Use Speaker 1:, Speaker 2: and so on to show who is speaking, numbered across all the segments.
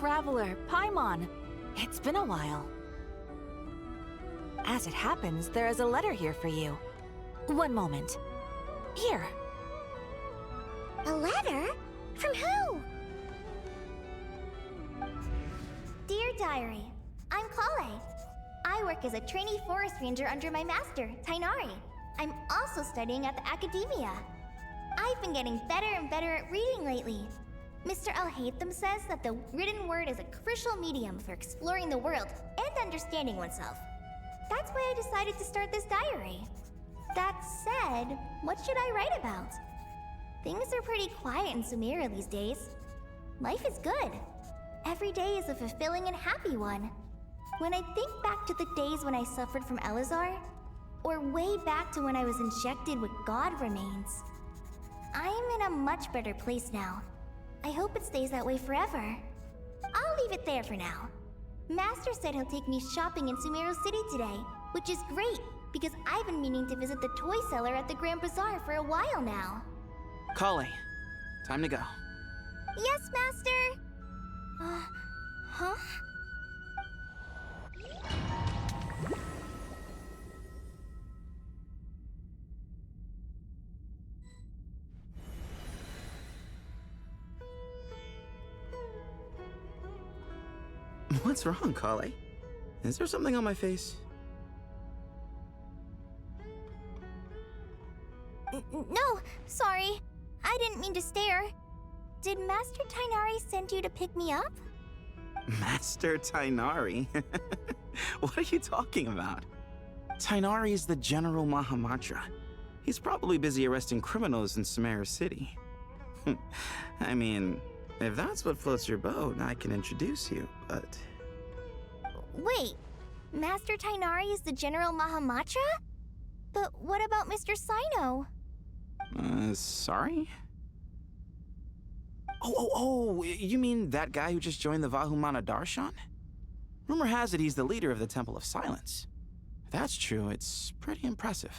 Speaker 1: traveler, Paimon. It's been a while. As it happens, there is a letter here for you. One moment. Here.
Speaker 2: A letter? From who? Dear Diary, I'm Kale. I work as a trainee forest ranger under my master, Tainari. I'm also studying at the academia. I've been getting better and better at reading lately. Mr. Al-Haytham says that the written word is a crucial medium for exploring the world and understanding oneself. That's why I decided to start this diary. That said, what should I write about? Things are pretty quiet in Sumeru these days. Life is good. Every day is a fulfilling and happy one. When I think back to the days when I suffered from Elazar, or way back to when I was injected with God remains, I am in a much better place now. I hope it stays that way forever. I'll leave it there for now. Master said he'll take me shopping in Sumeru City today, which is great because I've been meaning to visit the toy seller at the Grand Bazaar for a while now.
Speaker 3: Kale, time to go.
Speaker 2: Yes, Master! Huh?
Speaker 3: What's wrong, Kale? Is there something on my face?
Speaker 2: No, sorry. I didn't mean to stare. Did Master Tainari send you to pick me up?
Speaker 3: Master Tainari? What are you talking about? Tainari is the General Mahamatra. He's probably busy arresting criminals in Sumeru City. I mean, if that's what floats your boat, I can introduce you, but...
Speaker 2: Wait, Master Tainari is the General Mahamatra? But what about Mr. Sino?
Speaker 3: Sorry? Oh, you mean that guy who just joined the Vahumana Darshan? Rumor has it he's the leader of the Temple of Silence. If that's true, it's pretty impressive.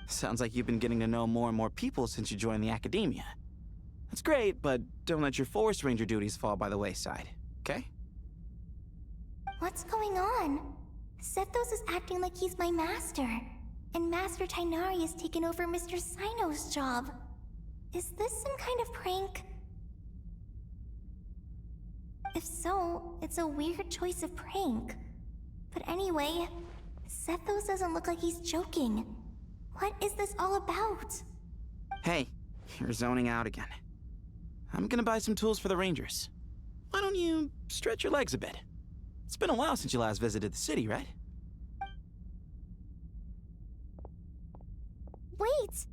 Speaker 3: Sounds like you've been getting to know more and more people since you joined the academia. That's great, but don't let your forest ranger duties fall by the wayside, okay?
Speaker 2: What's going on? Sethos is acting like he's my master, and Master Tainari has taken over Mr. Sino's job. Is this some kind of prank? If so, it's a weird choice of prank. But anyway, Sethos doesn't look like he's joking. What is this all about?
Speaker 3: Hey, you're zoning out again. I'm gonna buy some tools for the Rangers. Why don't you stretch your legs a bit? It's been a while since you last visited the city, right?
Speaker 2: Wait!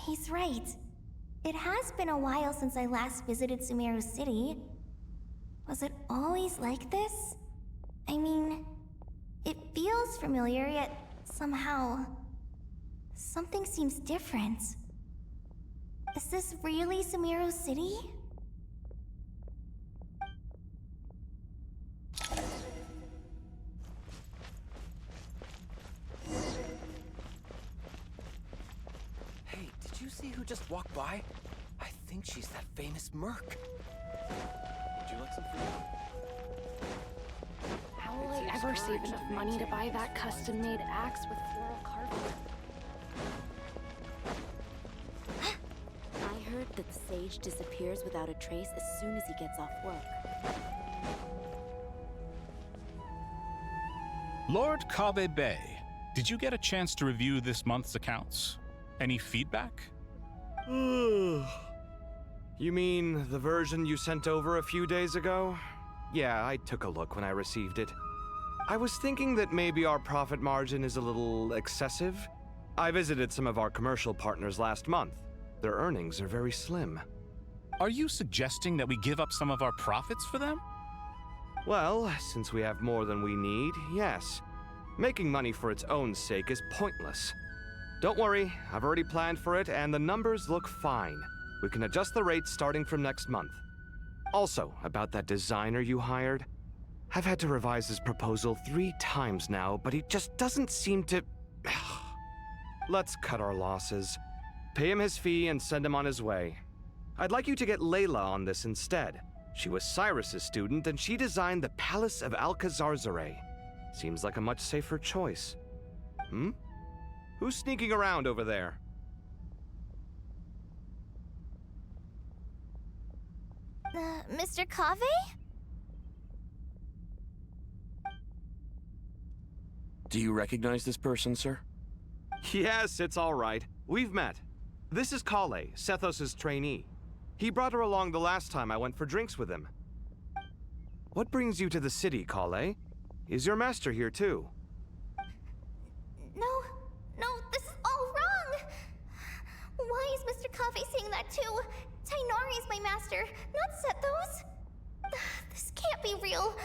Speaker 2: He's right. It has been a while since I last visited Sumeru City. Was it always like this? I mean, it feels familiar, yet somehow... something seems different. Is this really Sumeru City?
Speaker 4: Hey, did you see who just walked by? I think she's that famous merc. Would you like some food?
Speaker 5: How will I ever save enough money to buy that custom-made axe with floral carving?
Speaker 6: I heard that the sage disappears without a trace as soon as he gets off work.
Speaker 7: Lord Kabe Bay, did you get a chance to review this month's accounts? Any feedback?
Speaker 8: You mean the version you sent over a few days ago? Yeah, I took a look when I received it. I was thinking that maybe our profit margin is a little excessive. I visited some of our commercial partners last month. Their earnings are very slim.
Speaker 7: Are you suggesting that we give up some of our profits for them?
Speaker 8: Well, since we have more than we need, yes. Making money for its own sake is pointless. Don't worry, I've already planned for it, and the numbers look fine. We can adjust the rates starting from next month. Also, about that designer you hired, I've had to revise his proposal 3 times now, but he just doesn't seem to... Let's cut our losses. Pay him his fee and send him on his way. I'd like you to get Layla on this instead. She was Cyrus's student, and she designed the Palace of Alcazarzare. Seems like a much safer choice. Hmm? Who's sneaking around over there?
Speaker 2: Mr. Cave?
Speaker 9: Do you recognize this person, sir?
Speaker 8: Yes, it's all right. We've met. This is Kale, Sethos' trainee. He brought her along the last time I went for drinks with him. What brings you to the city, Kale? Is your master here too?
Speaker 2: No, this is all wrong! Why is Mr. Cave saying that too? Tainari is my master, not Sethos. This can't be real.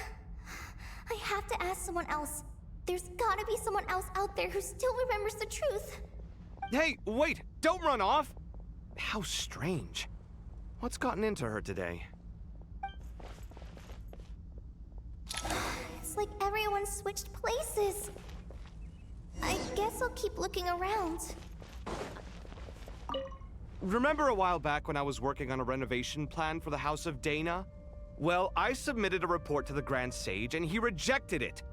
Speaker 2: I have to ask someone else. There's gotta be someone else out there who still remembers the truth.
Speaker 8: Hey, wait! Don't run off! How strange. What's gotten into her today?
Speaker 2: It's like everyone switched places. I guess I'll keep looking around.
Speaker 8: Remember a while back when I was working on a renovation plan for the House of Dana? Well, I submitted a report to the Grand Sage and he rejected it.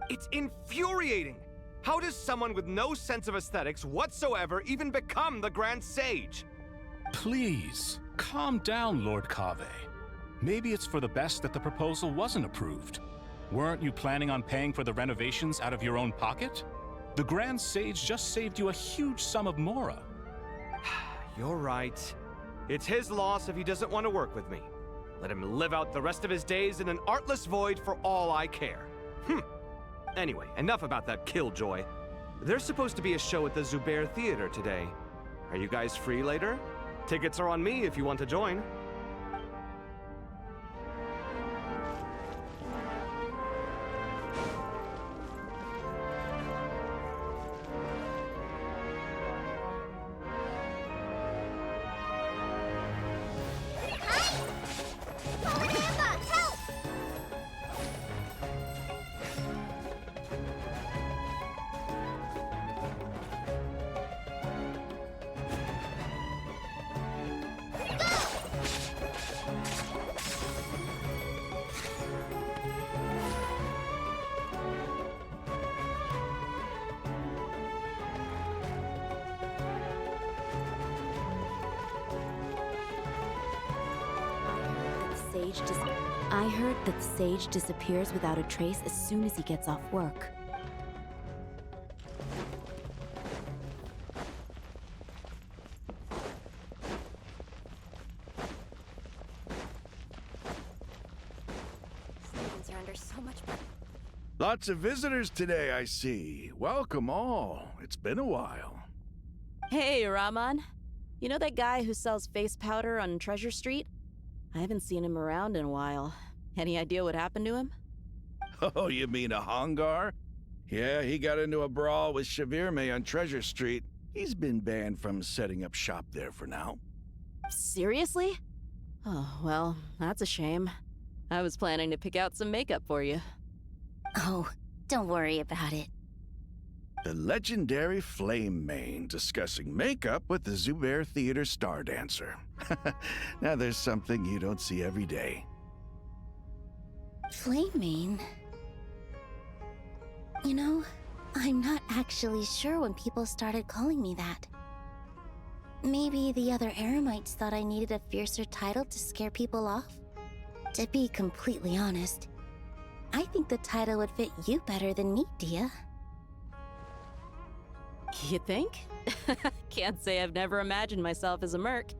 Speaker 8: It's infuriating! How does someone with no sense of aesthetics whatsoever even become the Grand Sage?
Speaker 7: Please, calm down, Lord Kave. Maybe it's for the best that the proposal wasn't approved. Weren't you planning on paying for the renovations out of your own pocket? The Grand Sage just saved you a huge sum of mora.
Speaker 8: You're right. It's his loss if he doesn't want to work with me. Let him live out the rest of his days in an artless void for all I care. Anyway, enough about that killjoy. There's supposed to be a show at the Zubair Theater today. Are you guys free later? Tickets are on me if you want to join.
Speaker 6: I heard that Sage disappears without a trace as soon as he gets off work.
Speaker 1: Students are under so much pressure.
Speaker 10: Lots of visitors today, I see. Welcome all. It's been a while.
Speaker 11: Hey, Rahman. You know that guy who sells face powder on Treasure Street? I haven't seen him around in a while. Any idea what happened to him?
Speaker 10: Oh, you mean a Hongar? Yeah, he got into a brawl with Shavirme on Treasure Street. He's been banned from setting up shop there for now.
Speaker 11: Seriously? Oh, well, that's a shame. I was planning to pick out some makeup for you.
Speaker 2: Oh, don't worry about it.
Speaker 10: The legendary Flame Mane discussing makeup with the Zubair Theater star dancer. Now there's something you don't see every day.
Speaker 2: Flame-mane? You know, I'm not actually sure when people started calling me that. Maybe the other Eremites thought I needed a fiercer title to scare people off? To be completely honest, I think the title would fit you better than me, Dia.
Speaker 11: You think? Can't say I've never imagined myself as a merc.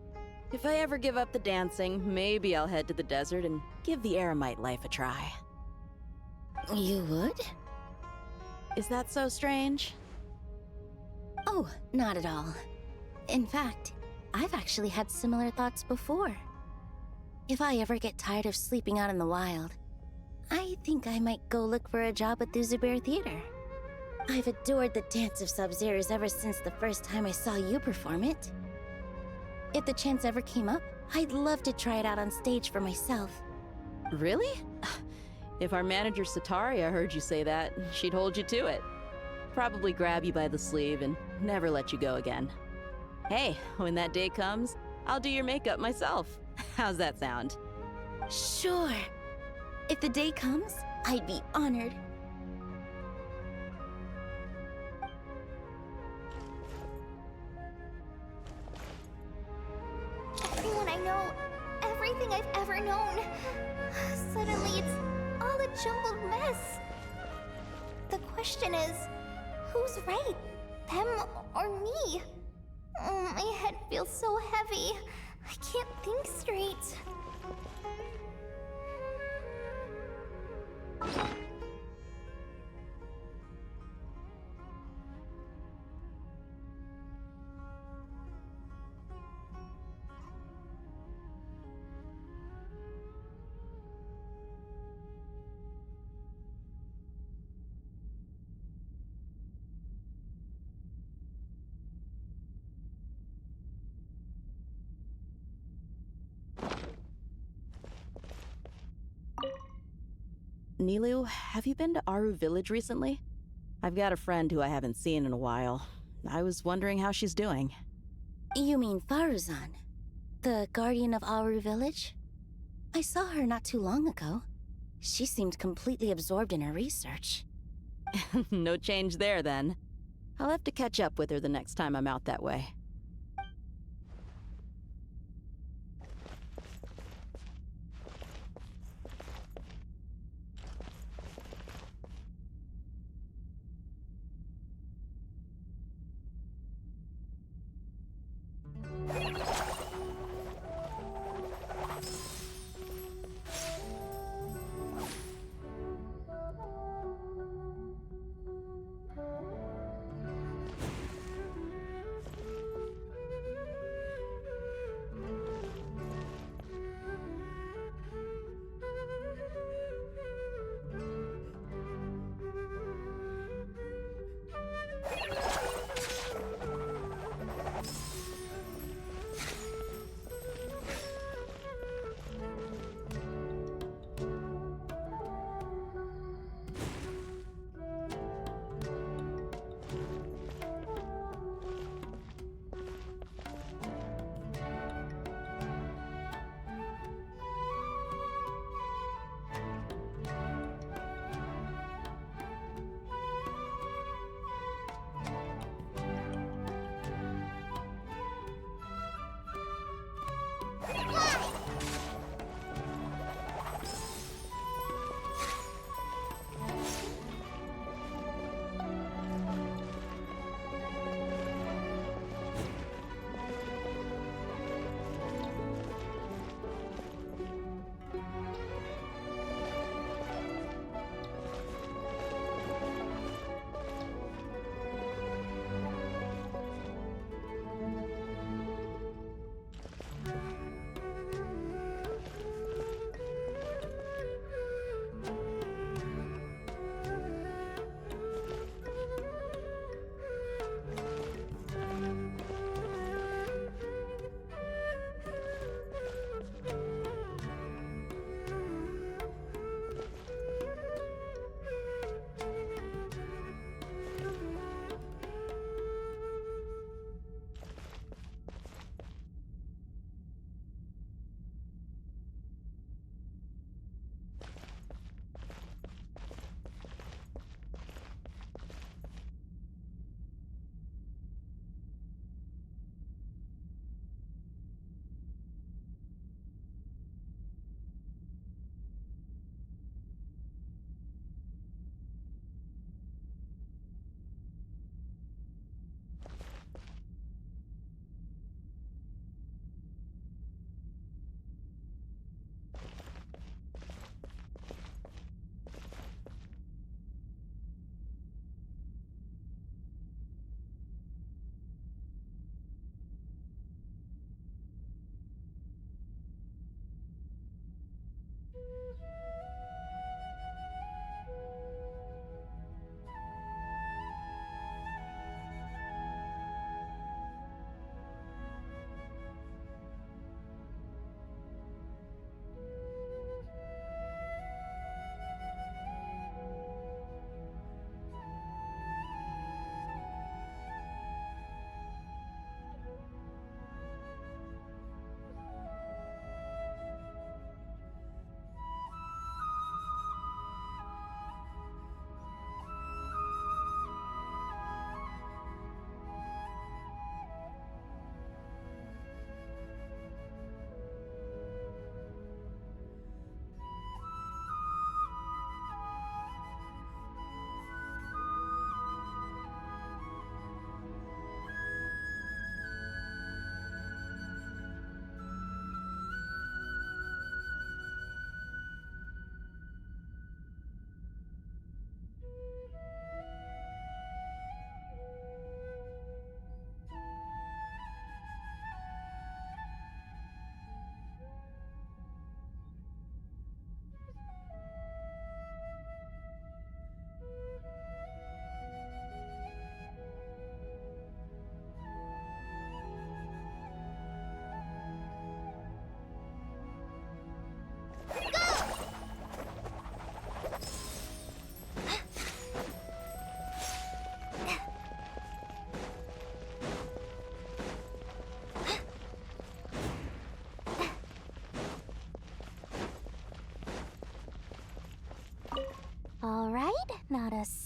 Speaker 11: If I ever give up the dancing, maybe I'll head to the desert and give the Eremite life a try.
Speaker 2: You would?
Speaker 11: Is that so strange?
Speaker 2: Oh, not at all. In fact, I've actually had similar thoughts before. If I ever get tired of sleeping out in the wild, I think I might go look for a job at the Zubair Theater. I've adored the dance of Sub-Zeros ever since the first time I saw you perform it. If the chance ever came up, I'd love to try it out on stage for myself.
Speaker 11: Really? If our manager Sataria heard you say that, she'd hold you to it. Probably grab you by the sleeve and never let you go again. Hey, when that day comes, I'll do your makeup myself. How's that sound?
Speaker 6: Sure. If the day comes, I'd be honored.
Speaker 2: Everyone I know, everything I've ever known. Suddenly it's all a jumbled mess. The question is, who's right? Them or me? Oh, my head feels so heavy. I can't think straight.
Speaker 11: Nilu, have you been to Aru Village recently? I've got a friend who I haven't seen in a while. I was wondering how she's doing.
Speaker 6: You mean Faruzan, the guardian of Aru Village? I saw her not too long ago. She seemed completely absorbed in her research.
Speaker 11: No change there, then. I'll have to catch up with her the next time I'm out that way.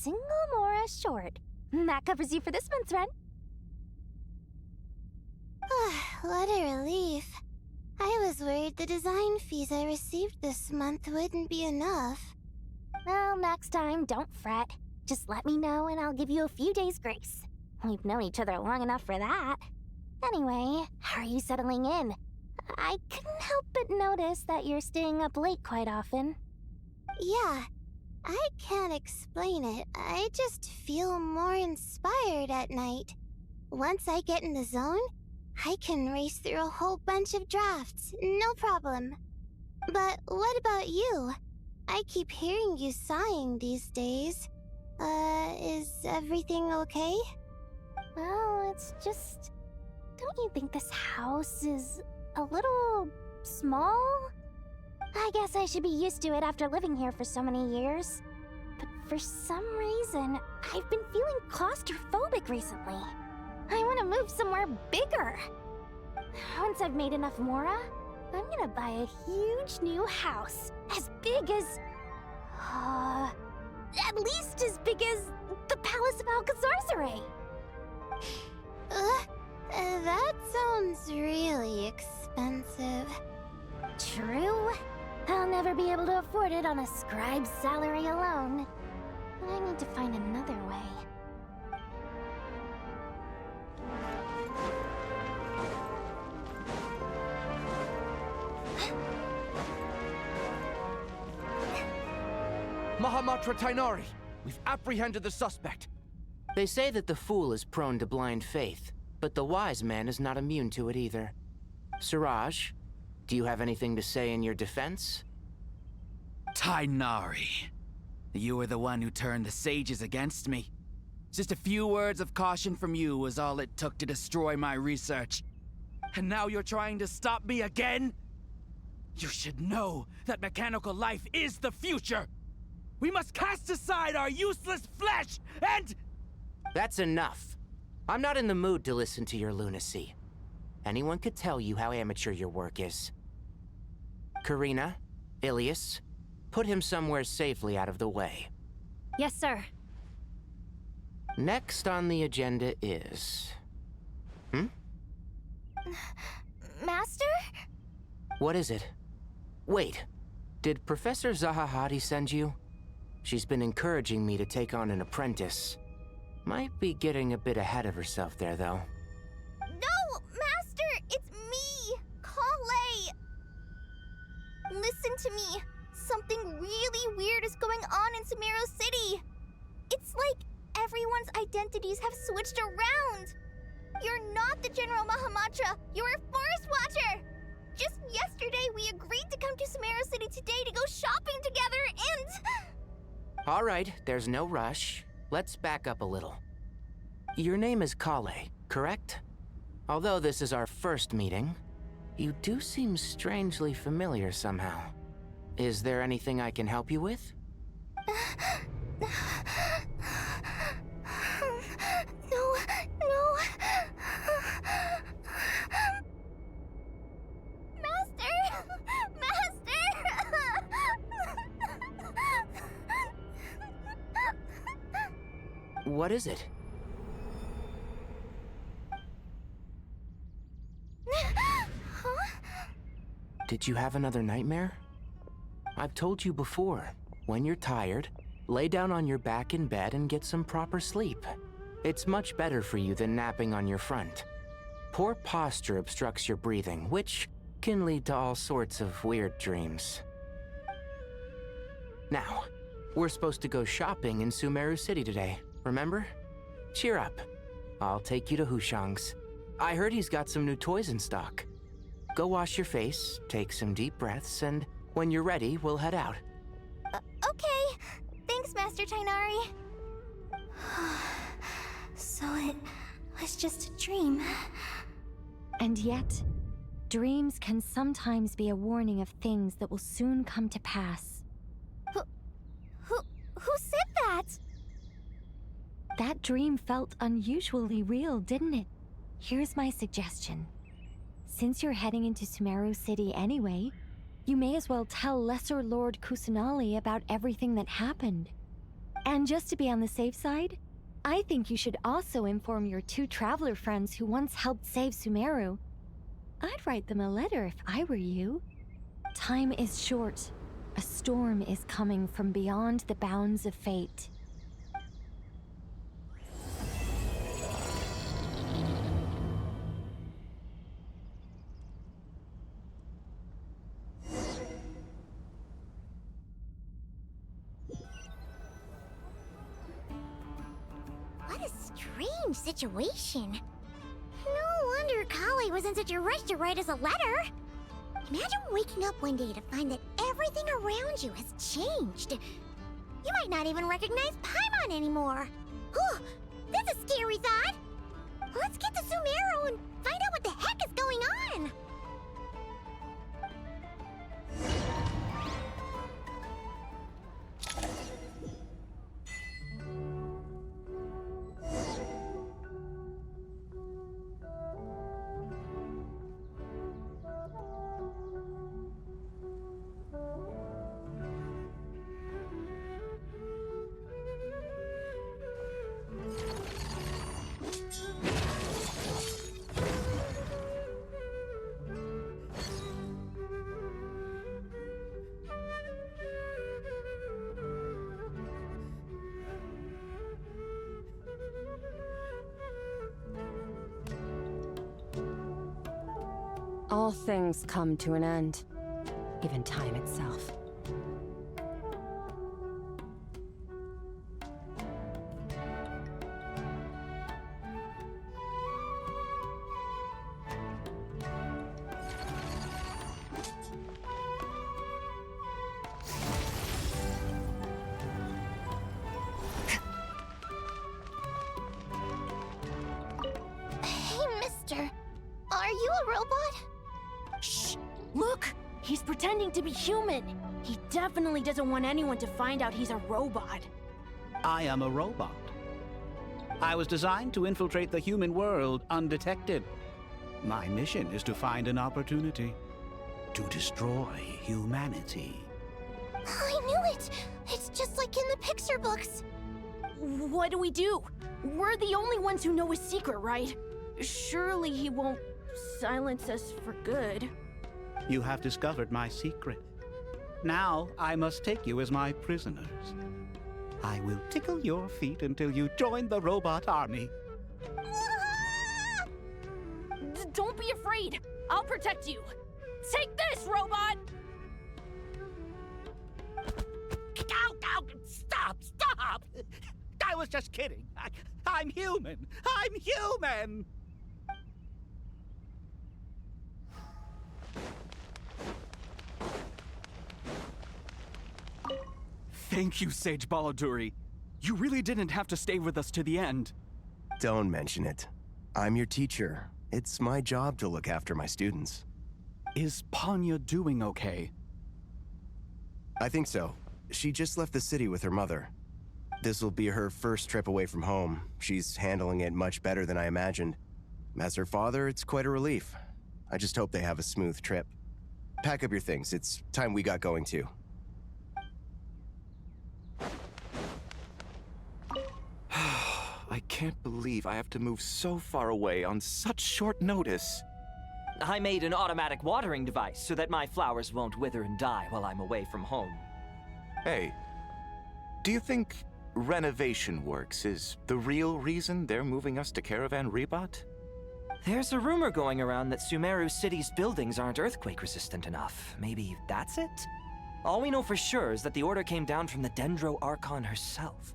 Speaker 12: single Mora short. That covers you for this month's rent.
Speaker 2: What a relief. I was worried the design fees I received this month wouldn't be enough.
Speaker 12: Well, next time, don't fret. Just let me know and I'll give you a few days' grace. We've known each other long enough for that. Anyway, how are you settling in? I couldn't help but notice that you're staying up late quite often.
Speaker 2: Yeah, I can't explain it. I just feel more inspired at night. Once I get in the zone, I can race through a whole bunch of drafts, no problem. But what about you? I keep hearing you sighing these days. Is everything okay?
Speaker 12: Well, it's just... Don't you think this house is a little small? I guess I should be used to it after living here for so many years. But for some reason, I've been feeling claustrophobic recently. I want to move somewhere bigger. Once I've made enough Mora, I'm gonna buy a huge new house. As big as... at least as big as the Palace of Alcazarzaray.
Speaker 2: That sounds really expensive.
Speaker 12: True. I'll never be able to afford it on a scribe's salary alone. I need to find another way.
Speaker 13: Mahamatra Tainari, we've apprehended the suspect.
Speaker 14: They say that the fool is prone to blind faith, but the wise man is not immune to it either. Siraj, do you have anything to say in your defense?
Speaker 15: Tainari, you were the one who turned the sages against me. Just a few words of caution from you was all it took to destroy my research. And now you're trying to stop me again? You should know that mechanical life is the future! We must cast aside our useless flesh and...
Speaker 14: That's enough. I'm not in the mood to listen to your lunacy. Anyone could tell you how amateur your work is. Karina, Ilias, put him somewhere safely out of the way.
Speaker 12: Yes, sir.
Speaker 14: Next on the agenda is...
Speaker 2: Master?
Speaker 14: What is it? Wait, did Professor Zahahati send you? She's been encouraging me to take on an apprentice. Might be getting a bit ahead of herself there, though.
Speaker 2: No, Master! It's me! Kale! Listen to me. Something really weird is going on in Sumeru City. It's like everyone's identities have switched around. You're not the General Mahamatra. You're a Forest Watcher. Just yesterday, we agreed to come to Sumeru City today to go shopping together and...
Speaker 14: All right, there's no rush. Let's back up a little. Your name is Kale, correct? Although this is our first meeting, you do seem strangely familiar somehow. Is there anything I can help you with?
Speaker 2: No.
Speaker 14: What is it? Did you have another nightmare? I've told you before, when you're tired, lay down on your back in bed and get some proper sleep. It's much better for you than napping on your front. Poor posture obstructs your breathing, which can lead to all sorts of weird dreams. Now, we're supposed to go shopping in Sumeru City today, remember? Cheer up. I'll take you to Hushang's. I heard he's got some new toys in stock. Go wash your face, take some deep breaths, and when you're ready, we'll head out.
Speaker 2: Okay. Thanks, Master Tainari. So it was just a dream.
Speaker 12: And yet, dreams can sometimes be a warning of things that will soon come to pass.
Speaker 2: Who said that?
Speaker 12: That dream felt unusually real, didn't it? Here's my suggestion. Since you're heading into Sumeru City anyway, you may as well tell Lesser Lord Kusanali about everything that happened.
Speaker 16: And just to be on the safe side, I think you should also inform your 2 traveler friends who once helped save Sumeru. I'd write them a letter if I were you. Time is short. A storm is coming from beyond the bounds of fate.
Speaker 12: What a strange situation. No wonder Kale was in such a rush to write us a letter. Imagine waking up one day to find that everything around you has changed. You might not even recognize Paimon anymore. Oh, that's a scary thought. Let's get to Sumeru and find out what the heck is going on.
Speaker 17: All things come to an end, even time itself.
Speaker 12: Hey, mister. Are you a robot?
Speaker 11: Shh! Look! He's pretending to be human! He definitely doesn't want anyone to find out he's a robot.
Speaker 18: I am a robot. I was designed to infiltrate the human world undetected. My mission is to find an opportunity to destroy humanity.
Speaker 12: I knew it! It's just like in the picture books.
Speaker 11: What do we do? We're the only ones who know his secret, right? Surely he won't silence us for good.
Speaker 18: You have discovered my secret. Now I must take you as my prisoners. I will tickle your feet until you join the robot army.
Speaker 11: Don't be afraid. I'll protect you. Take this, robot!
Speaker 18: Ow! Stop! I was just kidding. I'm human. I'm human!
Speaker 19: Thank you, Sage Baladuri. You really didn't have to stay with us to the end.
Speaker 20: Don't mention it. I'm your teacher. It's my job to look after my students.
Speaker 19: Is Panya doing okay?
Speaker 20: I think so. She just left the city with her mother. This will be her first trip away from home. She's handling it much better than I imagined. As her father, it's quite a relief. I just hope they have a smooth trip. Pack up your things. It's time we got going too.
Speaker 21: I can't believe I have to move so far away on such short notice.
Speaker 22: I made an automatic watering device so that my flowers won't wither and die while I'm away from home.
Speaker 21: Hey, do you think renovation works is the real reason they're moving us to Caravan Rebot?
Speaker 22: There's a rumor going around that Sumeru City's buildings aren't earthquake-resistant enough. Maybe that's it? All we know for sure is that the order came down from the Dendro Archon herself.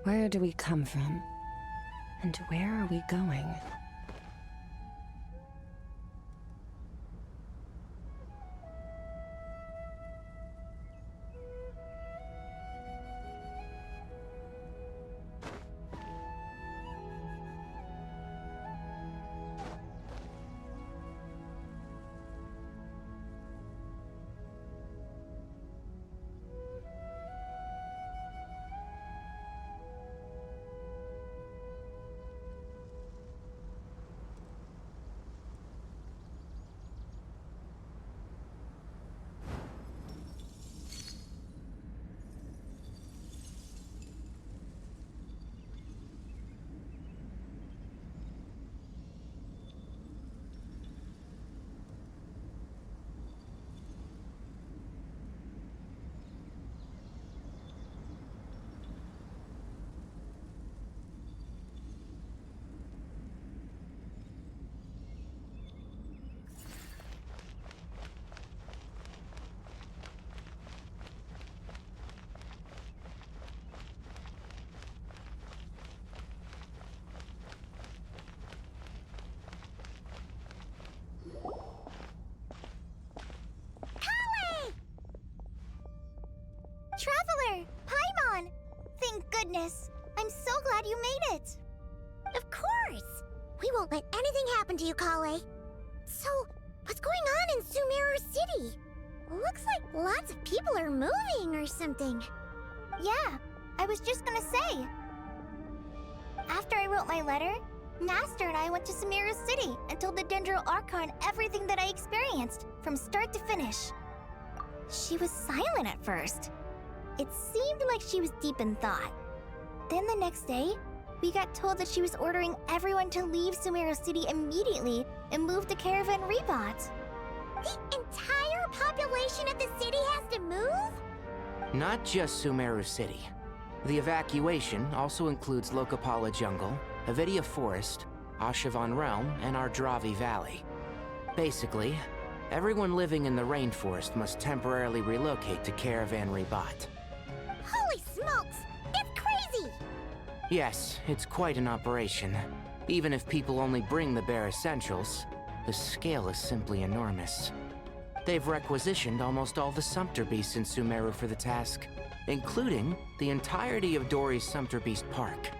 Speaker 17: Where do we come from? And where are we going?
Speaker 2: Traveler! Paimon! Thank goodness! I'm so glad you made it!
Speaker 12: Of course! We won't let anything happen to you, Kale. So, what's going on in Sumeru City? Looks like lots of people are moving or something.
Speaker 2: Yeah, I was just gonna say. After I wrote my letter, Master and I went to Sumeru City and told the Dendro Archon everything that I experienced, from start to finish. She was silent at first. It seemed like she was deep in thought. Then the next day, we got told that she was ordering everyone to leave Sumeru City immediately and move to Caravan Rebot.
Speaker 12: The entire population of the city has to move?
Speaker 14: Not just Sumeru City. The evacuation also includes Lokapala Jungle, Avidia Forest, Ashavan Realm, and Ardravi Valley. Basically, everyone living in the rainforest must temporarily relocate to Caravan Rebot.
Speaker 12: Holy smokes! It's crazy!
Speaker 14: Yes, it's quite an operation. Even if people only bring the bare essentials, the scale is simply enormous. They've requisitioned almost all the Sumpter Beasts in Sumeru for the task, including the entirety of Dori's Sumpter Beast Park.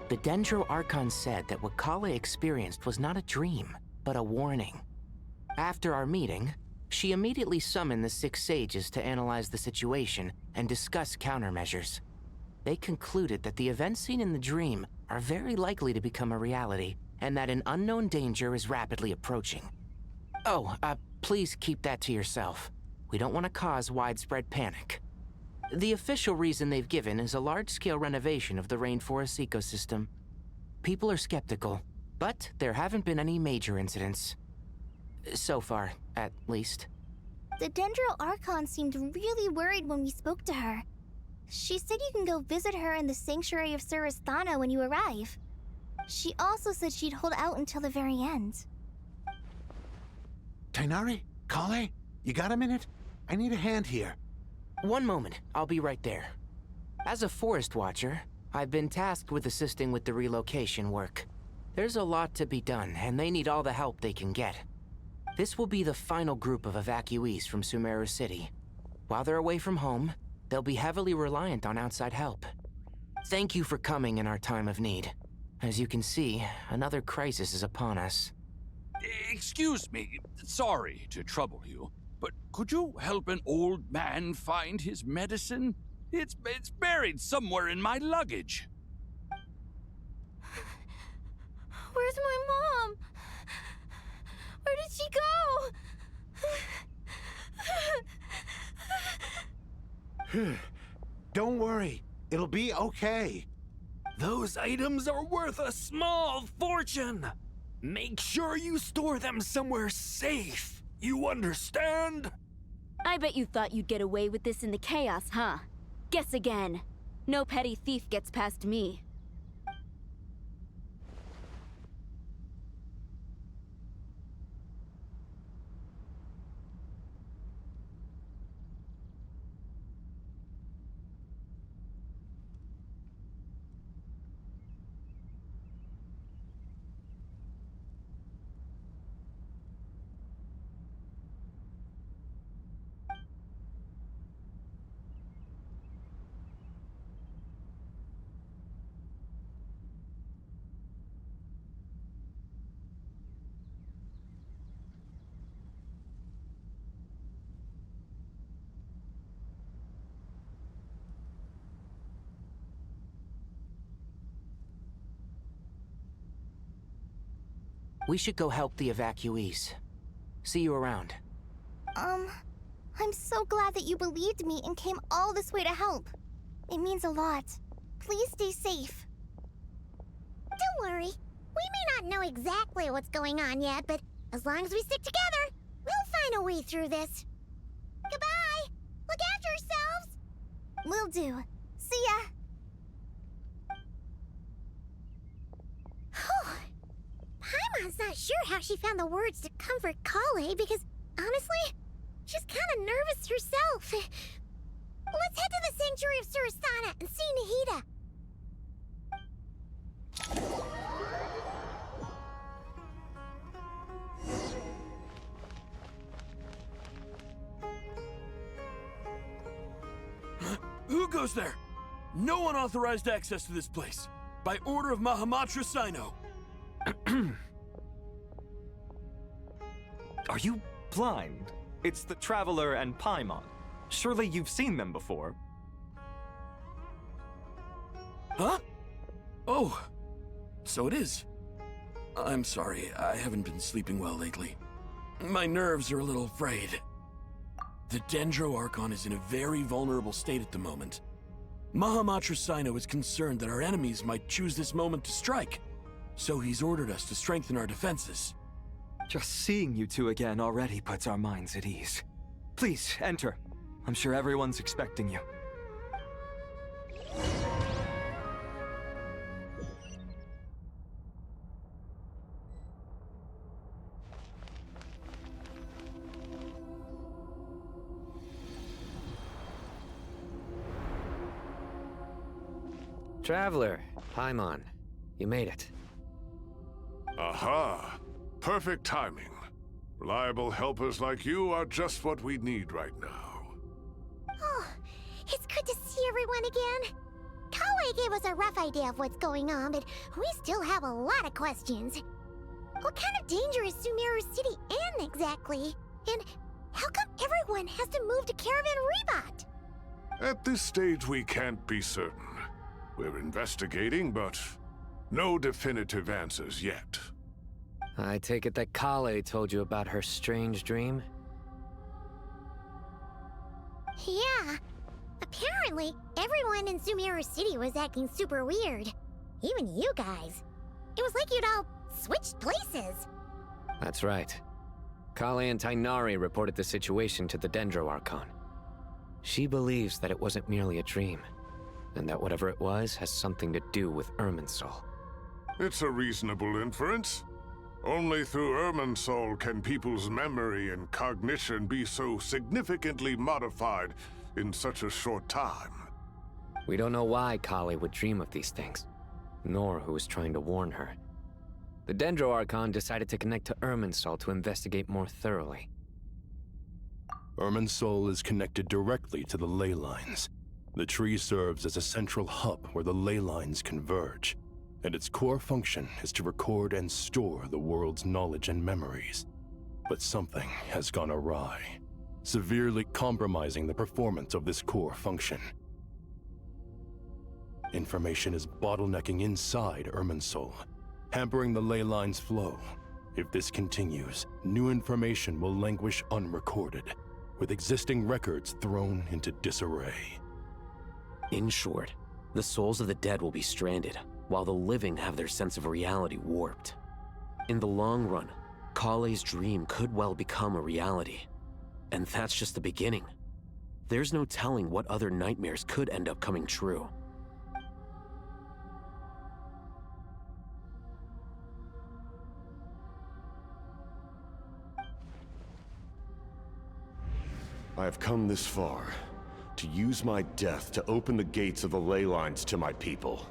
Speaker 14: The Dendro Archon said that what Kale experienced was not a dream, but a warning. After our meeting, she immediately summoned the 6 sages to analyze the situation and discuss countermeasures. They concluded that the events seen in the dream are very likely to become a reality, and that an unknown danger is rapidly approaching. Oh, please keep that to yourself. We don't want to cause widespread panic. The official reason they've given is a large-scale renovation of the rainforest ecosystem. People are skeptical, but there haven't been any major incidents. So far, at least.
Speaker 2: The Dendro Archon seemed really worried when we spoke to her. She said you can go visit her in the Sanctuary of Surasthana when you arrive. She also said she'd hold out until the very end.
Speaker 3: Tighnari? Kale? You got a minute? I need a hand here.
Speaker 14: One moment, I'll be right there. As a forest watcher, I've been tasked with assisting with the relocation work. There's a lot to be done, and they need all the help they can get. This will be the final group of evacuees from Sumeru City. While they're away from home, they'll be heavily reliant on outside help. Thank you for coming in our time of need. As you can see, another crisis is upon us.
Speaker 4: Excuse me, sorry to trouble you, but could you help an old man find his medicine? It's buried somewhere in my luggage.
Speaker 16: Where's my mom? Where did she go?
Speaker 3: Don't worry, it'll be okay.
Speaker 23: Those items are worth a small fortune. Make sure you store them somewhere safe. You understand?
Speaker 24: I bet you thought you'd get away with this in the chaos, huh? Guess again. No petty thief gets past me.
Speaker 14: We should go help the evacuees. See you around.
Speaker 2: I'm so glad that you believed me and came all this way to help. It means a lot. Please stay safe.
Speaker 12: Don't worry. We may not know exactly what's going on yet, but as long as we stick together, we'll find a way through this. Goodbye! Look after yourselves!
Speaker 2: Will do. See ya!
Speaker 12: Paimon's not sure how she found the words to comfort Kale because, honestly, she's kind of nervous herself. Let's head to the Sanctuary of Surasana and see Nahida.
Speaker 5: Who goes there? No unauthorized access to this place. By order of Mahamatra Sino.
Speaker 19: Are you blind? It's the Traveler and Paimon. Surely you've seen them before.
Speaker 5: Huh? Oh, so it is. I'm sorry, I haven't been sleeping well lately. My nerves are a little frayed. The Dendro Archon is in a very vulnerable state at the moment. Mahamatra Sino is concerned that our enemies might choose this moment to strike, so he's ordered us to strengthen our defenses.
Speaker 19: Just seeing you two again already puts our minds at ease. Please, enter. I'm sure everyone's expecting you.
Speaker 7: Traveler, Paimon, you made it.
Speaker 8: Aha! Perfect timing. Reliable helpers like you are just what we need right now.
Speaker 12: Oh, it's good to see everyone again. Kale gave us a rough idea of what's going on, but we still have a lot of questions. What kind of danger is Sumeru City in exactly? And how come everyone has to move to Caravan Rebot?
Speaker 8: At this stage, we can't be certain. We're investigating, but no definitive answers yet.
Speaker 7: I take it that Kale told you about her strange dream?
Speaker 12: Yeah. Apparently, everyone in Sumeru City was acting super weird. Even you guys. It was like you'd all switched places.
Speaker 7: That's right. Kale and Tainari reported the situation to the Dendro Archon. She believes that it wasn't merely a dream, and that whatever it was has something to do with Irminsul.
Speaker 8: It's a reasonable inference. Only through Irminsul can people's memory and cognition be so significantly modified in such a short time.
Speaker 7: We don't know why Kale would dream of these things, nor who was trying to warn her. The Dendro Archon decided to connect to Irminsul to investigate more thoroughly.
Speaker 9: Irminsul is connected directly to the ley lines. The tree serves as a central hub where the ley lines converge, and its core function is to record and store the world's knowledge and memories. But something has gone awry, severely compromising the performance of this core function. Information is bottlenecking inside Irminsul, hampering the ley lines' flow. If this continues, new information will languish unrecorded, with existing records thrown into disarray.
Speaker 25: In short, the souls of the dead will be stranded, while the living have their sense of reality warped. In the long run, Kale's dream could well become a reality. And that's just the beginning. There's no telling what other nightmares could end up coming true.
Speaker 26: I have come this far, to use my death to open the gates of the ley lines to my people.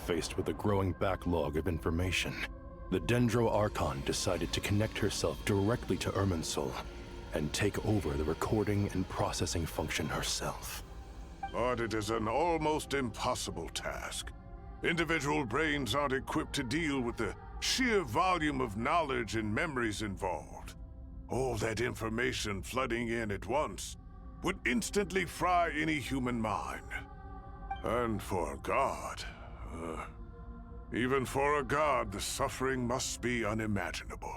Speaker 9: Faced with a growing backlog of information, the Dendro Archon decided to connect herself directly to Irminsul and take over the recording and processing function herself.
Speaker 8: But it is an almost impossible task. Individual brains aren't equipped to deal with the sheer volume of knowledge and memories involved. All that information flooding in at once would instantly fry any human mind. And for a god, even for a god, the suffering must be unimaginable.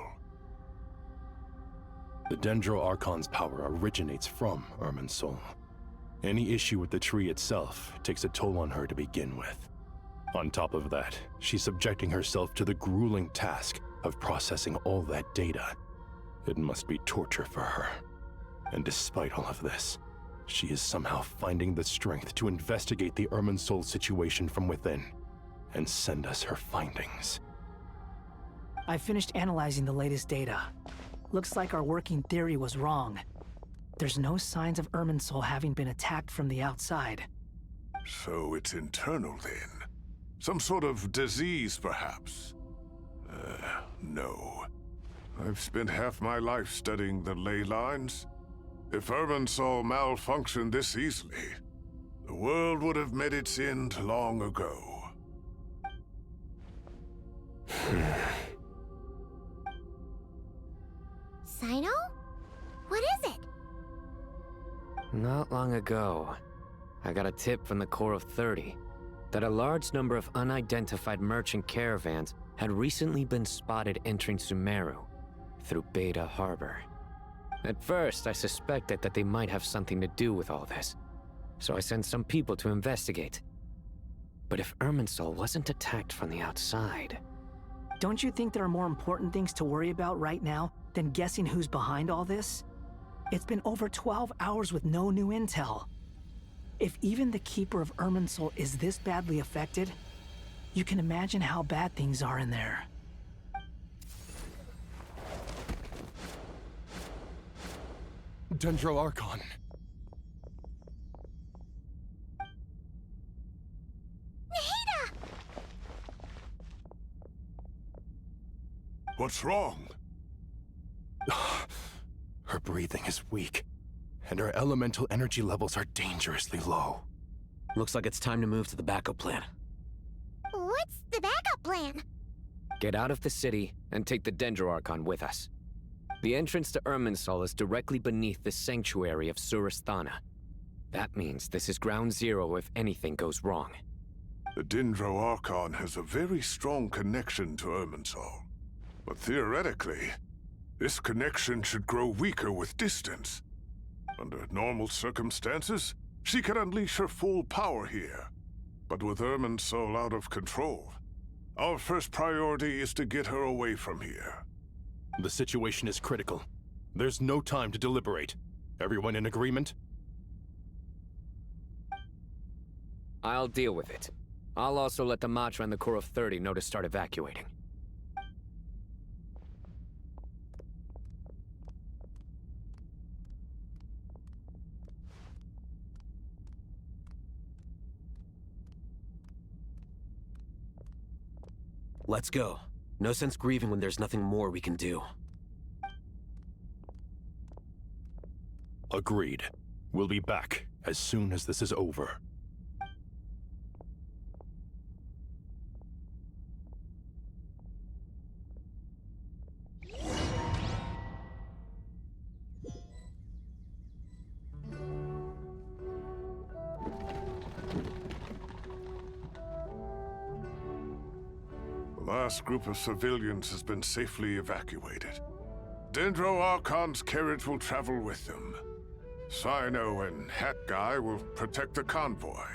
Speaker 9: The Dendro Archon's power originates from Irminsul. Any issue with the tree itself takes a toll on her to begin with. On top of that, she's subjecting herself to the grueling task of processing all that data. It must be torture for her. And despite all of this, she is somehow finding the strength to investigate the Irminsul situation from within and send us her findings.
Speaker 1: I finished analyzing the latest data. Looks like our working theory was wrong. There's no signs of Irminsul having been attacked from the outside.
Speaker 8: So it's internal then? Some sort of disease, perhaps? No. I've spent half my life studying the ley lines. If Irminsul malfunctioned this easily, the world would have met its end long ago.
Speaker 2: Sino? What is it?
Speaker 7: Not long ago, I got a tip from the Core of 30 that a large number of unidentified merchant caravans had recently been spotted entering Sumeru through Beta Harbor. At first, I suspected that they might have something to do with all this, so I sent some people to investigate. But if Irminsul wasn't attacked from the outside...
Speaker 1: Don't you think there are more important things to worry about right now than guessing who's behind all this? It's been over 12 hours with no new intel. If even the Keeper of Irminsul is this badly affected, you can imagine how bad things are in there.
Speaker 9: Dendro Archon.
Speaker 2: Nahida!
Speaker 8: What's wrong?
Speaker 9: Her breathing is weak, and her elemental energy levels are dangerously low.
Speaker 25: Looks like it's time to move to the backup plan.
Speaker 2: What's the backup plan?
Speaker 7: Get out of the city and take the Dendro Archon with us. The entrance to Irminsul is directly beneath the sanctuary of Surasthana. That means this is ground zero if anything goes wrong.
Speaker 8: The Dendro Archon has a very strong connection to Irminsul. But theoretically, this connection should grow weaker with distance. Under normal circumstances, she could unleash her full power here. But with Irminsul out of control, our first priority is to get her away from here.
Speaker 9: The situation is critical. There's no time to deliberate. Everyone in agreement?
Speaker 7: I'll deal with it. I'll also let the Matra and the Core of 30 know to start evacuating.
Speaker 25: Let's go. No sense grieving when there's nothing more we can do.
Speaker 9: Agreed. We'll be back as soon as this is over.
Speaker 8: The last group of civilians has been safely evacuated. Dendro Archon's carriage will travel with them. Sino and Hat Guy will protect the convoy.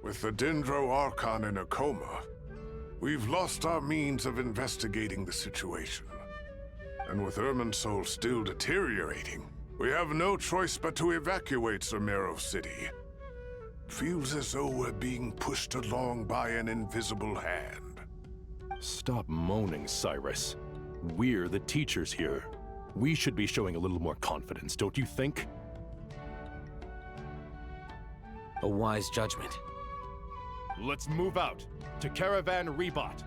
Speaker 8: With the Dendro Archon in a coma, we've lost our means of investigating the situation. And with Irminsul still deteriorating, we have no choice but to evacuate Sumeru City. Feels as though we're being pushed along by an invisible hand.
Speaker 9: Stop moaning, Cyrus. We're the teachers here. We should be showing a little more confidence, don't you think?
Speaker 25: A wise judgment.
Speaker 9: Let's move out to Caravan Rebot.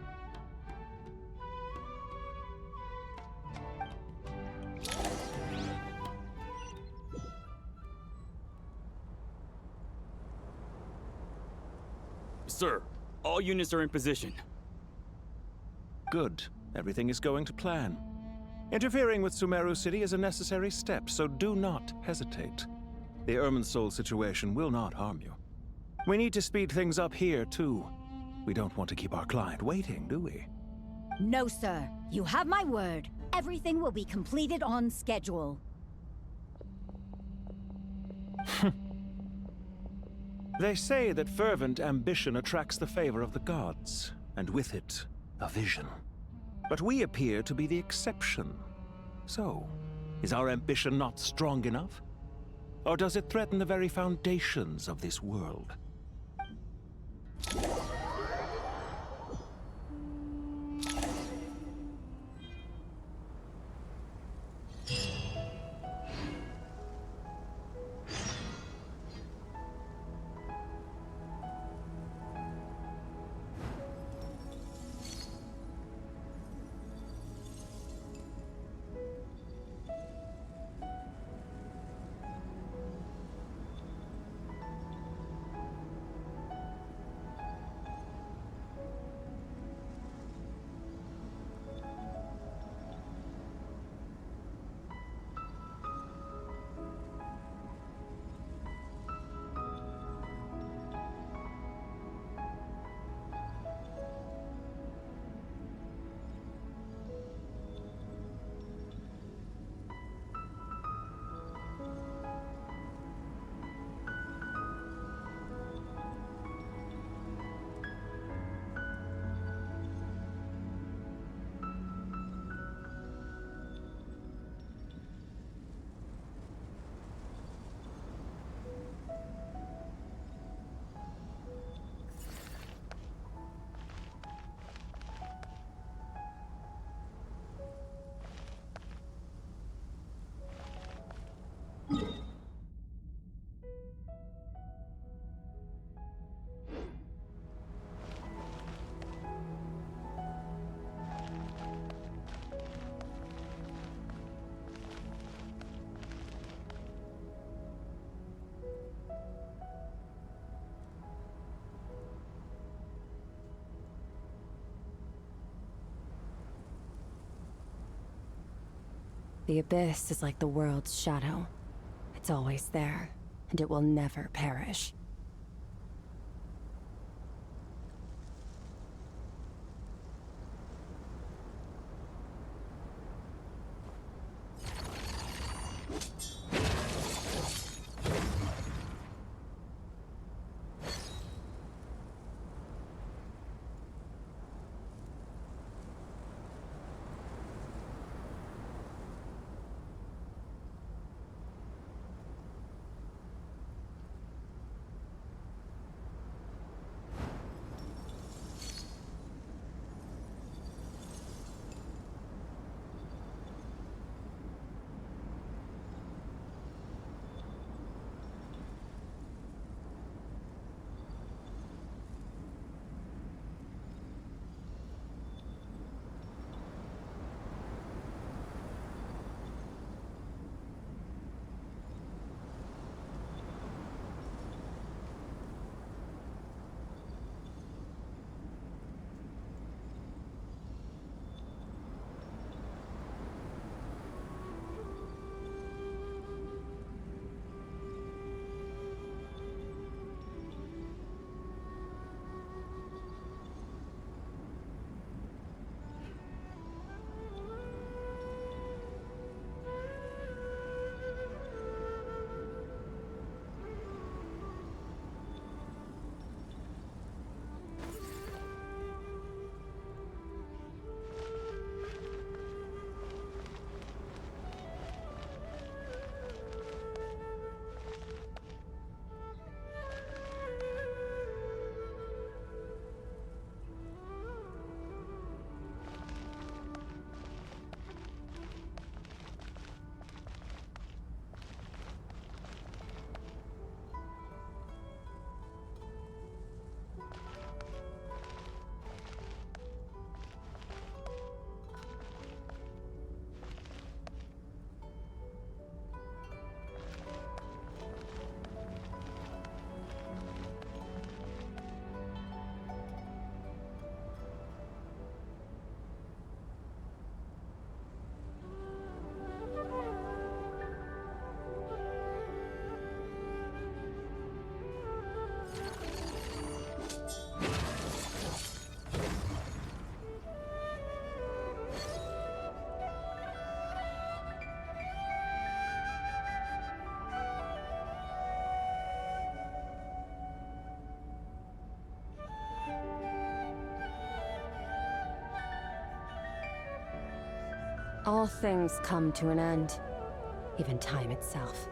Speaker 6: Sir, all units are in position.
Speaker 10: Good. Everything is going to plan. Interfering with Sumeru City is a necessary step, so do not hesitate. The Irminsul situation will not harm you. We need to speed things up here, too. We don't want to keep our client waiting, do we?
Speaker 11: No, sir. You have my word. Everything will be completed on schedule.
Speaker 10: They say that fervent ambition attracts the favor of the gods, and with it, a vision. But we appear to be the exception. So, is our ambition not strong enough? Or does it threaten the very foundations of this world?
Speaker 17: The Abyss is like the world's shadow. It's always there, and it will never perish. All things come to an end, even time itself.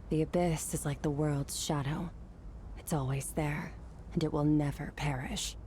Speaker 17: The Abyss is like the world's shadow. It's always there, and it will never perish.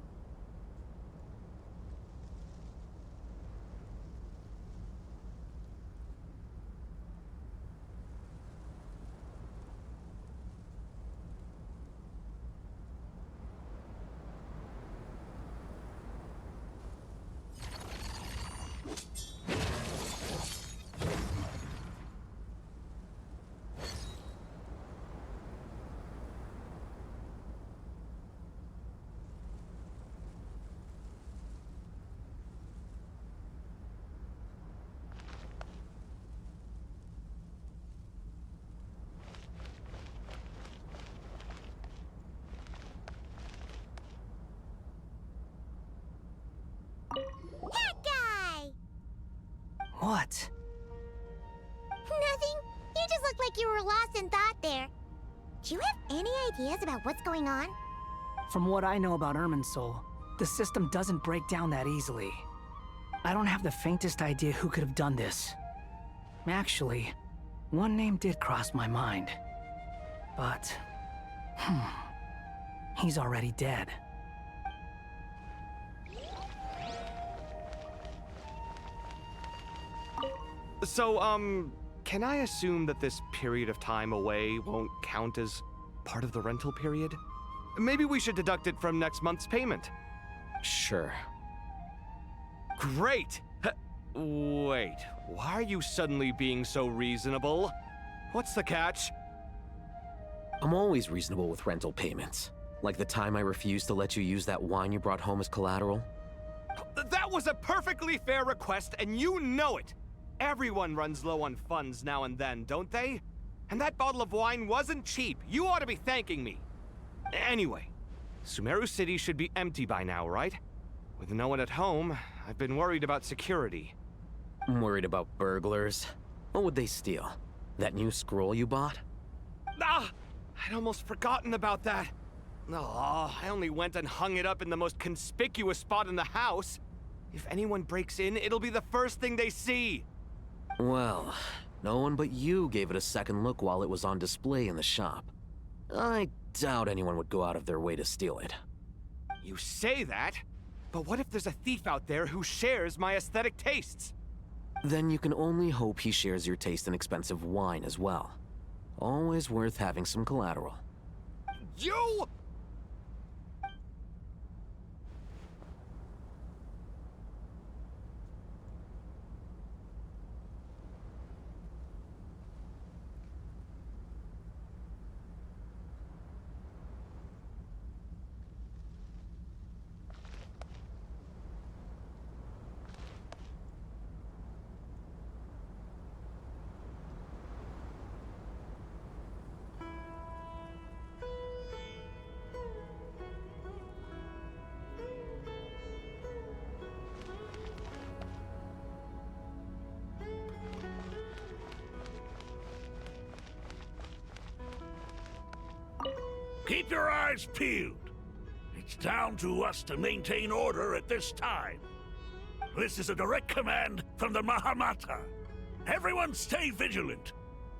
Speaker 12: That guy!
Speaker 1: What?
Speaker 12: Nothing. You just looked like you were lost in thought there. Do you have any ideas about what's going on?
Speaker 1: From what I know about Irminsul, the system doesn't break down that easily. I don't have the faintest idea who could have done this. Actually, one name did cross my mind. But... he's already dead.
Speaker 13: So, can I assume that this period of time away won't count as part of the rental period? Maybe we should deduct it from next month's payment.
Speaker 25: Sure.
Speaker 13: Great! Wait, why are you suddenly being so reasonable? What's the catch?
Speaker 25: I'm always reasonable with rental payments. Like the time I refused to let you use that wine you brought home as collateral.
Speaker 13: That was a perfectly fair request, and you know it! Everyone runs low on funds now and then, don't they? And that bottle of wine wasn't cheap. You ought to be thanking me. Anyway, Sumeru City should be empty by now, right? With no one at home, I've been worried about security.
Speaker 25: I'm worried about burglars. What would they steal? That new scroll you bought?
Speaker 13: Ah! I'd almost forgotten about that. Oh, I only went and hung it up in the most conspicuous spot in the house. If anyone breaks in, it'll be the first thing they see.
Speaker 25: Well, no one but you gave it a second look while it was on display in the shop. I doubt anyone would go out of their way to steal it.
Speaker 13: You say that, but what if there's a thief out there who shares my aesthetic tastes?
Speaker 25: Then you can only hope he shares your taste in expensive wine as well. Always worth having some collateral.
Speaker 13: You!
Speaker 15: Keep your eyes peeled. It's down to us to maintain order at this time. This is a direct command from the Mahamata. Everyone stay vigilant.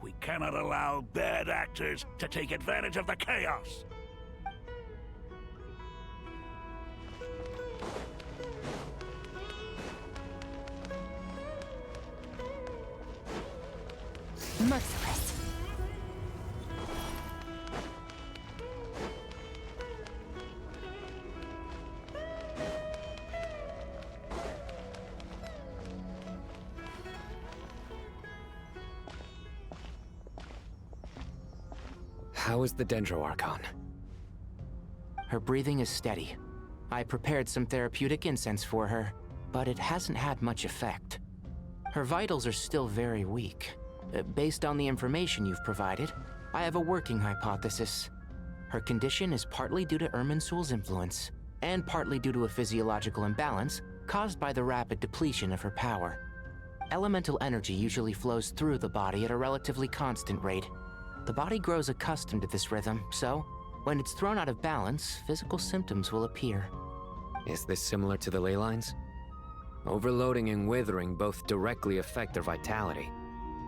Speaker 15: We cannot allow bad actors to take advantage of the chaos.
Speaker 17: Merciless.
Speaker 7: How is the Dendro Archon?
Speaker 14: Her breathing is steady. I prepared some therapeutic incense for her, but it hasn't had much effect. Her vitals are still very weak. Based on the information you've provided, I have a working hypothesis. Her condition is partly due to Irminsul's influence, and partly due to a physiological imbalance caused by the rapid depletion of her power. Elemental energy usually flows through the body at a relatively constant rate. The body grows accustomed to this rhythm, so when it's thrown out of balance, physical symptoms will appear.
Speaker 7: Is this similar to the ley lines? Overloading and withering both directly affect their vitality,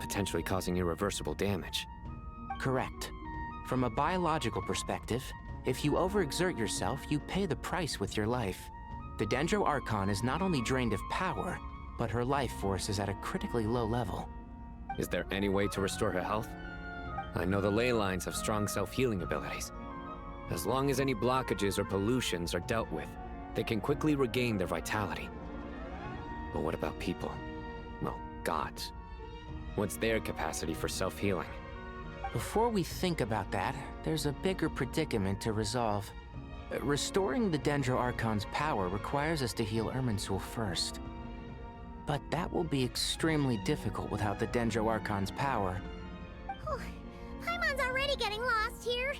Speaker 7: potentially causing irreversible damage.
Speaker 14: Correct. From a biological perspective, if you overexert yourself, you pay the price with your life. The Dendro Archon is not only drained of power, but her life force is at a critically low level.
Speaker 7: Is there any way to restore her health? I know the ley lines have strong self-healing abilities. As long as any blockages or pollutions are dealt with, they can quickly regain their vitality. But what about people? Well, gods. What's their capacity for self-healing?
Speaker 14: Before we think about that, there's a bigger predicament to resolve. Restoring the Dendro Archon's power requires us to heal Irminsul first. But that will be extremely difficult without the Dendro Archon's power.
Speaker 12: Paimon's already getting lost here.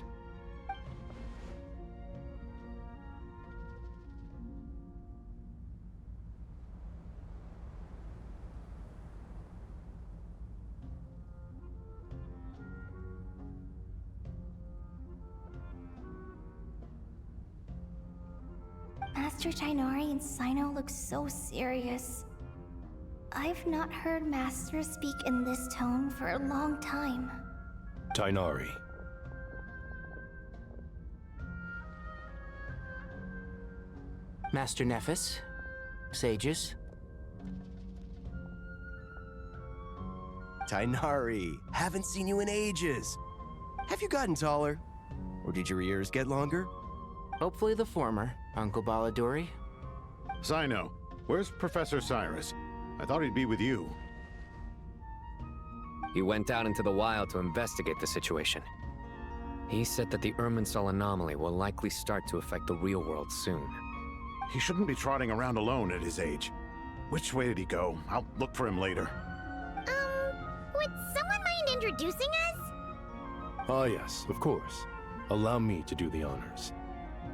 Speaker 2: Master Tighnari and Sino look so serious. I've not heard Master speak in this tone for a long time.
Speaker 9: Tighnari.
Speaker 14: Master Nephis, sages.
Speaker 4: Tighnari, haven't seen you in ages. Have you gotten taller? Or did your ears get longer?
Speaker 14: Hopefully the former, Uncle Baladuri.
Speaker 3: Sino, where's Professor Cyrus? I thought he'd be with you.
Speaker 7: He went out into the wild to investigate the situation. He said that the Irminsul anomaly will likely start to affect the real world soon.
Speaker 3: He shouldn't be trotting around alone at his age. Which way did he go? I'll look for him later.
Speaker 12: Would someone mind introducing us?
Speaker 9: Ah yes, of course. Allow me to do the honors.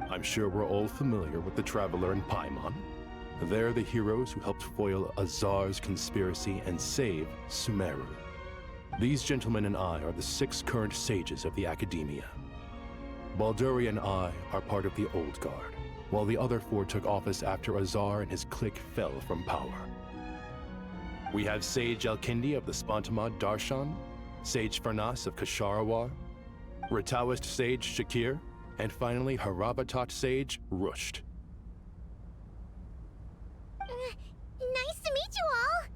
Speaker 9: I'm sure we're all familiar with the Traveler and Paimon. They're the heroes who helped foil Azar's conspiracy and save Sumeru. These gentlemen and I are the 6 current sages of the Academia. Balduri and I are part of the Old Guard, while the other 4 took office after Azar and his clique fell from power. We have Sage Elkindi of the Spontamad Darshan, Sage Farnas of Kasharawar, Ritaoist Sage Shakir, and finally Harabatot Sage Rusht.
Speaker 12: Nice to meet you all!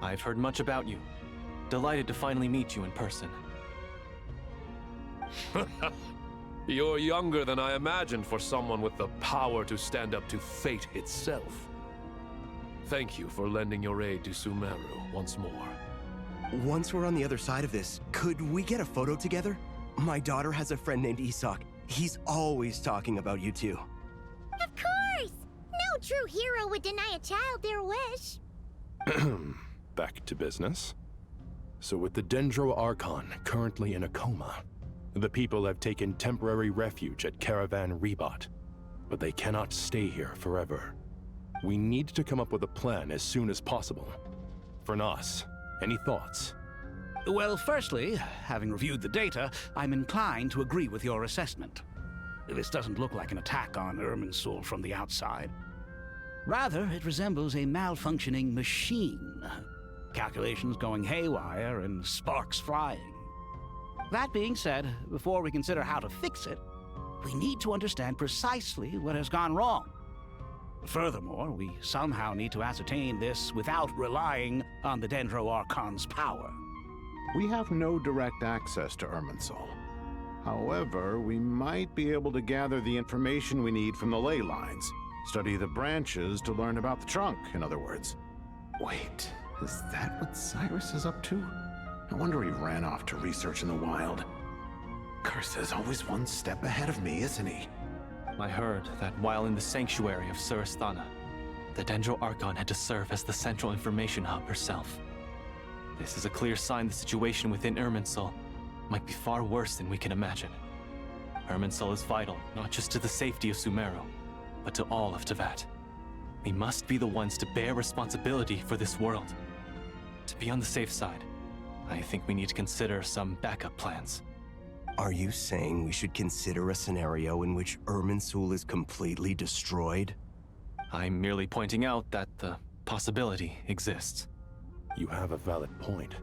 Speaker 16: I've heard much about you. Delighted to finally meet you in person.
Speaker 18: You're younger than I imagined for someone with the power to stand up to fate itself. Thank you for lending your aid to Sumeru once more.
Speaker 4: Once we're on the other side of this, could we get a photo together? My daughter has a friend named Isak. He's always talking about you two.
Speaker 12: Of course! No true hero would deny a child their wish.
Speaker 9: Back to business. So with the Dendro Archon currently in a coma, the people have taken temporary refuge at Caravan Rebot, but they cannot stay here forever. We need to come up with a plan as soon as possible. For Nas, any thoughts?
Speaker 20: Well, firstly, having reviewed the data, I'm inclined to agree with your assessment. This doesn't look like an attack on Irminsul from the outside. Rather, it resembles a malfunctioning machine. Calculations going haywire and sparks flying. That being said, before we consider how to fix it, we need to understand precisely what has gone wrong. Furthermore, we somehow need to ascertain this without relying on the Dendro Archon's power.
Speaker 3: We have no direct access to Irminsul. However, we might be able to gather the information we need from the ley lines. Study the branches to learn about the trunk, in other words. Wait, is that what Cyrus is up to? No wonder he ran off to research in the wild. Curse's always one step ahead of me, isn't he?
Speaker 16: I heard that while in the sanctuary of Surasthana, the Dendro Archon had to serve as the central information hub herself. This is a clear sign the situation within Irminsul might be far worse than we can imagine. Irminsul is vital, not just to the safety of Sumeru, but to all of Teyvat. We must be the ones to bear responsibility for this world. To be on the safe side, I think we need to consider some backup plans.
Speaker 4: Are you saying we should consider a scenario in which Irminsul is completely destroyed?
Speaker 16: I'm merely pointing out that the possibility exists.
Speaker 9: You have a valid point.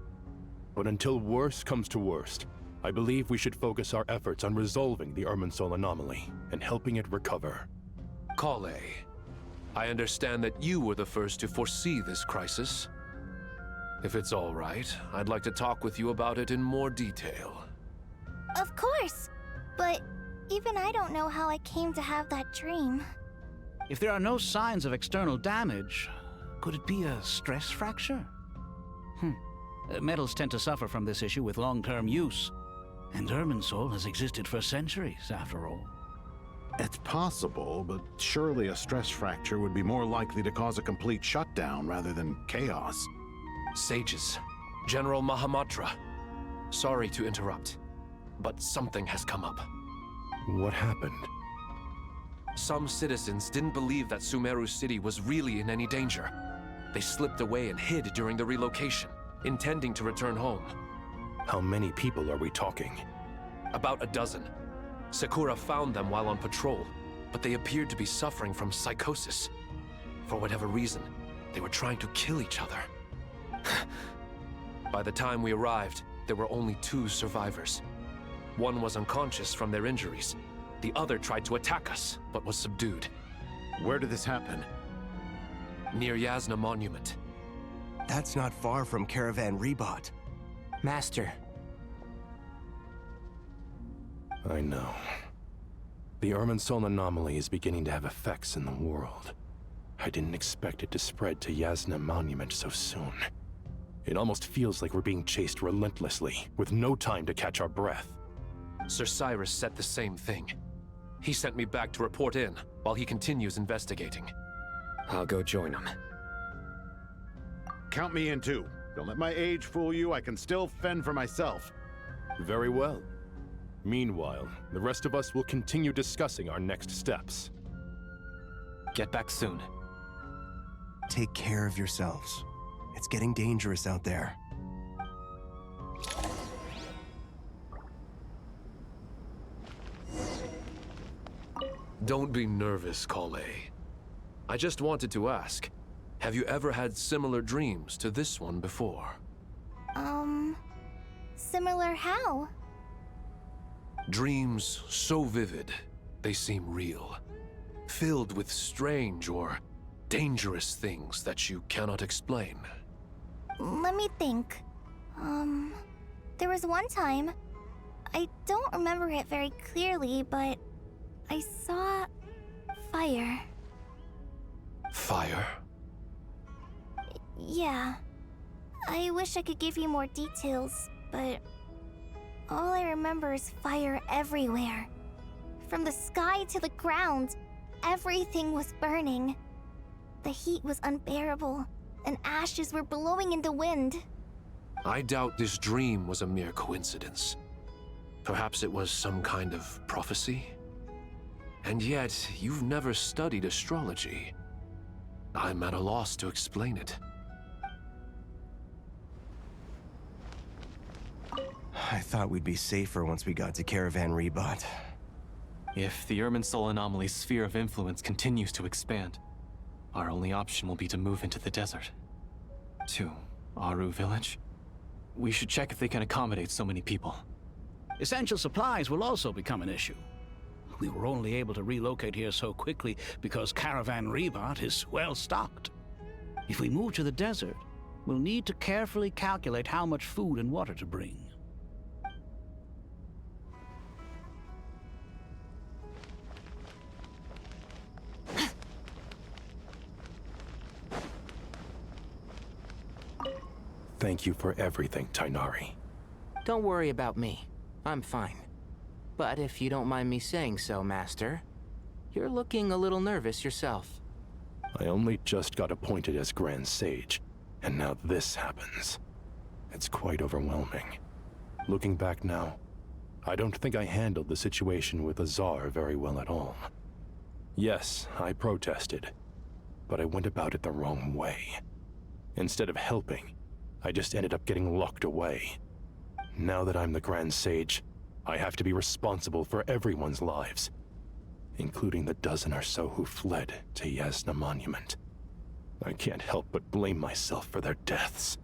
Speaker 9: But until worst comes to worst, I believe we should focus our efforts on resolving the Irminsul anomaly and helping it recover.
Speaker 18: Kale, I understand that you were the first to foresee this crisis. If it's all right, I'd like to talk with you about it in more detail.
Speaker 2: Of course! But even I don't know how I came to have that dream.
Speaker 20: If there are no signs of external damage, could it be a stress fracture? Metals tend to suffer from this issue with long-term use, and Irminsul has existed for centuries, after all.
Speaker 3: It's possible, but surely a stress fracture would be more likely to cause a complete shutdown rather than chaos.
Speaker 18: Sages, General Mahamatra, sorry to interrupt, but something has come up.
Speaker 9: What happened?
Speaker 18: Some citizens didn't believe that Sumeru City was really in any danger. They slipped away and hid during the relocation, intending to return home.
Speaker 9: How many people are we talking?
Speaker 18: About a dozen. Sakura found them while on patrol, but they appeared to be suffering from psychosis. For whatever reason, they were trying to kill each other. By the time we arrived, there were only 2 survivors. One was unconscious from their injuries. The other tried to attack us, but was subdued.
Speaker 3: Where did this happen?
Speaker 18: Near Yasna Monument.
Speaker 4: That's not far from Caravan Rebot.
Speaker 14: Master.
Speaker 9: I know. The Irminsul anomaly is beginning to have effects in the world. I didn't expect it to spread to Yasna Monument so soon. It almost feels like we're being chased relentlessly, with no time to catch our breath.
Speaker 18: Sir Cyrus said the same thing. He sent me back to report in, while he continues investigating.
Speaker 7: I'll go join him.
Speaker 3: Count me in too. Don't let my age fool you, I can still fend for myself.
Speaker 9: Very well. Meanwhile, the rest of us will continue discussing our next steps.
Speaker 16: Get back soon.
Speaker 4: Take care of yourselves. It's getting dangerous out there.
Speaker 18: Don't be nervous, Kale. I just wanted to ask, have you ever had similar dreams to this one before?
Speaker 2: Similar how?
Speaker 18: Dreams so vivid, they seem real. Filled with strange or dangerous things that you cannot explain.
Speaker 2: let me think. There was one time, I don't remember it very clearly, but I saw fire.
Speaker 18: Fire?
Speaker 2: Yeah. I wish I could give you more details, but all I remember is fire everywhere. From the sky to the ground, everything was burning. The heat was unbearable, and ashes were blowing in the wind.
Speaker 18: I doubt this dream was a mere coincidence. Perhaps it was some kind of prophecy? And yet, you've never studied astrology. I'm at a loss to explain it.
Speaker 4: I thought we'd be safer once we got to Caravan Rebot.
Speaker 16: If the Irminsul anomaly's sphere of influence continues to expand, our only option will be to move into the desert. To Aru Village? We should check if they can accommodate so many people.
Speaker 20: Essential supplies will also become an issue. We were only able to relocate here so quickly because Caravan Rebot is well stocked. If we move to the desert, we'll need to carefully calculate how much food and water to bring.
Speaker 9: Thank you for everything, Tighnari.
Speaker 14: Don't worry about me. I'm fine. But if you don't mind me saying so, Master, you're looking a little nervous yourself.
Speaker 9: I only just got appointed as Grand Sage, and now this happens. It's quite overwhelming. Looking back now, I don't think I handled the situation with Azar very well at all. Yes, I protested, but I went about it the wrong way. Instead of helping, I just ended up getting locked away. Now that I'm the Grand Sage, I have to be responsible for everyone's lives, including the dozen or so who fled to Yasna Monument. I can't help but blame myself for their deaths.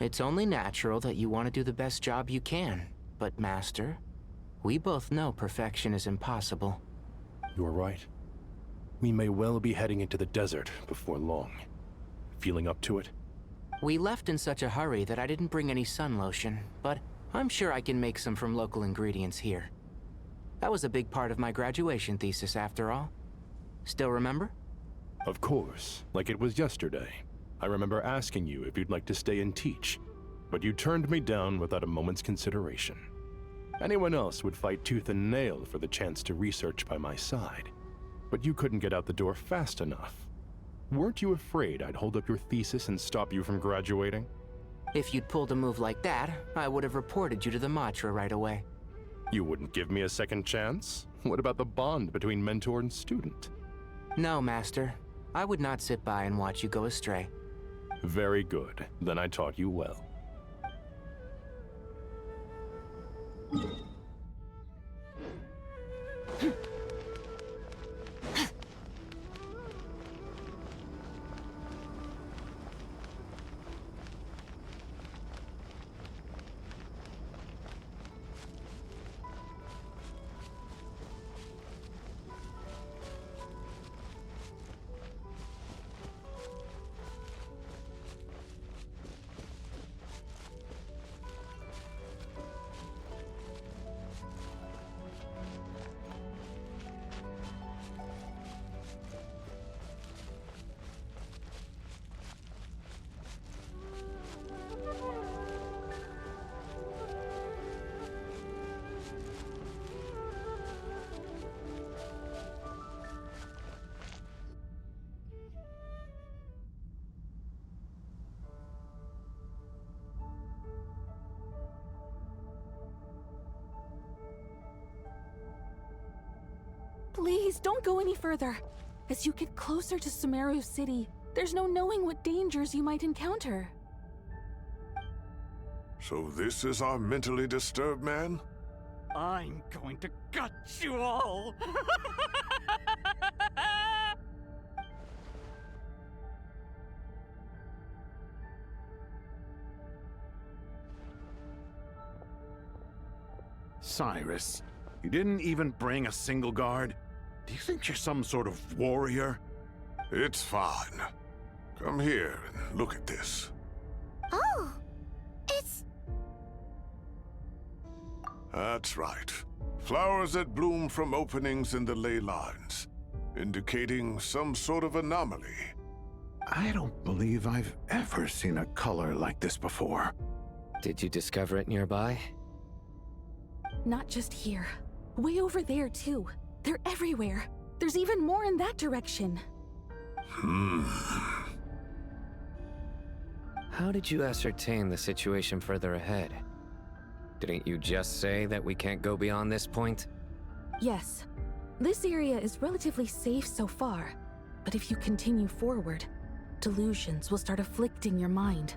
Speaker 14: It's only natural that you want to do the best job you can, but Master, we both know perfection is impossible.
Speaker 9: You're right. We may well be heading into the desert before long. Feeling up to it?
Speaker 14: We left in such a hurry that I didn't bring any sun lotion, but I'm sure I can make some from local ingredients here. That was a big part of my graduation thesis, after all. Still remember?
Speaker 9: Of course, like it was yesterday. I remember asking you if you'd like to stay and teach, but you turned me down without a moment's consideration. Anyone else would fight tooth and nail for the chance to research by my side, but you couldn't get out the door fast enough. Weren't you afraid I'd hold up your thesis and stop you from graduating?
Speaker 14: If you'd pulled a move like that, I would have reported you to the Matra right away.
Speaker 9: You wouldn't give me a second chance? What about the bond between mentor and student?
Speaker 14: No, Master. I would not sit by and watch you go astray.
Speaker 9: Very good. Then I taught you well.
Speaker 5: Please, don't go any further. As you get closer to Sumeru City, there's no knowing what dangers you might encounter.
Speaker 8: So this is our mentally disturbed man?
Speaker 13: I'm going to gut you all!
Speaker 3: Cyrus, you didn't even bring a single guard? Do you think you're some sort of warrior?
Speaker 8: It's fine. Come here and look at this.
Speaker 12: Oh, it's...
Speaker 8: That's right. Flowers that bloom from openings in the ley lines, indicating some sort of anomaly.
Speaker 3: I don't believe I've ever seen a color like this before.
Speaker 7: Did you discover it nearby?
Speaker 5: Not just here. Way over there, too. They're everywhere. There's even more in that direction.
Speaker 7: How did you ascertain the situation further ahead? Didn't you just say that we can't go beyond this point?
Speaker 5: Yes. This area is relatively safe so far, but if you continue forward, delusions will start afflicting your mind.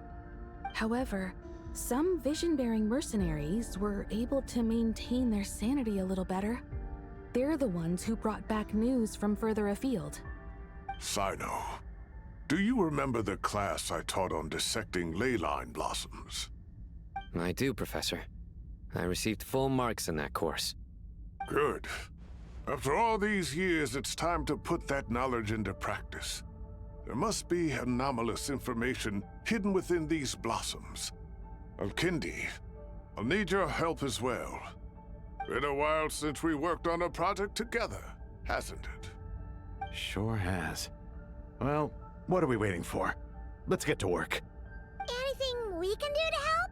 Speaker 5: However, some vision-bearing mercenaries were able to maintain their sanity a little better. They're the ones who brought back news from further afield.
Speaker 8: Sino, do you remember the class I taught on dissecting ley line blossoms?
Speaker 7: I do, Professor. I received full marks in that course.
Speaker 8: Good. After all these years, it's time to put that knowledge into practice. There must be anomalous information hidden within these blossoms. Alkindi, I'll need your help as well. Been a while since we worked on a project together, hasn't it?
Speaker 3: Sure has. Well, what are we waiting for? Let's get to work.
Speaker 12: Anything we can do to help?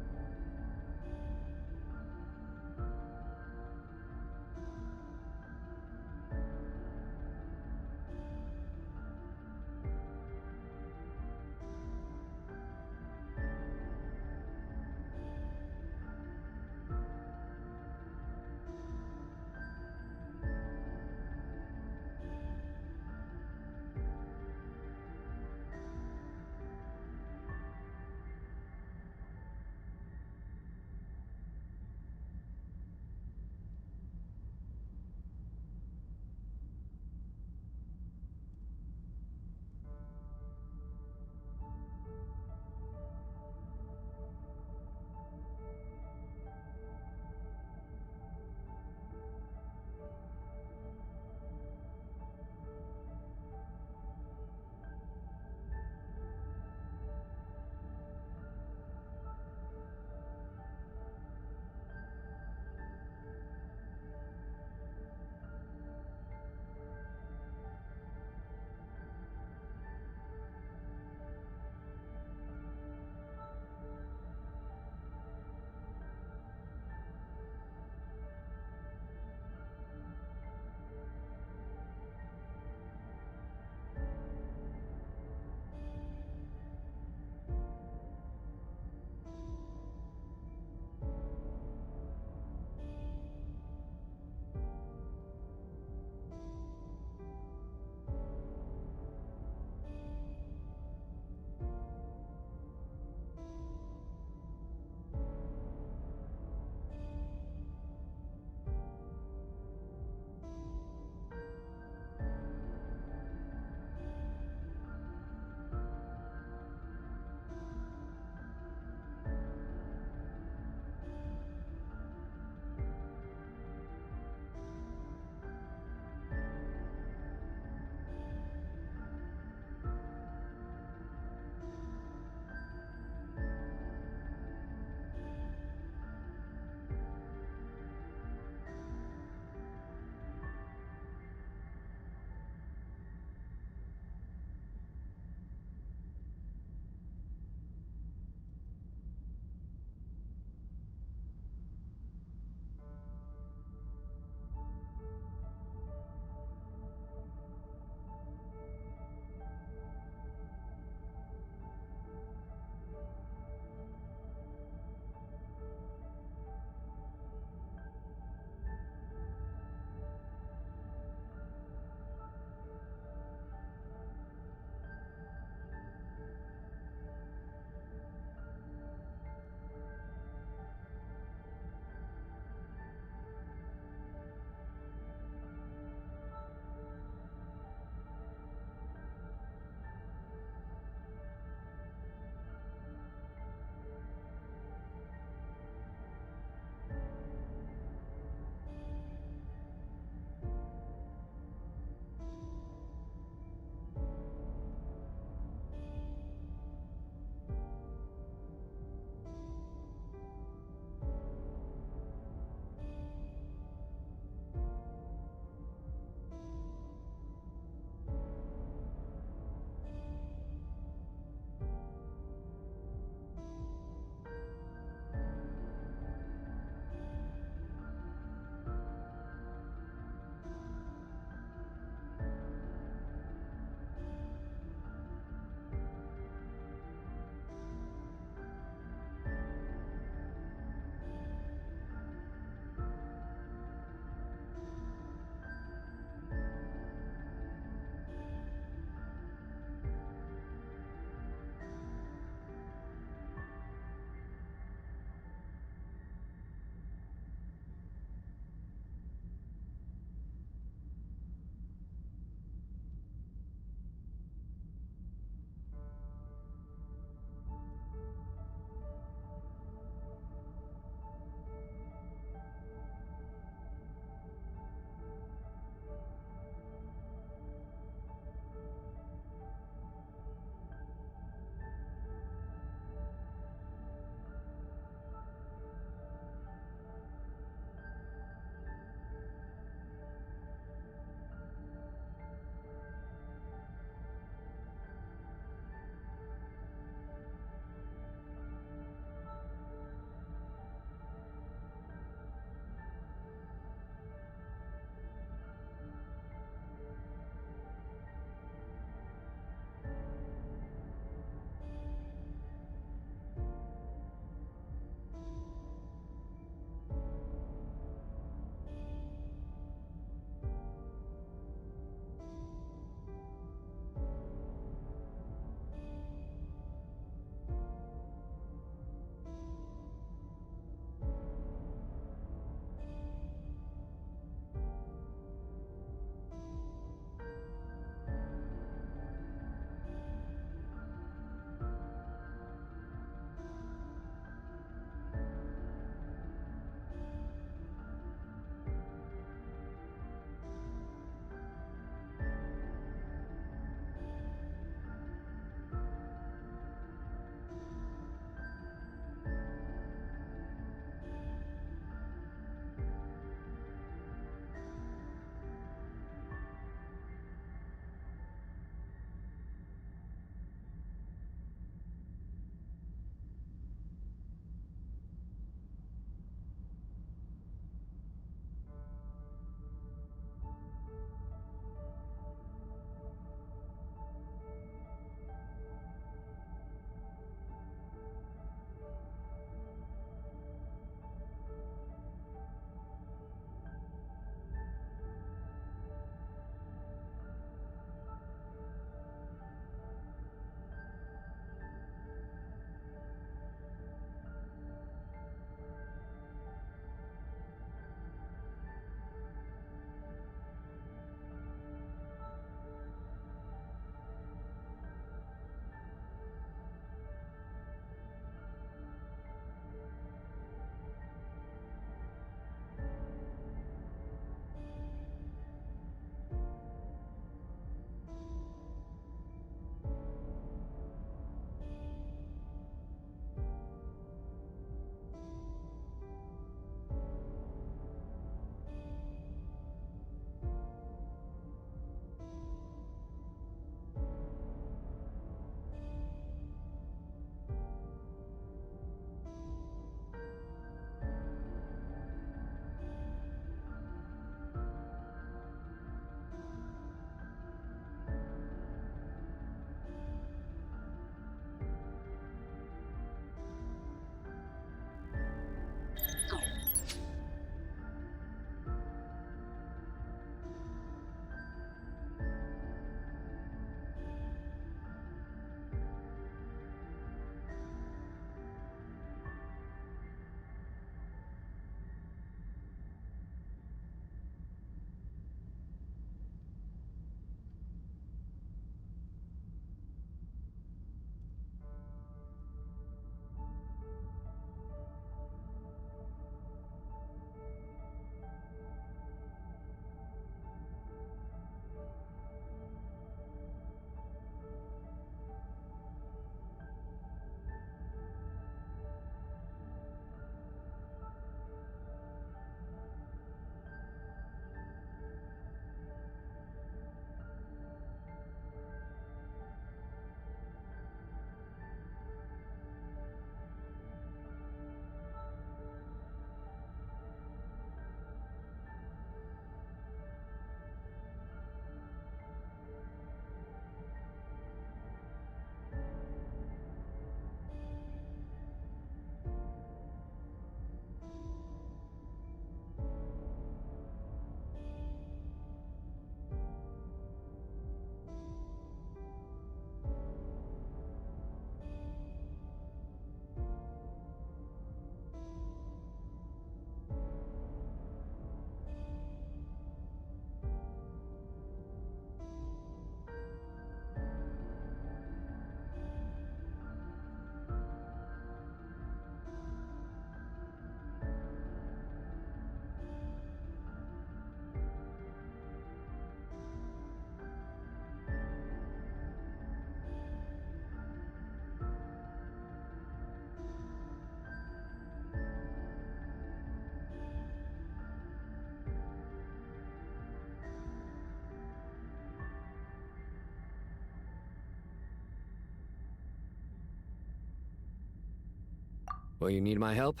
Speaker 7: Will you need my help?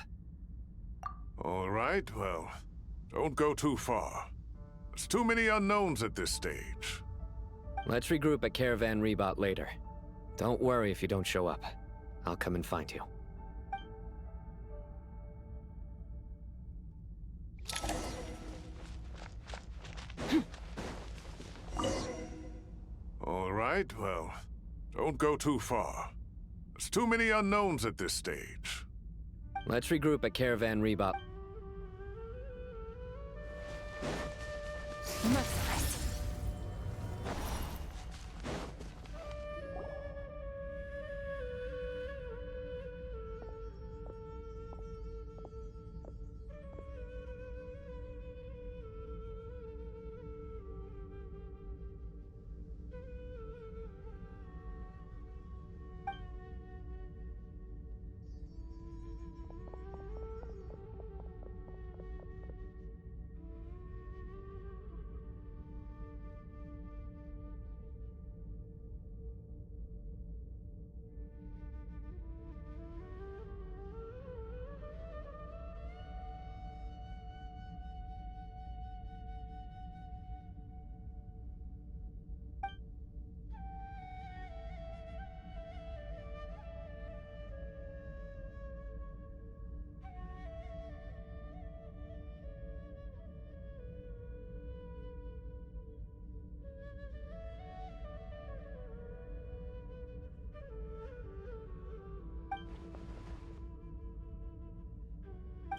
Speaker 8: All right, well, don't go too far. There's too many unknowns at this stage.
Speaker 7: Let's regroup at Caravan Rebot later. Don't worry if you don't show up. I'll come and find you.
Speaker 8: All right, well, don't go too far. There's too many unknowns at this stage.
Speaker 7: Let's regroup at Caravan Rebot.
Speaker 12: Merciless.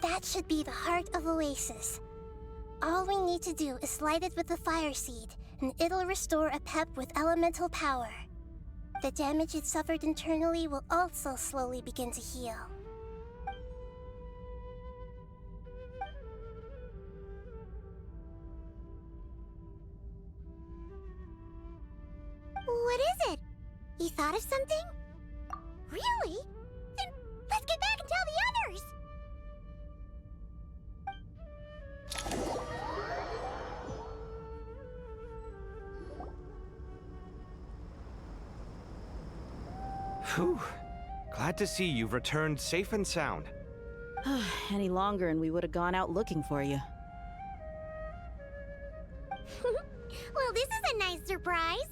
Speaker 12: That should be the heart of Oasis. All we need to do is light it with the fire seed, and it'll restore a pep with elemental power. The damage it suffered internally will also slowly begin to heal. What is it? You thought of something? Really? Then let's get back and tell the others!
Speaker 13: Whew. Glad to see you've returned safe and sound.
Speaker 19: Any longer and we would have gone out looking for you.
Speaker 12: Well, this is a nice surprise.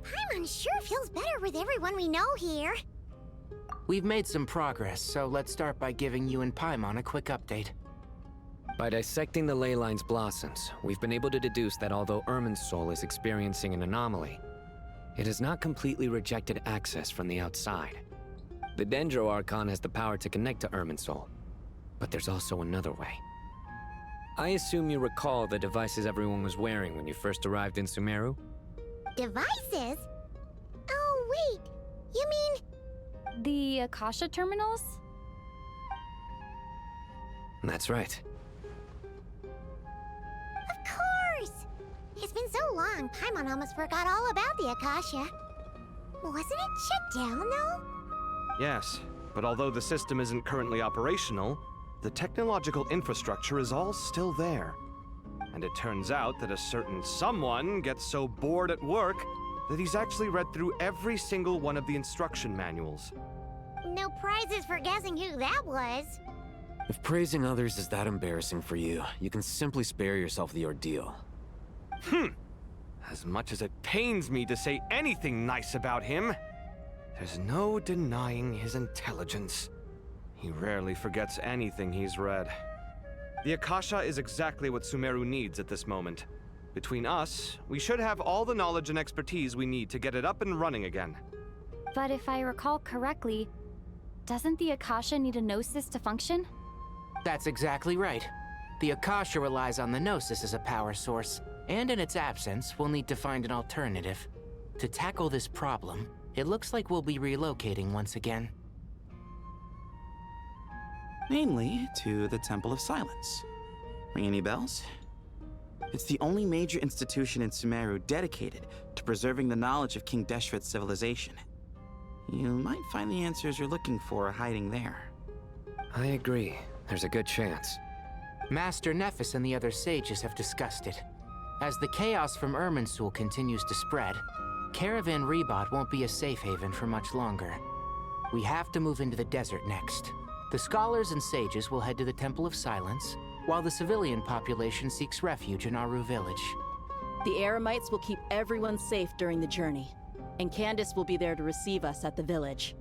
Speaker 12: Paimon sure feels better with everyone we know here.
Speaker 14: We've made some progress, so let's start by giving you and Paimon a quick update.
Speaker 7: By dissecting the ley line's blossoms, we've been able to deduce that although Irminsul is experiencing an anomaly, it has not completely rejected access from the outside. The Dendro Archon has the power to connect to Irminsul, but there's also another way. I assume you recall the devices everyone was wearing when you first arrived in Sumeru?
Speaker 12: Devices? Oh, wait. You mean...
Speaker 21: The Akasha terminals?
Speaker 7: That's right.
Speaker 12: Of course! It's been so long, Paimon almost forgot all about the Akasha. Wasn't it shut down, though?
Speaker 13: Yes, but although the system isn't currently operational, the technological infrastructure is all still there. And it turns out that a certain someone gets so bored at work that he's actually read through every single one of the instruction manuals.
Speaker 12: No prizes for guessing who that was.
Speaker 25: If praising others is that embarrassing for you, you can simply spare yourself the ordeal.
Speaker 13: As much as it pains me to say anything nice about him, there's no denying his intelligence. He rarely forgets anything he's read. The Akasha is exactly what Sumeru needs at this moment. Between us, we should have all the knowledge and expertise we need to get it up and running again.
Speaker 21: But if I recall correctly, doesn't the Akasha need a Gnosis to function?
Speaker 14: That's exactly right. The Akasha relies on the Gnosis as a power source, and in its absence, we'll need to find an alternative. To tackle this problem, it looks like we'll be relocating once again.
Speaker 22: Namely, to the Temple of Silence. Ring any bells? It's the only major institution in Sumeru dedicated to preserving the knowledge of King Deshret's civilization. You might find the answers you're looking for hiding there.
Speaker 7: I agree. There's a good chance.
Speaker 14: Master Nephis and the other sages have discussed it. As the chaos from Irminsul continues to spread, Caravan Rebot won't be a safe haven for much longer. We have to move into the desert next. The scholars and sages will head to the Temple of Silence, while the civilian population seeks refuge in Aru village.
Speaker 19: The Eremites will keep everyone safe during the journey, and Candace will be there to receive us at the village.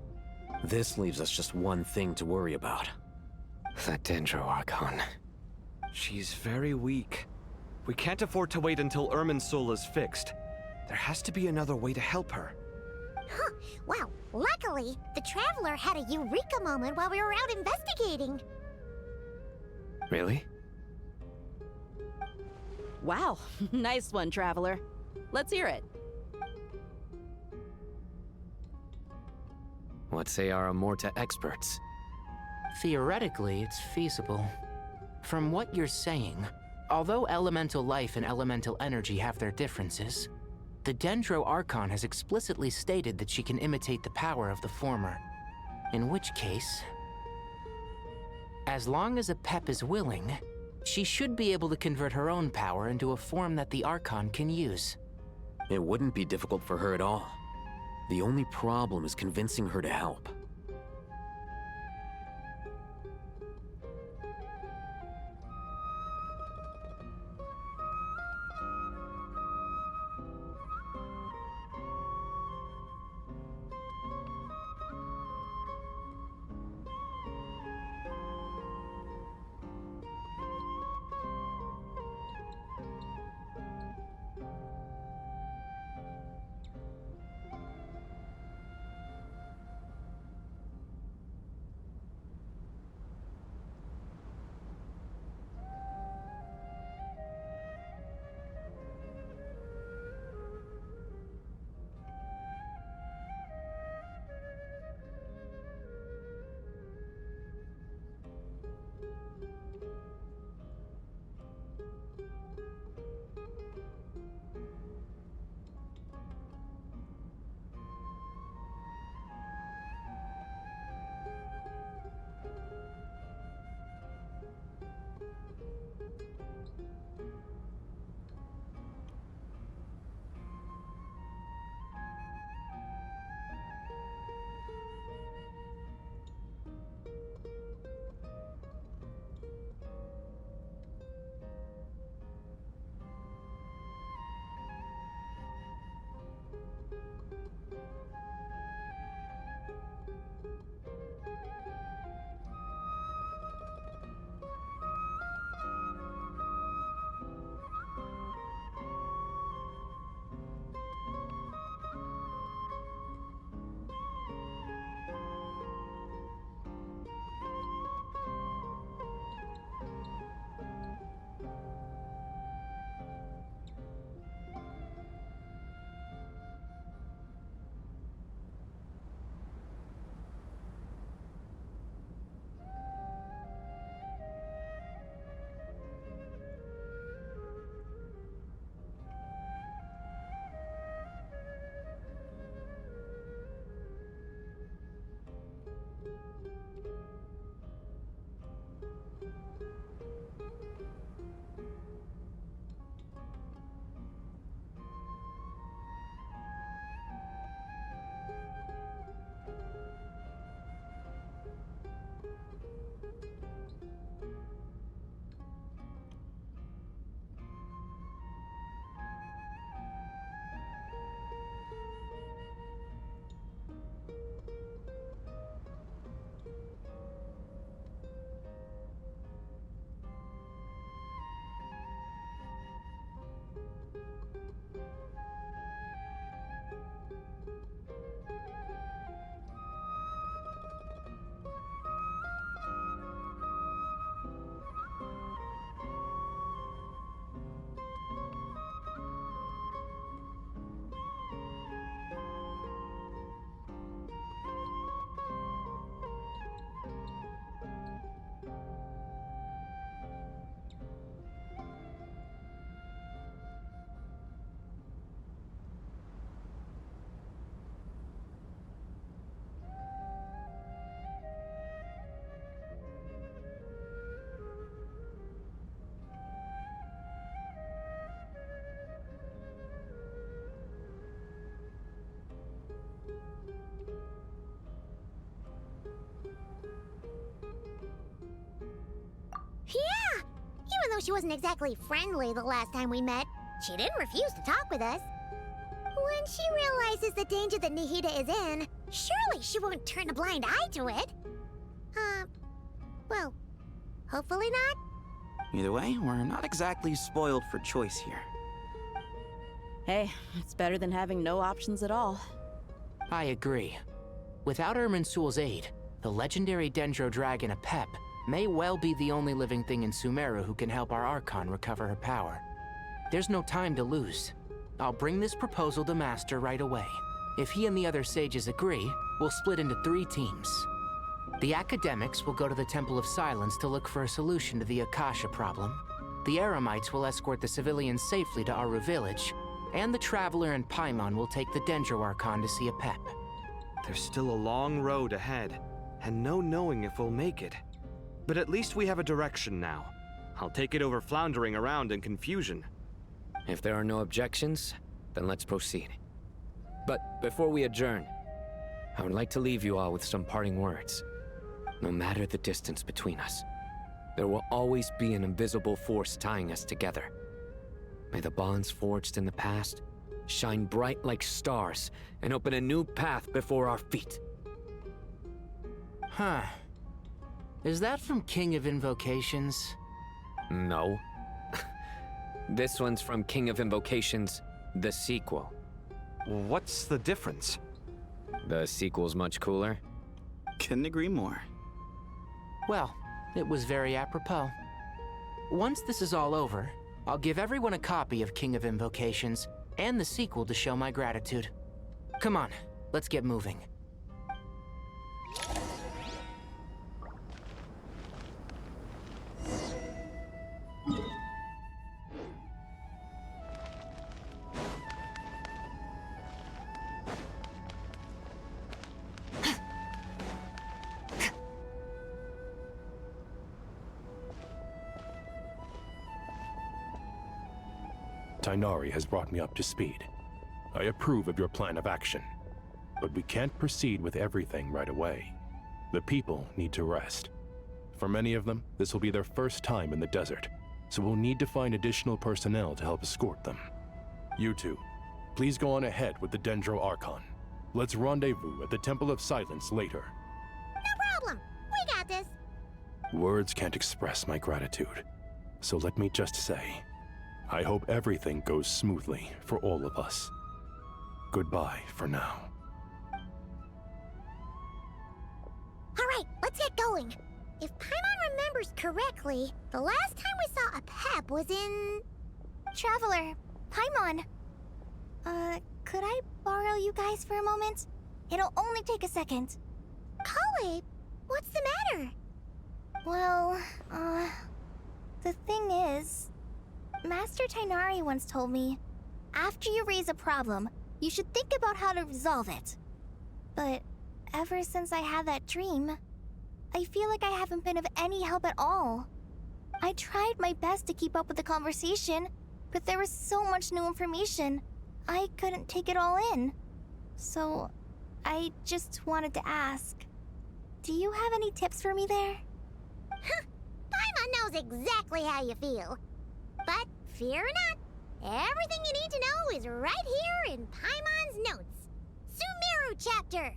Speaker 25: This leaves us just one thing to worry about.
Speaker 7: That Dendro Archon.
Speaker 13: She's very weak. We can't afford to wait until Irminsul is fixed. There has to be another way to help her.
Speaker 6: Huh. Well, luckily, the Traveler had a eureka moment while we were out investigating.
Speaker 7: Really?
Speaker 19: Wow, nice one, Traveler. Let's hear it.
Speaker 7: What say our Amorta experts?
Speaker 14: Theoretically, it's feasible. From what you're saying, although elemental life and elemental energy have their differences, the Dendro Archon has explicitly stated that she can imitate the power of the former. In which case, as long as Apep is willing, she should be able to convert her own power into a form that the Archon can use.
Speaker 25: It wouldn't be difficult for her at all. The only problem is convincing her to help.
Speaker 6: she wasn't exactly friendly the last time we met, she didn't refuse to talk with us. When she realizes the danger that Nihida is in, surely she won't turn a blind eye to it. Well, hopefully not.
Speaker 22: Either way, we're not exactly spoiled for choice here.
Speaker 19: Hey, it's better than having no options at all.
Speaker 14: I agree. Without Irminsul's aid, the legendary Dendro Dragon Apep may well be the only living thing in Sumeru who can help our Archon recover her power. There's no time to lose. I'll bring this proposal to Master right away. If he and the other sages agree, we'll split into 3 teams. The academics will go to the Temple of Silence to look for a solution to the Akasha problem. The Eremites will escort the civilians safely to Aru Village, and the Traveler and Paimon will take the Dendro Archon to see Apep.
Speaker 13: There's still a long road ahead, and no knowing if we'll make it. But at least we have a direction now. I'll take it over floundering around in confusion.
Speaker 7: If there are no objections, then let's proceed. But before we adjourn, I would like to leave you all with some parting words. No matter the distance between us, there will always be an invisible force tying us together. May the bonds forged in the past shine bright like stars and open a new path before our feet.
Speaker 14: Huh. Is that from King of Invocations?
Speaker 7: No. This one's from King of Invocations, the sequel.
Speaker 13: What's the difference?
Speaker 7: The sequel's much cooler.
Speaker 22: Couldn't agree more.
Speaker 14: Well, it was very apropos. Once this is all over, I'll give everyone a copy of King of Invocations and the sequel to show my gratitude. Come on, let's get moving.
Speaker 9: Tighnari has brought me up to speed. I approve of your plan of action, but we can't proceed with everything right away. The people need to rest. For many of them, this will be their first time in the desert, so we'll need to find additional personnel to help escort them. You two, please go on ahead with the Dendro Archon. Let's rendezvous at the Temple of Silence later.
Speaker 6: No problem. We got this.
Speaker 9: Words can't express my gratitude, so let me just say, I hope everything goes smoothly for all of us. Goodbye for now.
Speaker 6: All right, let's get going. If Paimon remembers correctly, the last time we saw Apep was in...
Speaker 2: Traveler, Paimon. Could I borrow you guys for a moment? It'll only take a second.
Speaker 6: Kale, what's the matter?
Speaker 2: Well, the thing is, Master Tighnari once told me, after you raise a problem, you should think about how to resolve it. But ever since I had that dream, I feel like I haven't been of any help at all. I tried my best to keep up with the conversation, but there was so much new information, I couldn't take it all in. So, I just wanted to ask, do you have any tips for me there?
Speaker 6: Paimon knows exactly how you feel. But fear not, everything you need to know is right here in Paimon's notes. Sumeru chapter.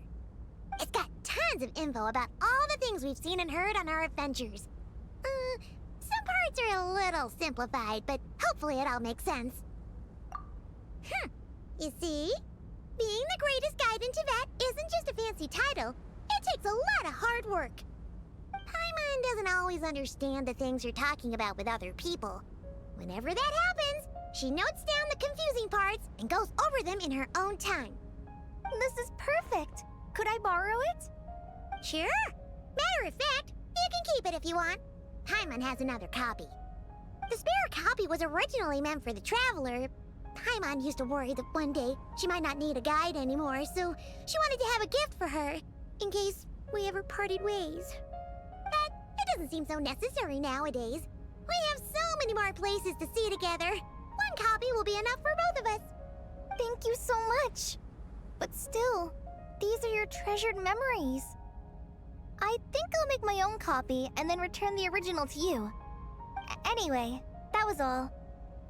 Speaker 6: It's got tons of info about all the things we've seen and heard on our adventures. Some parts are a little simplified, but hopefully it all makes sense. You see? Being the greatest guide in Tibet isn't just a fancy title. It takes a lot of hard work. Paimon doesn't always understand the things you're talking about with other people. Whenever that happens, she notes down the confusing parts and goes over them in her own time.
Speaker 2: This is perfect. Could I borrow it?
Speaker 6: Sure. Matter of fact, you can keep it if you want. Paimon has another copy. The spare copy was originally meant for the Traveler. Paimon used to worry that one day she might not need a guide anymore, so she wanted to have a gift for her, in case we ever parted ways. But it doesn't seem so necessary nowadays. We have so many more places to see together. One copy will be enough for both of us.
Speaker 2: Thank you so much. But still, these are your treasured memories. I think I'll make my own copy and then return the original to you. Anyway, was all.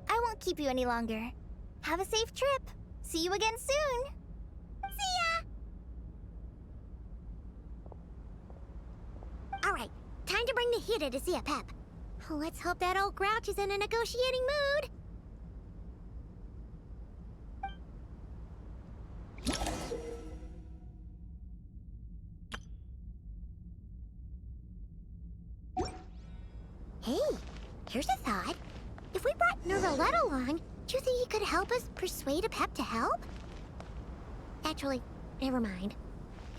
Speaker 2: I won't keep you any longer. Have a safe trip. See you again soon.
Speaker 6: See ya! Alright, time to bring the hitter to see a pep. Let's hope that old grouch is in a negotiating mood. Hey, here's a thought. If we brought Nervalette along, do you think he could help us persuade a pep to help? Actually, never mind.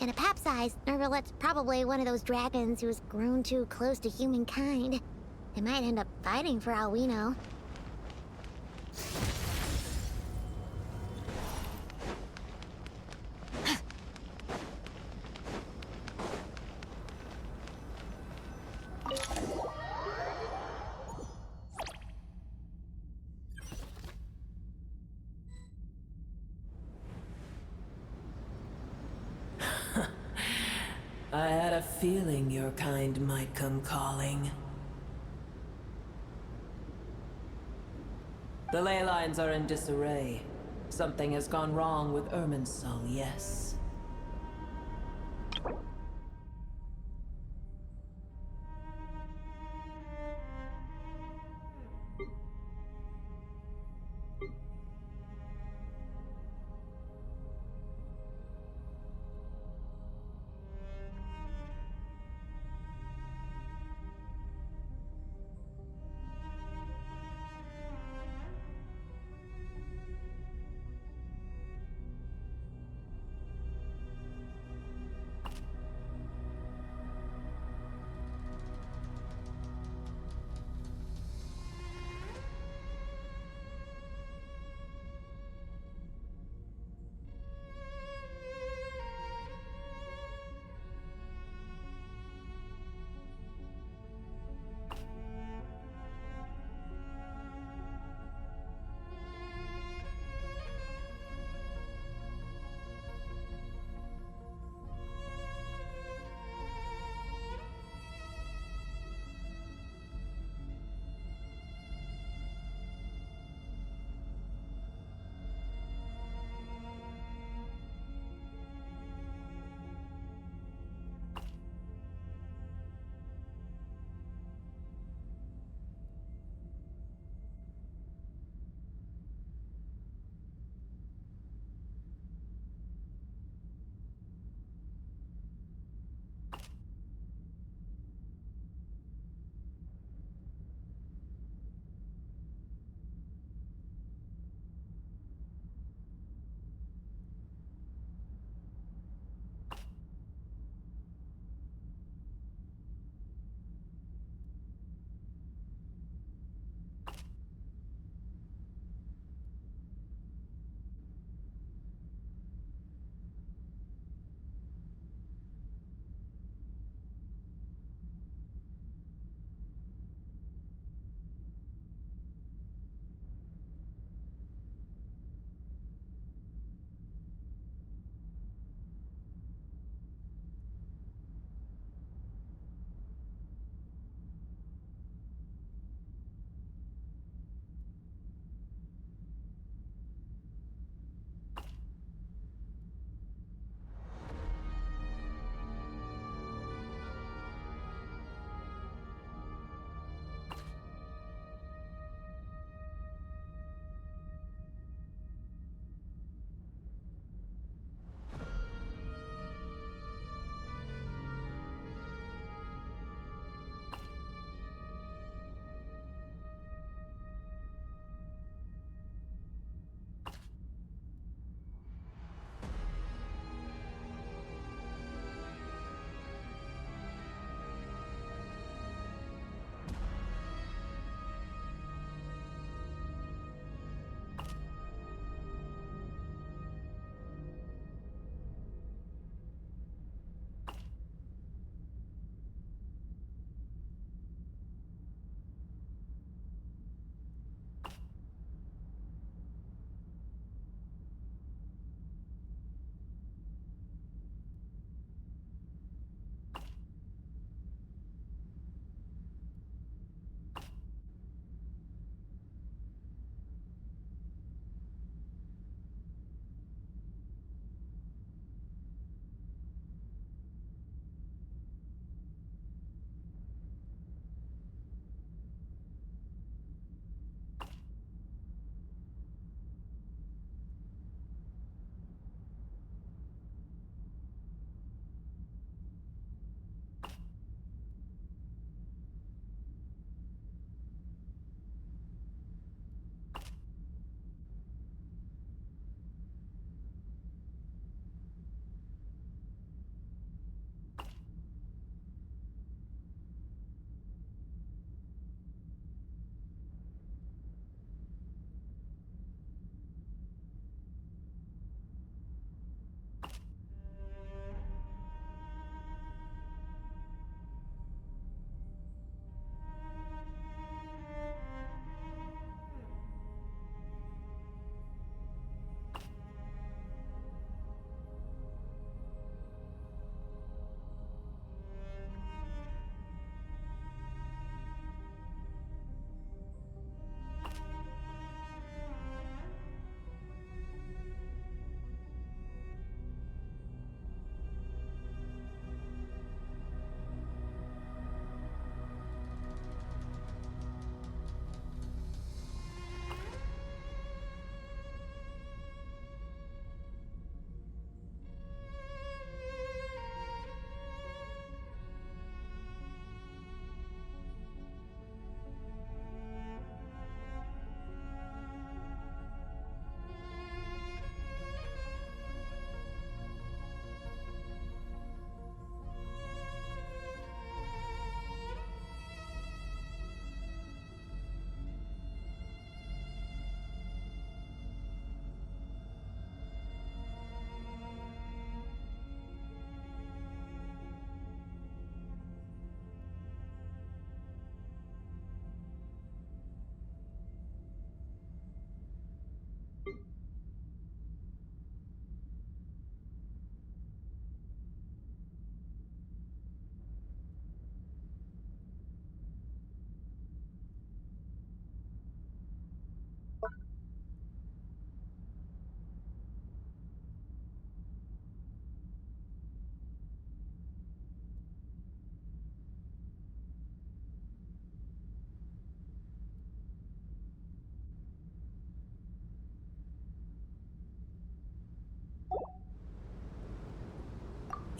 Speaker 6: In a pep size, Nervalette's probably one of those dragons who's grown too close to humankind. They might end up fighting for all we know.
Speaker 1: I had a feeling your kind might come calling. The ley lines are in disarray. Something has gone wrong with Irminsul, yes.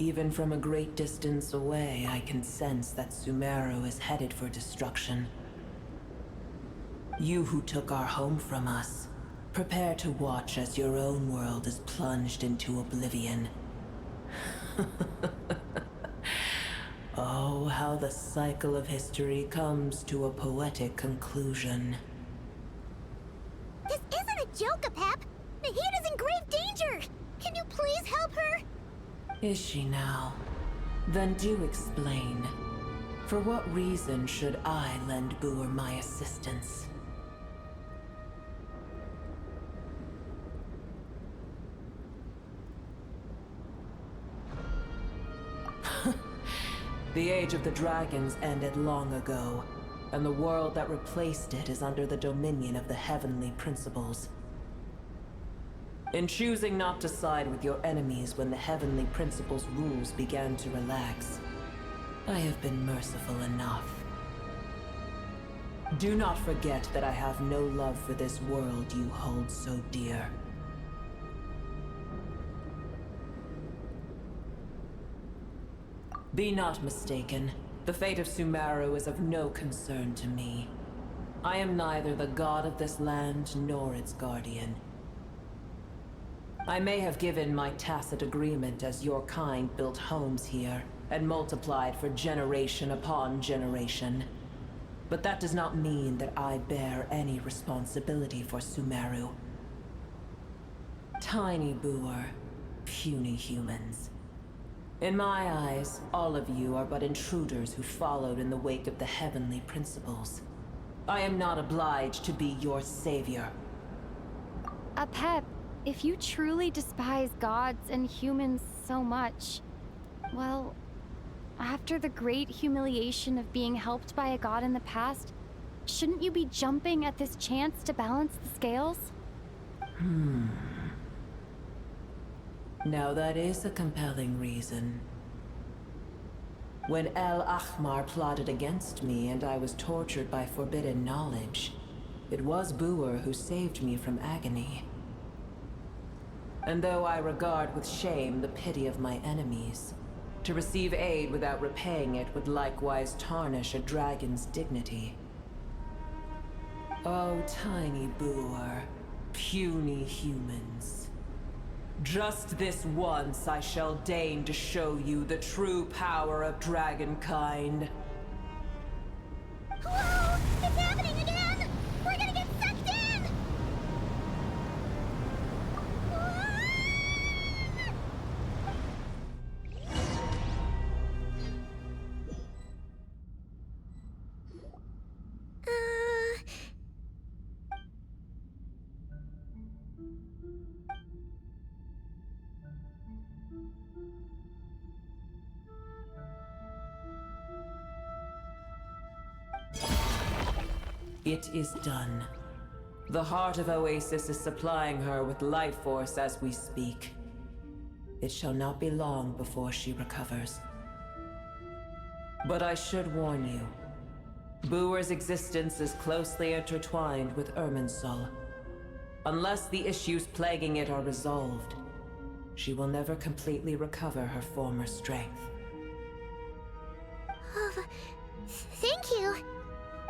Speaker 1: Even from a great distance away, I can sense that Sumeru is headed for destruction. You who took our home from us, prepare to watch as your own world is plunged into oblivion. Oh, how the cycle of history comes to a poetic conclusion.
Speaker 6: This isn't a joke, Apep! Nahida's in grave danger! Can you please help her?
Speaker 1: Is she now? Then do explain. For what reason should I lend Boer my assistance? The Age of the Dragons ended long ago, and the world that replaced it is under the dominion of the Heavenly Principles. In choosing not to side with your enemies when the Heavenly Principles' rules began to relax, I have been merciful enough. Do not forget that I have no love for this world you hold so dear. Be not mistaken. The fate of Sumeru is of no concern to me. I am neither the god of this land nor its guardian. I may have given my tacit agreement as your kind built homes here and multiplied for generation upon generation. But that does not mean that I bear any responsibility for Sumeru. Tiny Boer, puny humans. In my eyes, all of you are but intruders who followed in the wake of the Heavenly Principles. I am not obliged to be your savior.
Speaker 21: Apep, if you truly despise gods and humans so much, well, after the great humiliation of being helped by a god in the past, shouldn't you be jumping at this chance to balance the scales?
Speaker 1: Now that is a compelling reason. When El Ahmar plotted against me and I was tortured by forbidden knowledge, it was Boer who saved me from agony. And though I regard with shame the pity of my enemies, to receive aid without repaying it would likewise tarnish a dragon's dignity. Oh, tiny Boer, puny humans. Just this once I shall deign to show you the true power of dragonkind.
Speaker 6: Whoa! It's happening again! We're gonna get sucked in!
Speaker 1: It is done. The heart of Oasis is supplying her with life force as we speak. It shall not be long before she recovers. But I should warn you. Boer's existence is closely intertwined with Irminsul. Unless the issues plaguing it are resolved, she will never completely recover her former strength.
Speaker 6: Oh, thank you.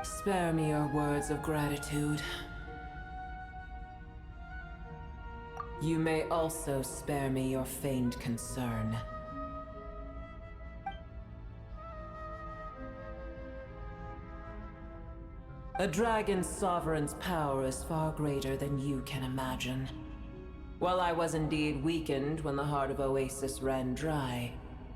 Speaker 1: Spare me your words of gratitude. You may also spare me your feigned concern. A dragon's sovereign's power is far greater than you can imagine. While I was indeed weakened when the heart of Oasis ran dry,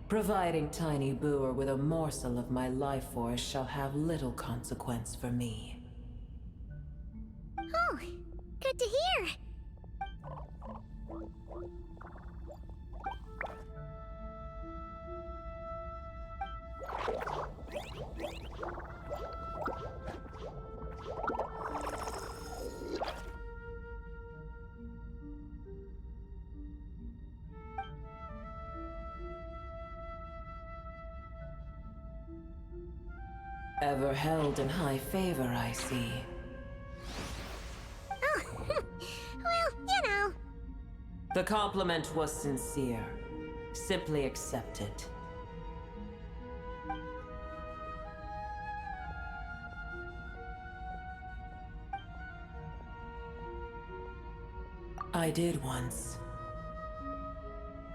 Speaker 1: providing Tiny Boer with a morsel of my life force shall have little consequence for me.
Speaker 6: Oh, good to hear.
Speaker 1: Ever held in high favor, I see.
Speaker 6: Oh, well, you know.
Speaker 1: The compliment was sincere. simply accept it. I did once.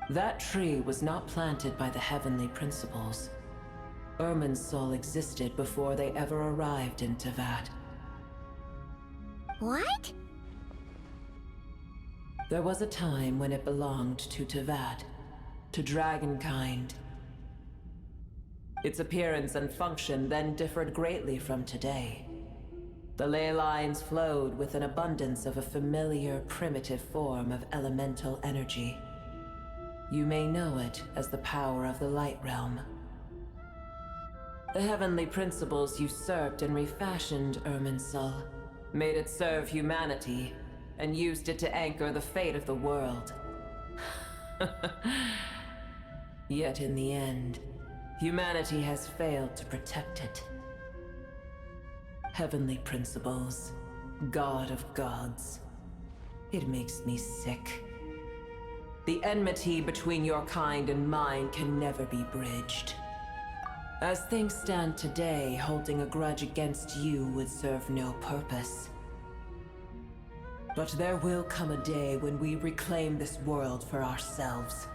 Speaker 1: That tree was not planted by the heavenly principles. Irminsul existed before they ever arrived in Teyvat.
Speaker 6: What?
Speaker 1: There was a time when it belonged to Teyvat, to dragonkind. Its appearance and function then differed greatly from today. The ley lines flowed with an abundance of a familiar, primitive form of elemental energy. You may know it as the power of the Light Realm. The heavenly principles usurped and refashioned Irminsul, made it serve humanity, and used it to anchor the fate of the world. Yet in the end, humanity has failed to protect it. Heavenly principles, God of gods. It makes me sick. The enmity between your kind and mine can never be bridged. As things stand today, holding a grudge against you would serve no purpose. But there will come a day when we reclaim this world for ourselves.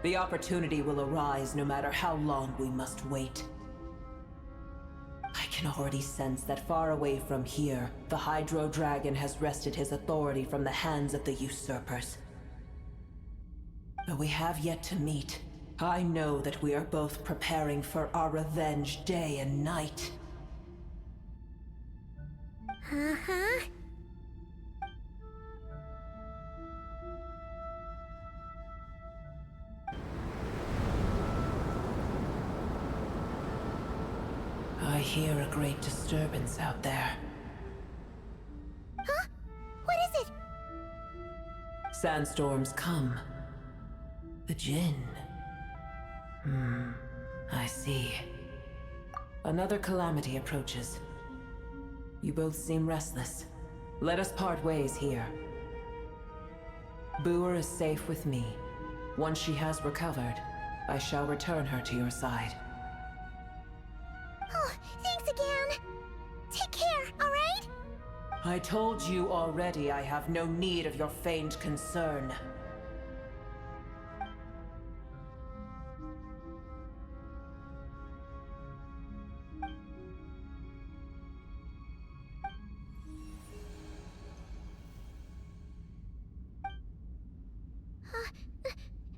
Speaker 1: The opportunity will arise no matter how long we must wait. I can already sense that far away from here, the Hydro Dragon has wrested his authority from the hands of the usurpers. But we have yet to meet. I know that we are both preparing for our revenge day and night.
Speaker 6: Uh-huh.
Speaker 1: I hear a great disturbance out there.
Speaker 6: Huh? What is it?
Speaker 1: Sandstorms come. The Jinn. I see. Another calamity approaches. You both seem restless. Let us part ways here. Boer is safe with me. Once she has recovered, I shall return her to your side.
Speaker 6: Oh, thanks again. Take care, alright?
Speaker 1: I told you already I have no need of your feigned concern.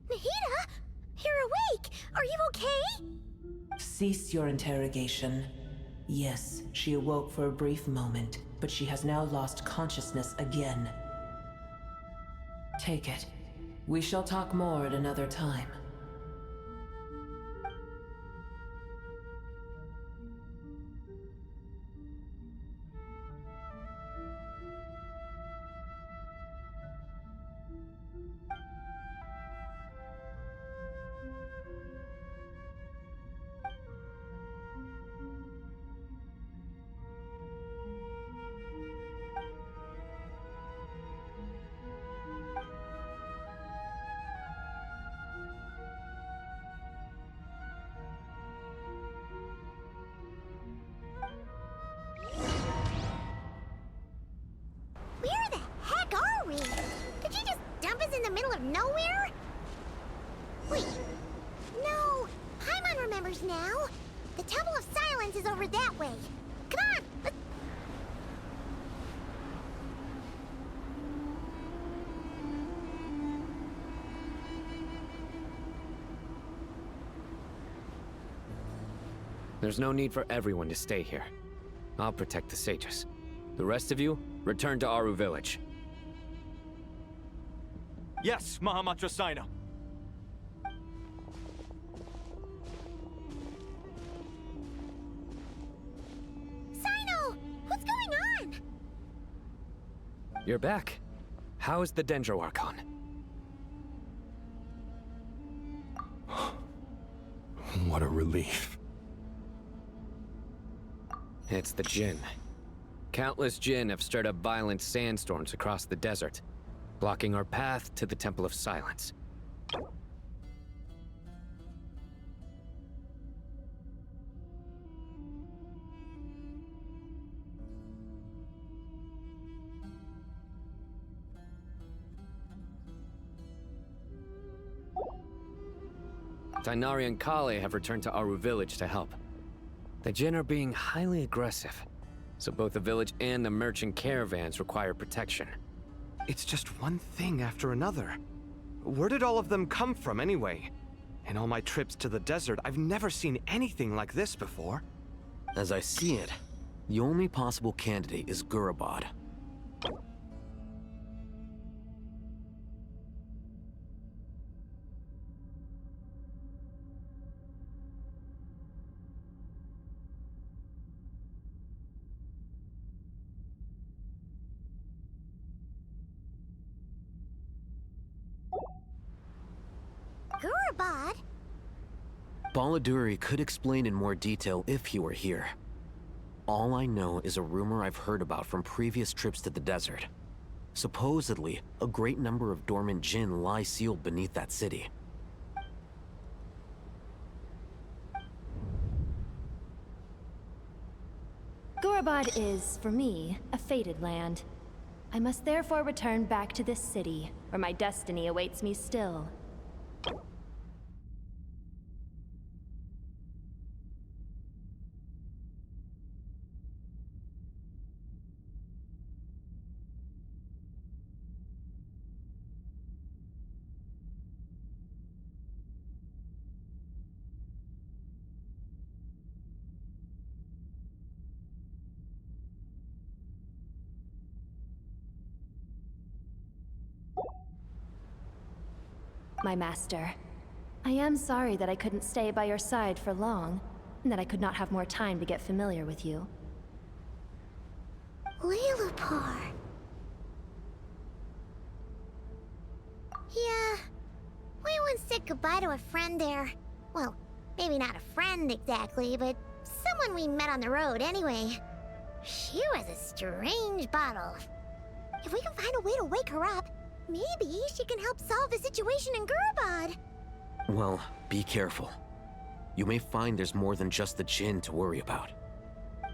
Speaker 6: Nahida? You're awake! Are you okay?
Speaker 1: Cease your interrogation. Yes, she awoke for a brief moment, but she has now lost consciousness again. Take it. We shall talk more at another time.
Speaker 6: Where the heck are we? Did you just dump us in the middle of nowhere? Wait. No. Paimon remembers now. The Temple of Silence is over that way. Come on. Let's...
Speaker 7: There's no need for everyone to stay here. I'll protect the sages. The rest of you, return to Aru Village.
Speaker 13: Yes, Mahamatra Sino.
Speaker 6: Sino! What's going on?
Speaker 7: You're back. How's the Dendro Archon?
Speaker 9: What a relief.
Speaker 7: It's the Jinn. Countless Jinn have stirred up violent sandstorms across the desert, blocking our path to the Temple of Silence. Tainari and Kale have returned to Aru village to help. The Jin are being highly aggressive, so both the village and the merchant caravans require protection.
Speaker 13: It's just one thing after another. Where did all of them come from anyway? In all my trips to the desert, I've never seen anything like this before.
Speaker 25: As I see it, the only possible candidate is Gurabad.
Speaker 6: Gurabad?
Speaker 25: Baladuri could explain in more detail if he were here. All I know is a rumor I've heard about from previous trips to the desert. Supposedly, a great number of dormant Jinn lie sealed beneath that city.
Speaker 10: Gurabad is, for me, a fated land. I must therefore return back to this city, where my destiny awaits me still. My master, I am sorry that I couldn't stay by your side for long, and that I could not have more time to get familiar with you.
Speaker 6: Lilupar. Yeah, we once said goodbye to a friend there. Well, maybe not a friend exactly, but someone we met on the road anyway. She was a strange bottle. If we can find a way to wake her up, maybe she can help solve the situation in Gurabad.
Speaker 25: Well, be careful. You may find there's more than just the Jinn to worry about.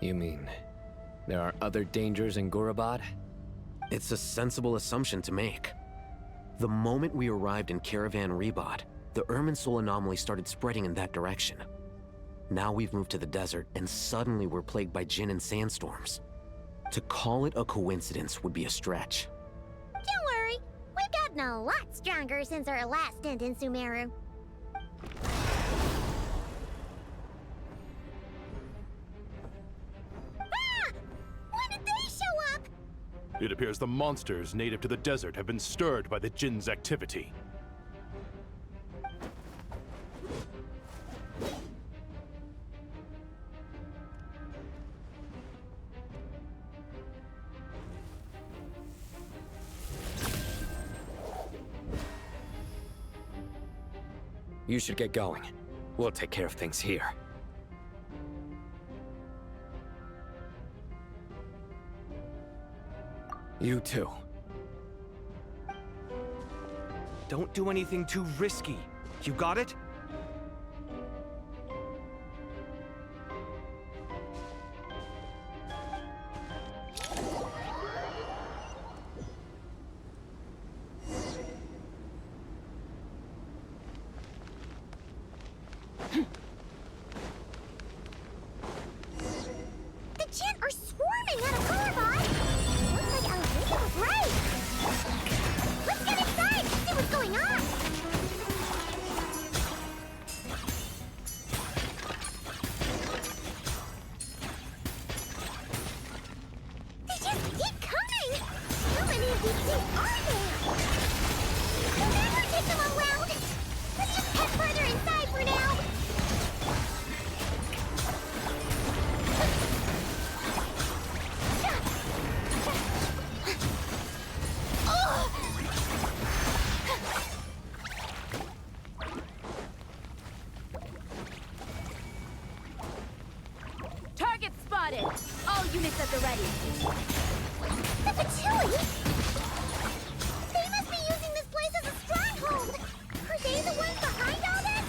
Speaker 7: You mean, there are other dangers in Gurabad?
Speaker 25: It's a sensible assumption to make. The moment we arrived in Caravan Rebad, the Irminsul anomaly started spreading in that direction. Now we've moved to the desert, and suddenly we're plagued by Jinn and sandstorms. To call it a coincidence would be a stretch.
Speaker 6: Don't worry, we've gotten a lot stronger since our last stint in Sumeru. Ah! When did they show up?
Speaker 9: It appears the monsters native to the desert have been stirred by the Jinn's activity.
Speaker 7: You should get going. We'll take care of things here. You too.
Speaker 13: Don't do anything too risky. You got it?
Speaker 6: The Jinn are swarming out of Gurabad! Looks like Alvina was right! Let's get inside and see what's going on! They just keep coming! How many of these things are there? We'll never take them all round! Let's just head further inside for now!
Speaker 10: Target spotted! All units at the ready.
Speaker 6: The Patui? They must be using this place as a stronghold! Are they the ones behind all this?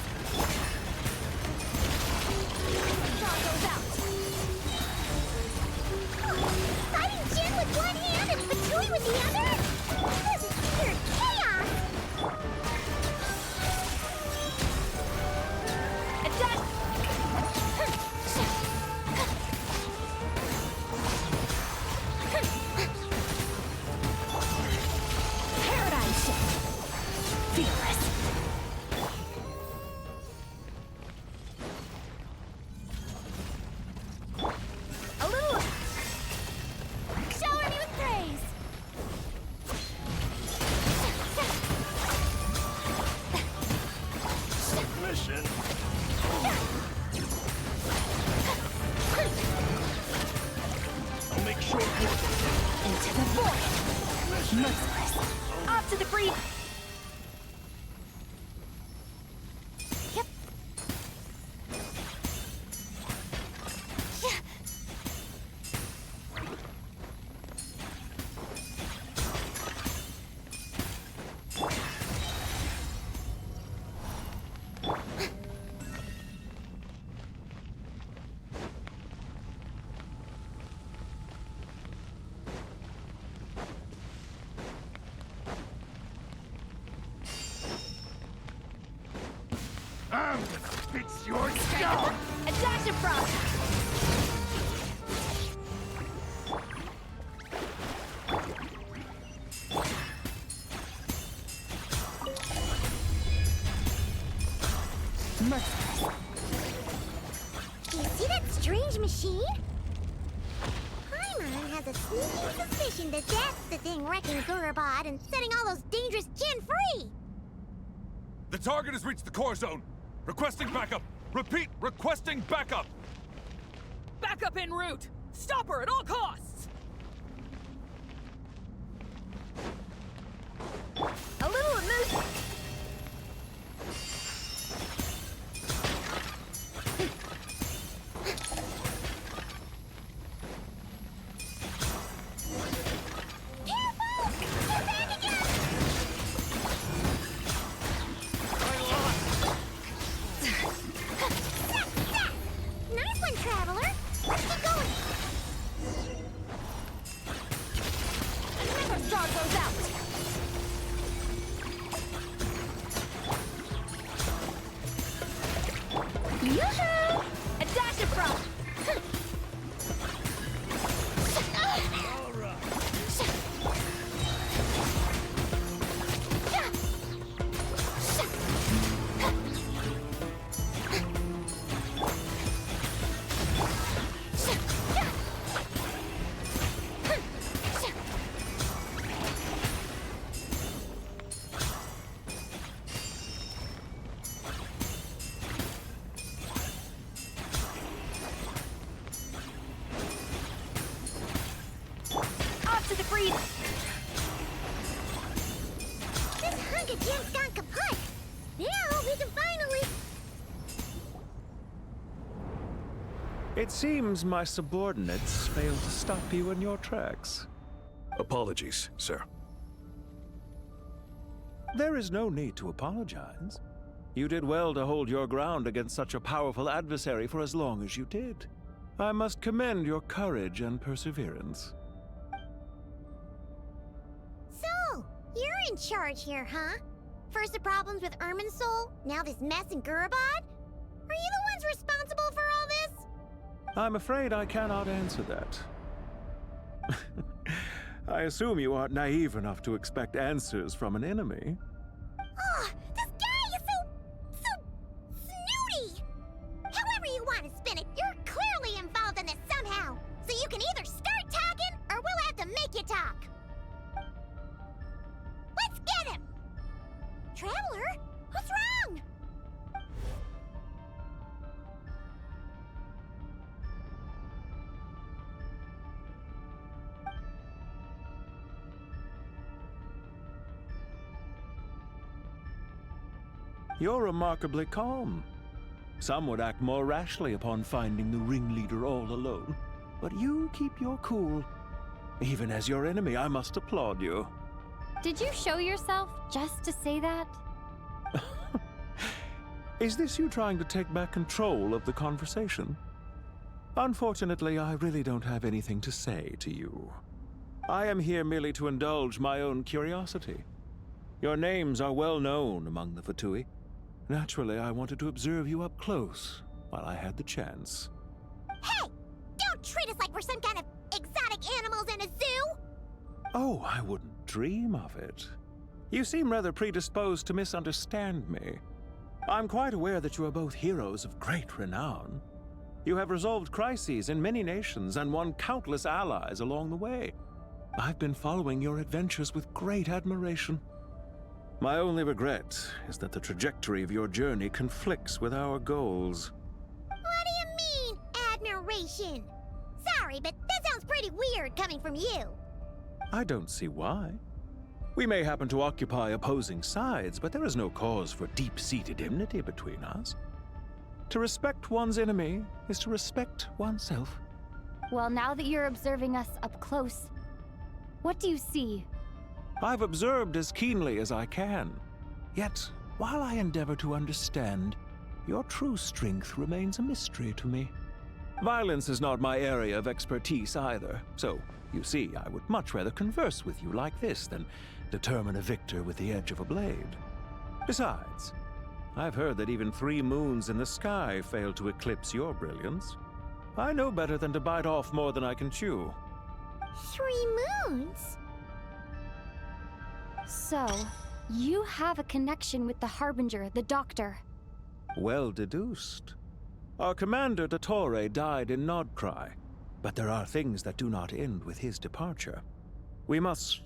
Speaker 10: Merciless. Off to the breed. Yep.
Speaker 11: It's your skull!
Speaker 10: A dash of frost.
Speaker 6: Merciless. Do you see that strange machine? Paimon has a sneaky suspicion that that's the thing wrecking Gurabad and setting all those dangerous Jinn free!
Speaker 11: The target has reached the core zone. Requesting backup. Repeat, requesting backup.
Speaker 15: Backup en route. Stop her at all costs.
Speaker 10: A little amusement.
Speaker 6: Nice one, Traveler! Let's keep going!
Speaker 10: Never star goes out. Yoo-hoo! A dash of frost. Off to the breed.
Speaker 6: This hunk of Jinn's gone kaput! Now we can finally...
Speaker 17: It seems my subordinates failed to stop you in your tracks.
Speaker 11: Apologies, sir.
Speaker 17: There is no need to apologize. You did well to hold your ground against such a powerful adversary for as long as you did. I must commend your courage and perseverance.
Speaker 6: So, you're in charge here, huh? First the problems with Irminsul, now this mess in Gurabad? Are you the ones responsible for all this?
Speaker 17: I'm afraid I cannot answer that. I assume you aren't naive enough to expect answers from an enemy.
Speaker 6: Oh, this guy is so snooty! However you want to spin it, you're clearly involved in this somehow. So you can either start talking, or we'll have to make you talk. Let's get him! Traveler, what's wrong?
Speaker 17: You're remarkably calm. Some would act more rashly upon finding the ringleader all alone. But you keep your cool. Even as your enemy, I must applaud you.
Speaker 21: Did you show yourself just to say that?
Speaker 17: Is this you trying to take back control of the conversation? Unfortunately, I really don't have anything to say to you. I am here merely to indulge my own curiosity. Your names are well known among the Fatui. Naturally, I wanted to observe you up close while I had the chance.
Speaker 6: Hey! Don't treat us like we're some kind of exotic animals in a zoo!
Speaker 17: Oh, I wouldn't dream of it. You seem rather predisposed to misunderstand me. I'm quite aware that you are both heroes of great renown. You have resolved crises in many nations and won countless allies along the way. I've been following your adventures with great admiration. My only regret is that the trajectory of your journey conflicts with our goals.
Speaker 6: What do you mean, admiration? Sorry, but that sounds pretty weird coming from you.
Speaker 17: I don't see why. We may happen to occupy opposing sides, but there is no cause for deep-seated enmity between us. To respect one's enemy is to respect oneself.
Speaker 21: Well, now that you're observing us up close, what do you see?
Speaker 17: I've observed as keenly as I can. Yet, while I endeavor to understand, your true strength remains a mystery to me. Violence is not my area of expertise either, so, you see, I would much rather converse with you like this than determine a victor with the edge of a blade. Besides, I've heard that even 3 moons in the sky fail to eclipse your brilliance. I know better than to bite off more than I can chew.
Speaker 6: 3 moons?
Speaker 21: So, you have a connection with the Harbinger, the Doctor.
Speaker 17: Well deduced. Our commander, Dottore, died in Nodcry, but there are things that do not end with his departure. We must...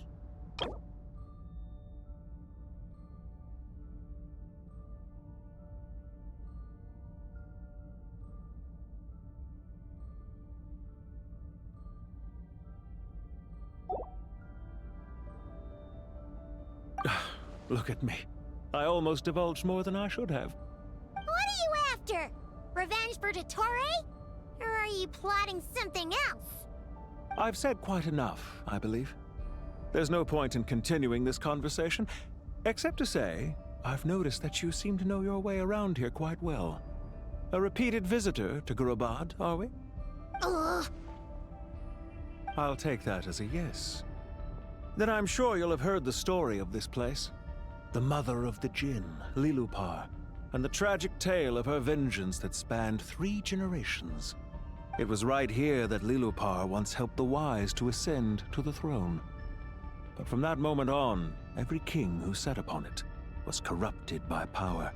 Speaker 17: Look at me. I almost divulged more than I should have.
Speaker 6: What are you after? Revenge for Dottore? Or are you plotting something else?
Speaker 17: I've said quite enough, I believe. There's no point in continuing this conversation, except to say, I've noticed that you seem to know your way around here quite well. A repeated visitor to Gurabad, are we?
Speaker 6: Ugh.
Speaker 17: I'll take that as a yes. Then I'm sure you'll have heard the story of this place. The mother of the Jinn, Lilupar, and the tragic tale of her vengeance that spanned 3 generations. It was right here that Lilupar once helped the wise to ascend to the throne. But from that moment on, every king who sat upon it was corrupted by power.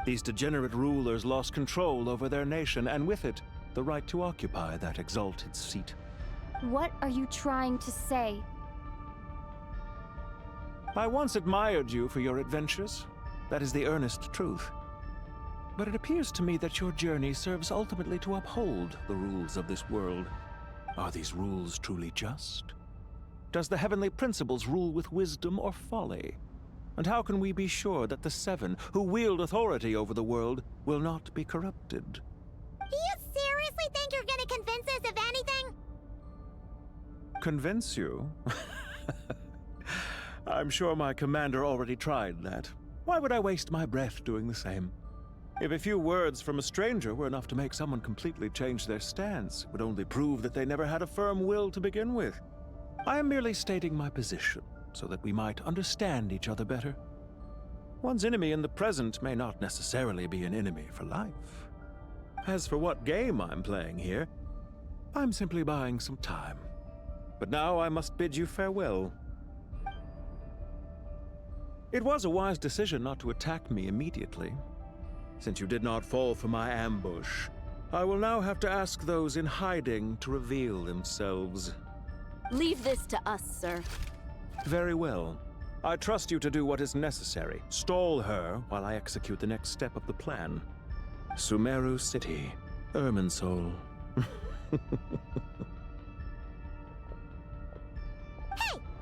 Speaker 17: These degenerate rulers lost control over their nation, and with it, the right to occupy that exalted seat.
Speaker 21: What are you trying to say?
Speaker 17: I once admired you for your adventures. That is the earnest truth. But it appears to me that your journey serves ultimately to uphold the rules of this world. Are these rules truly just? Does the heavenly principles rule with wisdom or folly? And how can we be sure that the 7 who wield authority over the world will not be corrupted?
Speaker 6: Do you seriously think you're gonna convince us of anything?
Speaker 17: Convince you? I'm sure my commander already tried that. Why would I waste my breath doing the same? If a few words from a stranger were enough to make someone completely change their stance, it would only prove that they never had a firm will to begin with. I am merely stating my position, so that we might understand each other better. One's enemy in the present may not necessarily be an enemy for life. As for what game I'm playing here, I'm simply buying some time. But now I must bid you farewell. It was a wise decision not to attack me immediately. Since you did not fall for my ambush, I will now have to ask those in hiding to reveal themselves.
Speaker 19: Leave this to us, sir.
Speaker 17: Very well. I trust you to do what is necessary. Stall her while I execute the next step of the plan. Sumeru City, Irminsul.
Speaker 6: Hey!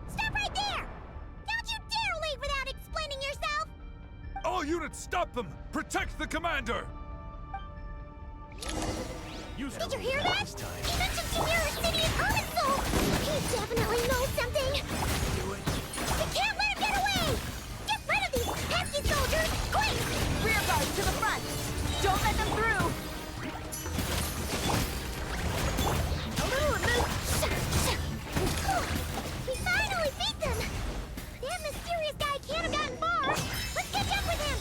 Speaker 6: Stop right there! Don't you dare leave without explaining yourself!
Speaker 11: All units, stop them! Protect the commander!
Speaker 6: Did you hear that? He mentioned Sumeru City and Irminsul! He definitely knows something! You can't let him get away! Get rid of these pesky soldiers, quick!
Speaker 15: Rear guard to the front! Don't let them through!
Speaker 6: We finally beat them! That mysterious guy can't have gotten far! Let's catch up with him!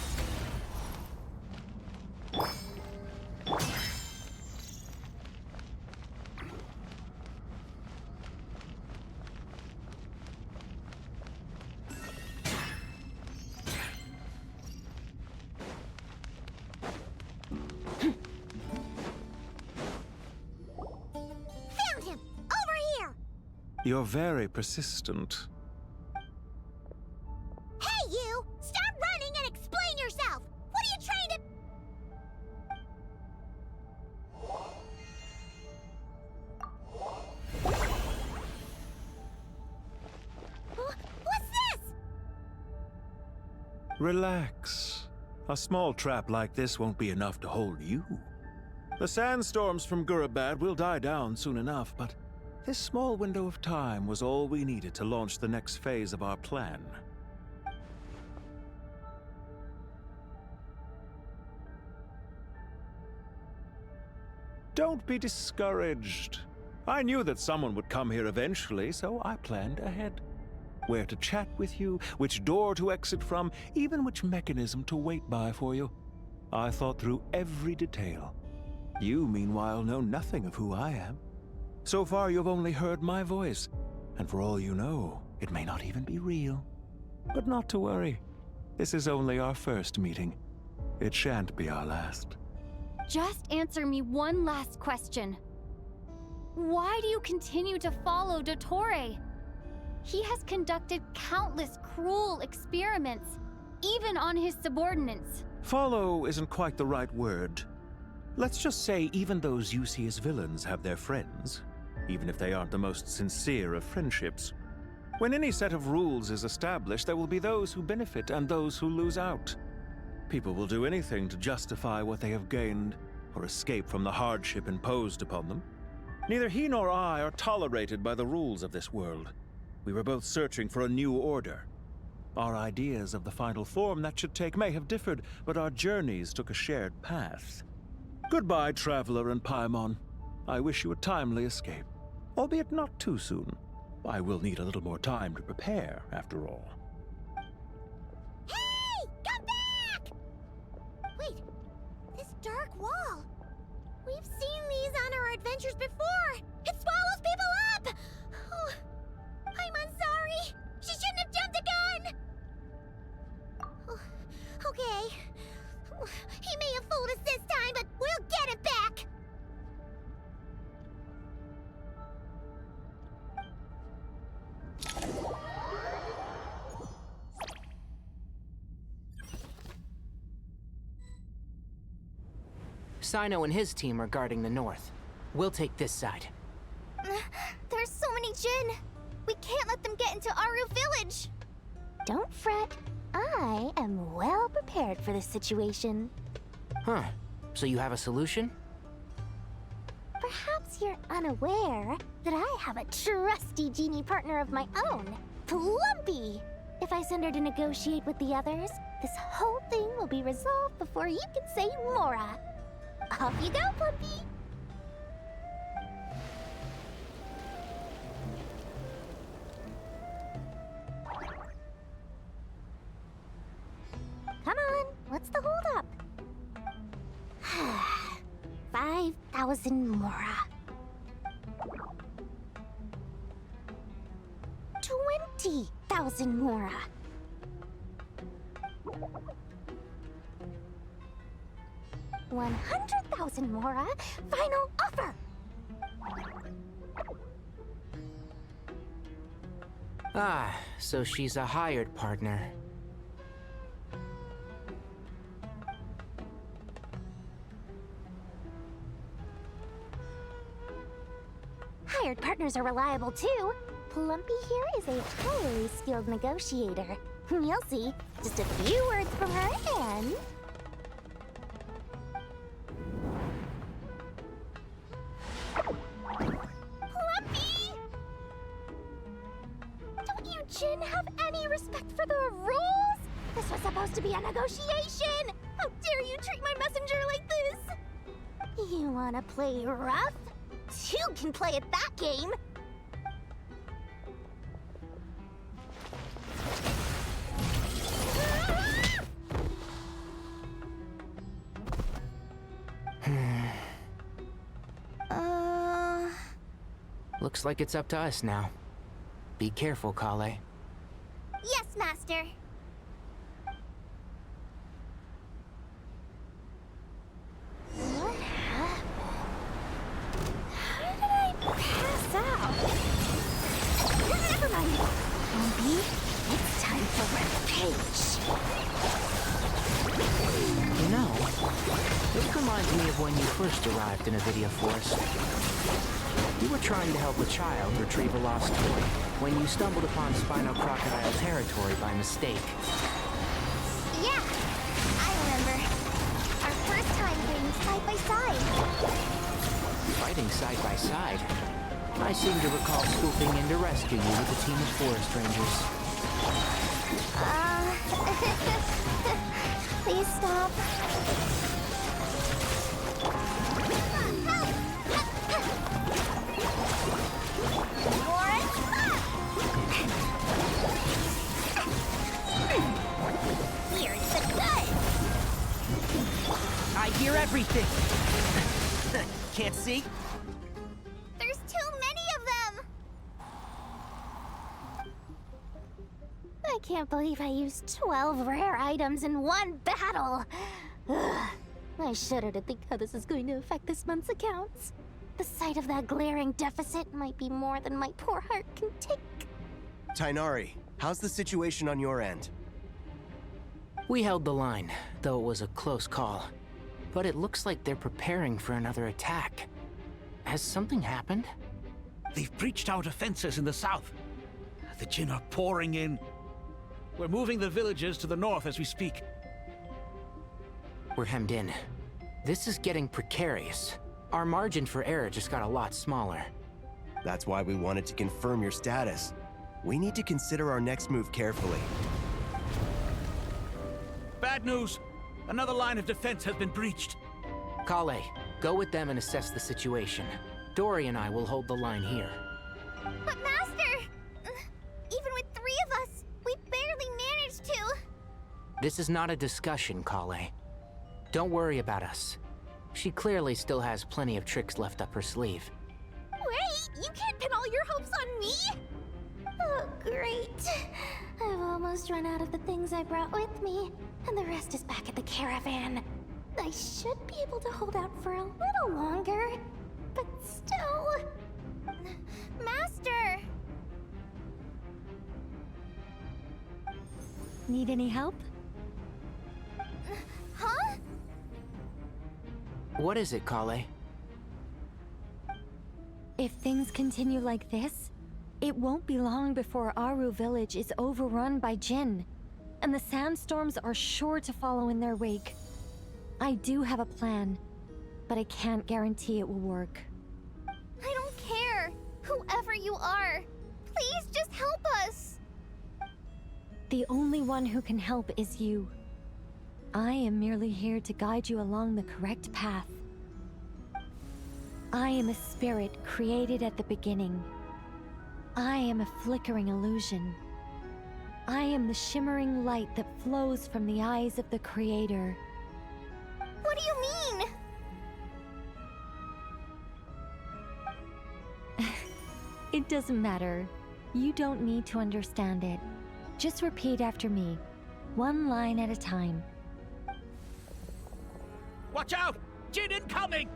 Speaker 6: Found him! Over here!
Speaker 17: You're very persistent.
Speaker 6: Hey, you! Stop running and explain yourself! What are you trying to... What's this?
Speaker 17: Relax. A small trap like this won't be enough to hold you. The sandstorms from Gurabad will die down soon enough, but this small window of time was all we needed to launch the next phase of our plan. Don't be discouraged. I knew that someone would come here eventually, so I planned ahead. Where to chat with you, which door to exit from, even which mechanism to wait by for you. I thought through every detail. You, meanwhile, know nothing of who I am. So far, you've only heard my voice, and for all you know, it may not even be real. But not to worry. This is only our first meeting. It shan't be our last.
Speaker 21: Just answer me one last question. Why do you continue to follow Dottore? He has conducted countless cruel experiments, even on his subordinates.
Speaker 17: Follow isn't quite the right word. Let's just say even those you see as villains have their friends, even if they aren't the most sincere of friendships. When any set of rules is established, there will be those who benefit and those who lose out. People will do anything to justify what they have gained, or escape from the hardship imposed upon them. Neither he nor I are tolerated by the rules of this world. We were both searching for a new order. Our ideas of the final form that should take may have differed, but our journeys took a shared path. Goodbye, Traveler and Paimon. I wish you a timely escape, albeit not too soon. I will need a little more time to prepare, after all.
Speaker 6: Hey! Come back! Wait, this dark wall. We've seen these on our adventures before. It swallows people up! Oh, I'm sorry. She shouldn't have jumped the gun! Oh, okay. He may have fooled us this time, but we'll get it back!
Speaker 14: Sino and his team are guarding the north. We'll take this side.
Speaker 2: There's so many Jin. We can't let them get into Aru Village.
Speaker 12: Don't fret. I am well prepared for this situation.
Speaker 14: Huh. So you have a solution?
Speaker 12: Perhaps you're unaware that I have a trusty genie partner of my own, Plumpy. If I send her to negotiate with the others, this whole thing will be resolved before you can say Mora. Off you go, Plumpy! Come on, what's the holdup? 5,000 Mora. 20,000 Mora. 100,000 Mora. Final offer.
Speaker 14: Ah, so she's a hired partner.
Speaker 12: Hired partners are reliable too. Plumpy here is a highly skilled negotiator. You'll see. Just a few words from her and...
Speaker 2: Plumpy!
Speaker 12: Don't you Jin have any respect for the rules? This was supposed to be a negotiation! How dare you treat my messenger like this? You wanna play rough? You can play at that game!
Speaker 14: Looks like it's up to us now. Be careful, Kale.
Speaker 2: Yes, Master.
Speaker 12: What happened? How did I pass out? Never mind. Plumpy, it's time for Rampage.
Speaker 14: You know, this reminds me of when you first arrived in Avidia Forest. You were trying to help a child retrieve a lost toy when you stumbled upon Spino Crocodile territory by mistake.
Speaker 2: Yeah, I remember. Our first time fighting side by side.
Speaker 14: Fighting side by side? I seem to recall swooping in to rescue you with a team of forest rangers.
Speaker 2: Please stop. Here's the good.
Speaker 4: I hear everything. Can't see?
Speaker 2: There's too many of them.
Speaker 12: I can't believe I used 12 rare items in one battle. Ugh. I shudder to think how this is going to affect this month's accounts. The sight of that glaring deficit might be more than my poor heart can take.
Speaker 4: Tighnari, how's the situation on your end?
Speaker 14: We held the line, though it was a close call. But it looks like they're preparing for another attack. Has something happened?
Speaker 20: They've breached our defenses in the south. The Jinn are pouring in. We're moving the villagers to the north as we speak.
Speaker 14: We're hemmed in. This is getting precarious. Our margin for error just got a lot smaller.
Speaker 4: That's why we wanted to confirm your status. We need to consider our next move carefully.
Speaker 20: Bad news! Another line of defense has been breached.
Speaker 14: Kale, go with them and assess the situation. Dory and I will hold the line here.
Speaker 2: But Master! Even with 3 of us, we barely managed to.
Speaker 14: This is not a discussion, Kale. Don't worry about us. She clearly still has plenty of tricks left up her sleeve.
Speaker 12: Wait, you can't pin all your hopes on me? Oh, great. I've almost run out of the things I brought with me, and the rest is back at the caravan. I should be able to hold out for a little longer, but still...
Speaker 2: Master!
Speaker 12: Need any help?
Speaker 2: Huh?
Speaker 14: What is it, Kale?
Speaker 16: If things continue like this, it won't be long before Aru village is overrun by Jinn, and the sandstorms are sure to follow in their wake. I do have a plan, but I can't guarantee it will work.
Speaker 2: I don't care, whoever you are. Please just help us.
Speaker 16: The only one who can help is you. I am merely here to guide you along the correct path. I am a spirit created at the beginning. I am a flickering illusion. I am the shimmering light that flows from the eyes of the Creator.
Speaker 2: What do you mean?
Speaker 16: It doesn't matter. You don't need to understand it. Just repeat after me, one line at a time.
Speaker 20: Watch out! Jinn incoming!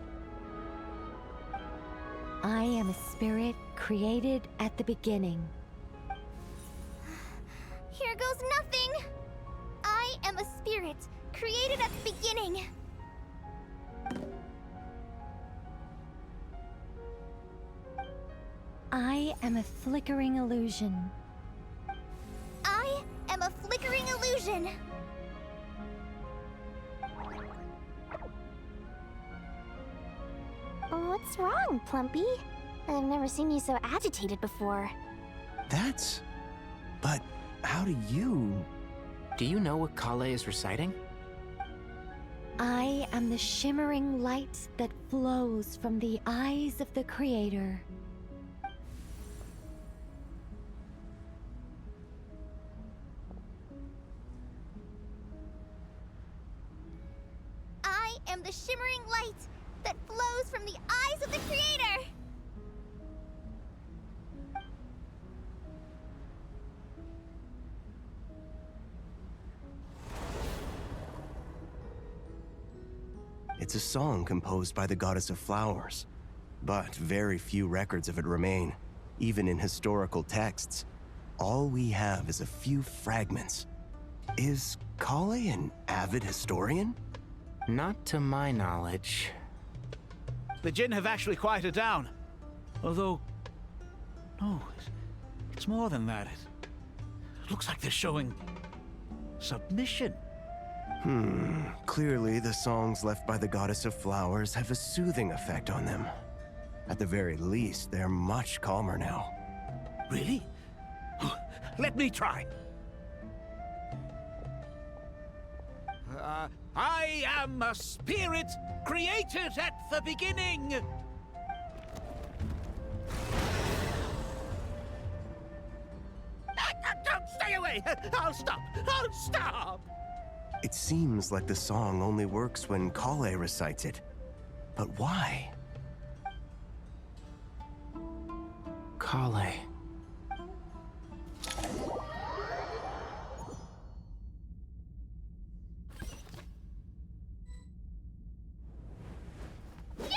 Speaker 16: I am a spirit created at the beginning.
Speaker 2: Here goes nothing. I am a spirit created at the beginning.
Speaker 16: I am a flickering illusion.
Speaker 2: I am a flickering illusion.
Speaker 12: What's wrong, Plumpy? I've never seen you so agitated before.
Speaker 4: But how do you...
Speaker 14: Do you know what Kale is reciting?
Speaker 16: I am the shimmering light that flows from the eyes of the Creator.
Speaker 2: I am the shimmering light that flows from the eyes of the Creator.
Speaker 4: It's a song composed by the goddess of flowers, but very few records of it remain, even in historical texts. All we have is a few fragments. Is Kale an avid historian?
Speaker 14: Not to my knowledge.
Speaker 20: The Jinn have actually quieted down. Although... No, it's more than that. It looks like they're showing... submission.
Speaker 4: Clearly the songs left by the Goddess of Flowers have a soothing effect on them. At the very least, they're much calmer now.
Speaker 20: Really? Let me try. I am a spirit created at the beginning. Don't stay away! I'll stop! I'll stop!
Speaker 4: It seems like the song only works when Kale recites it. But why?
Speaker 14: Kale.
Speaker 2: Yeah!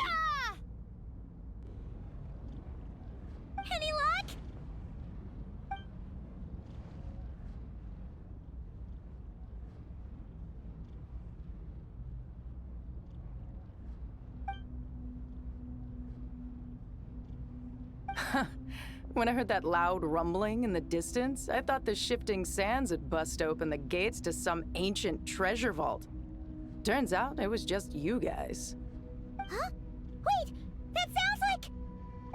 Speaker 2: Any luck?
Speaker 19: When I heard that loud rumbling in the distance, I thought the shifting sands had bust open the gates to some ancient treasure vault. Turns out it was just you guys.
Speaker 6: Huh? Wait, that sounds like...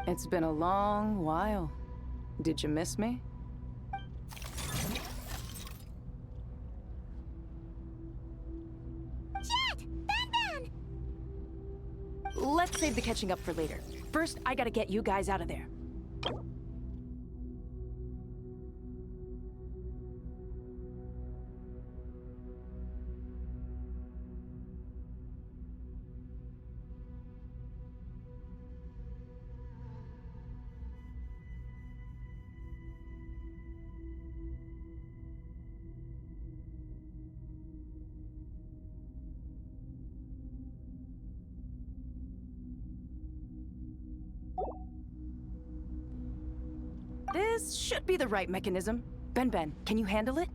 Speaker 19: It's been a long while. Did you miss me?
Speaker 6: Jet! Ben!
Speaker 19: Let's save the catching up for later. First, I gotta get you guys out of there. This should be the right mechanism. Ben, can you handle it?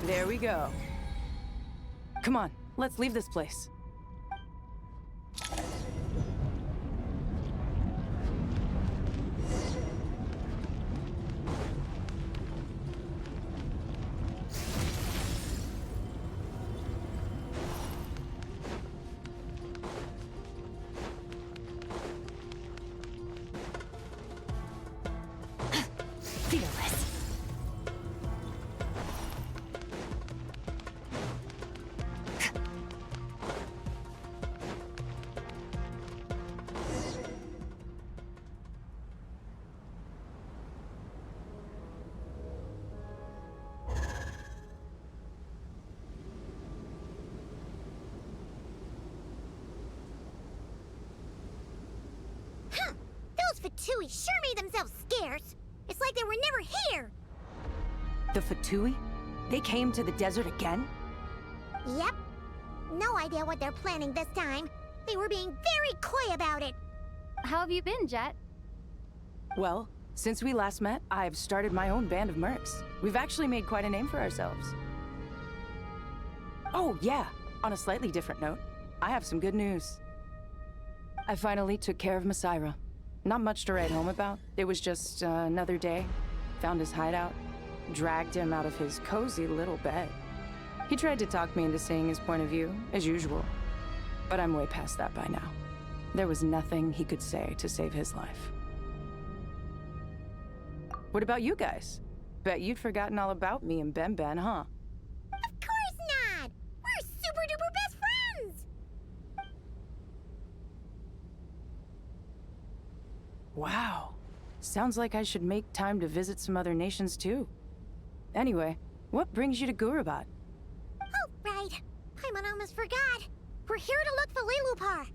Speaker 19: There we go. Come on, let's leave this place.
Speaker 6: Fatui sure made themselves scarce. It's like they were never here.
Speaker 19: The Fatui? They came to the desert again?
Speaker 6: Yep. No idea what they're planning this time. They were being very coy about it.
Speaker 21: How have you been, Jet?
Speaker 19: Well, since we last met, I've started my own band of mercs. We've actually made quite a name for ourselves. Oh, yeah. On a slightly different note, I have some good news. I finally took care of Masaira. Not much to write home about. It was just another day. Found his hideout. Dragged him out of his cozy little bed. He tried to talk me into seeing his point of view, as usual. But I'm way past that by now. There was nothing he could say to save his life. What about you guys? Bet you'd forgotten all about me and Ben, huh?
Speaker 6: Of course not! We're super duper best friends!
Speaker 19: Wow. Sounds like I should make time to visit some other nations too. Anyway, what brings you to Gurabat?
Speaker 6: Oh, right. Paimon almost forgot. We're here to look for Lilupar.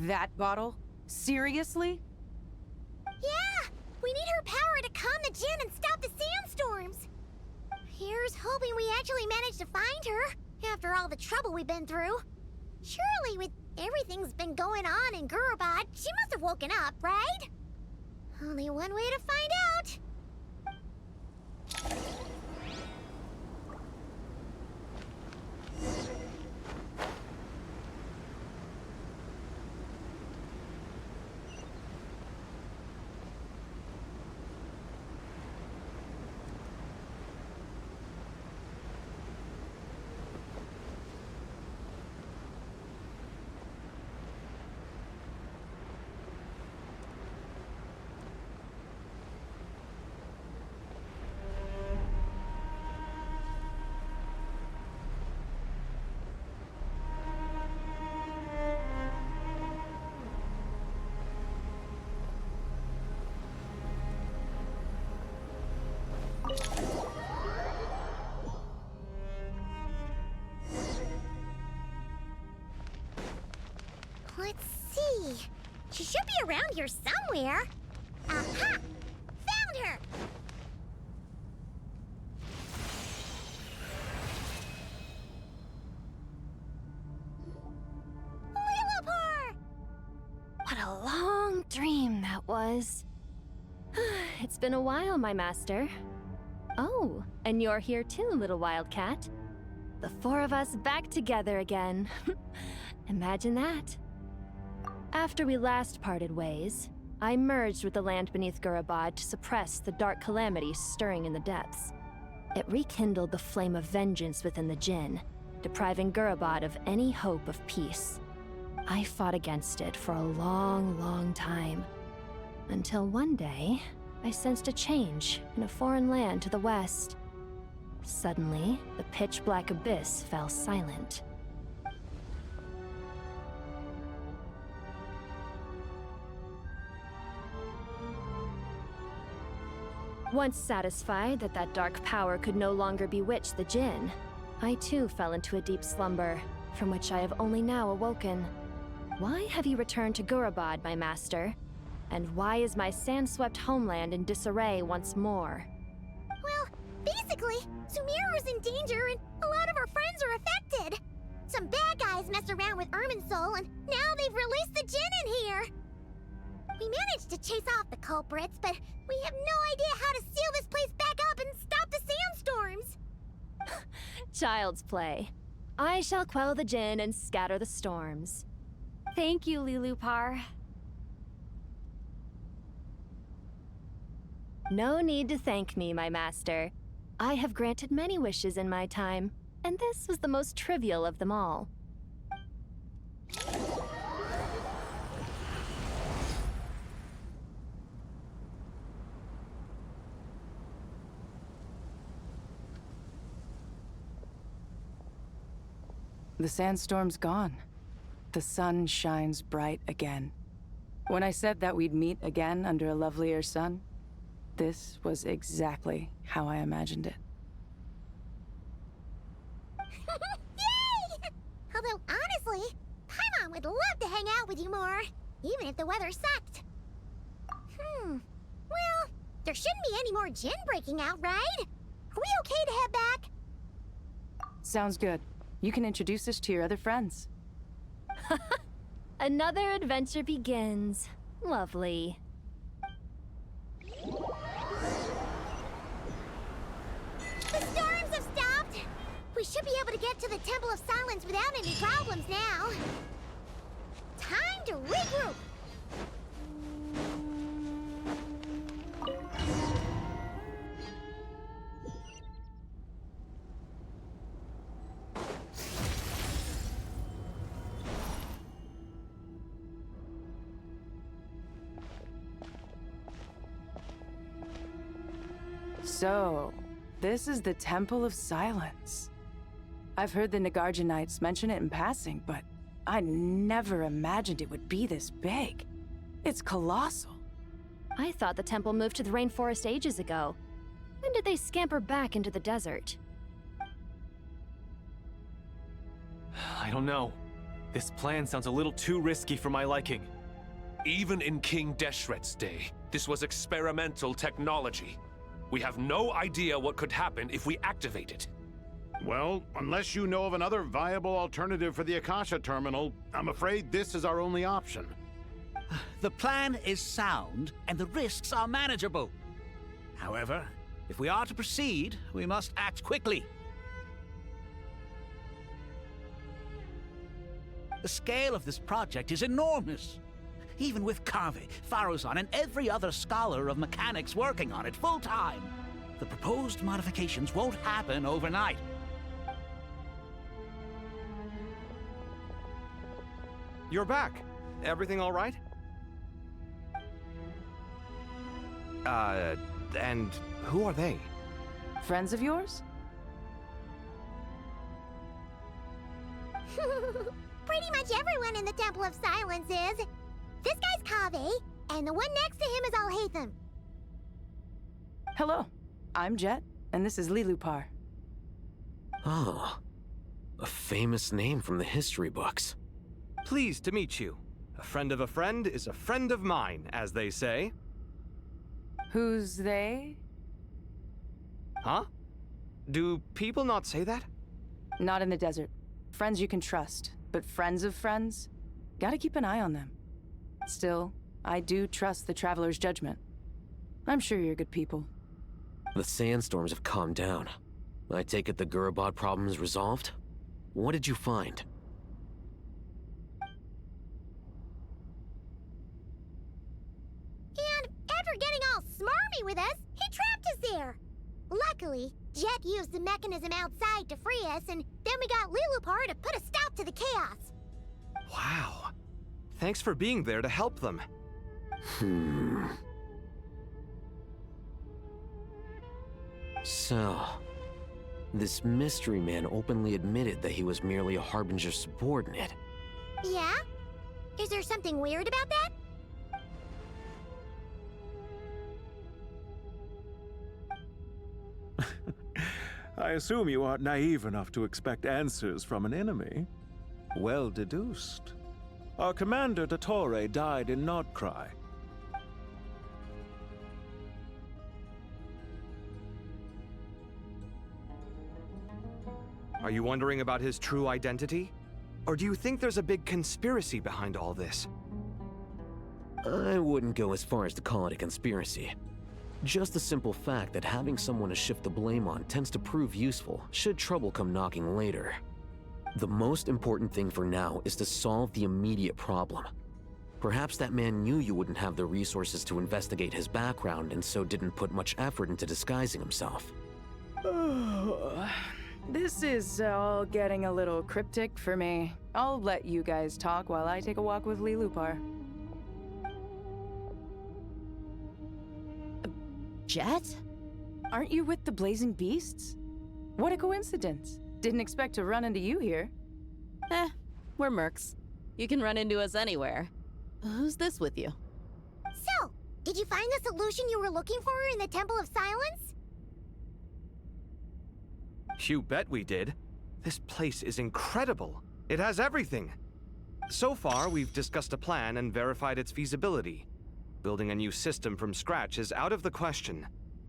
Speaker 19: That bottle? Seriously?
Speaker 6: Yeah! We need her power to calm the Jinn and stop the sandstorms. Here's hoping we actually manage to find her, after all the trouble we've been through. Surely, with everything's been going on in Gurabat, she must have woken up, right? Only one way to find out. She should be around here somewhere. Aha! Found her! Lillipore!
Speaker 10: What a long dream that was. It's been a while, my master. Oh, and you're here too, little wildcat. The four of us back together again. Imagine that. After we last parted ways, I merged with the land beneath Gurabad to suppress the dark calamity stirring in the depths. It rekindled the flame of vengeance within the Jinn, depriving Gurabad of any hope of peace. I fought against it for a long, long time, until one day, I sensed a change in a foreign land to the west. Suddenly, the pitch-black abyss fell silent. Once satisfied that that dark power could no longer bewitch the Jinn, I too fell into a deep slumber, from which I have only now awoken. Why have you returned to Gurabad, my master? And why is my sand-swept homeland in disarray once more?
Speaker 6: Well, basically, Sumeru's in danger and a lot of our friends are affected. Some bad guys messed around with Irminsul and now they've released the Jinn in here. We managed to chase off the culprits, but we have no idea how to seal this place back up and stop the sandstorms.
Speaker 10: Child's play. I shall quell the Jinn and scatter the storms. Thank you, Lillipore. No need to thank me, my master. I have granted many wishes in my time, and this was the most trivial of them all.
Speaker 19: The sandstorm's gone. The sun shines bright again. When I said that we'd meet again under a lovelier sun, this was exactly how I imagined it.
Speaker 6: Yay! Although, honestly, Paimon would love to hang out with you more, even if the weather sucked. Well, there shouldn't be any more Jinn breaking out, right? Are we okay to head back?
Speaker 19: Sounds good. You can introduce us to your other friends.
Speaker 10: Another adventure begins. Lovely.
Speaker 6: The storms have stopped! We should be able to get to the Temple of Silence without any problems now. Time to regroup!
Speaker 19: So, this is the Temple of Silence. I've heard the Nagarjanites mention it in passing, but I never imagined it would be this big. It's colossal.
Speaker 10: I thought the temple moved to the rainforest ages ago. When did they scamper back into the desert?
Speaker 3: I don't know. This plan sounds a little too risky for my liking.
Speaker 11: Even in King Deshret's day, this was experimental technology. We have no idea what could happen if we activate it.
Speaker 5: Well, unless you know of another viable alternative for the Akasha terminal, I'm afraid this is our only option.
Speaker 20: The plan is sound, and the risks are manageable. However, if we are to proceed, we must act quickly. The scale of this project is enormous. Even with Kave, Faruzan, and every other scholar of mechanics working on it full-time, the proposed modifications won't happen overnight.
Speaker 13: You're back. Everything all right? And who are they?
Speaker 19: Friends of yours?
Speaker 6: Pretty much everyone in the Temple of Silence is. This guy's Kave, and the one next to him is Alhaitham.
Speaker 19: Hello, I'm Jet, and this is Lillipore.
Speaker 25: Oh, a famous name from the history books.
Speaker 13: Pleased to meet you. A friend of a friend is a friend of mine, as they say.
Speaker 19: Who's they?
Speaker 13: Huh? Do people not say that?
Speaker 19: Not in the desert. Friends you can trust, but friends of friends? Gotta keep an eye on them. Still, I do trust the Traveler's judgment. I'm sure you're good people.
Speaker 25: The sandstorms have calmed down. I take it the Gurabot problem is resolved? What did you find?
Speaker 6: And after getting all smarmy with us, he trapped us there. Luckily, Jet used the mechanism outside to free us, and then we got Lilupar to put a stop to the chaos.
Speaker 13: Wow. Thanks for being there to help them.
Speaker 25: So, this mystery man openly admitted that he was merely a Harbinger subordinate.
Speaker 6: Yeah? Is there something weird about that?
Speaker 17: I assume you aren't naive enough to expect answers from an enemy. Well deduced. Our commander, Dottore, died in Nordcry.
Speaker 13: Are you wondering about his true identity? Or do you think there's a big conspiracy behind all this?
Speaker 25: I wouldn't go as far as to call it a conspiracy. Just the simple fact that having someone to shift the blame on tends to prove useful should trouble come knocking later. The most important thing for now is to solve the immediate problem. Perhaps that man knew you wouldn't have the resources to investigate his background and so didn't put much effort into disguising himself.
Speaker 19: This is all getting a little cryptic for me. I'll let you guys talk while I take a walk with Lilupar.
Speaker 8: Jet?
Speaker 19: Aren't you with the Blazing Beasts? What a coincidence. Didn't expect to run into you here.
Speaker 8: We're mercs. You can run into us anywhere. Who's this with you?
Speaker 6: So, did you find the solution you were looking for in the Temple of Silence?
Speaker 13: You bet we did. This place is incredible. It has everything. So far, we've discussed a plan and verified its feasibility. Building a new system from scratch is out of the question.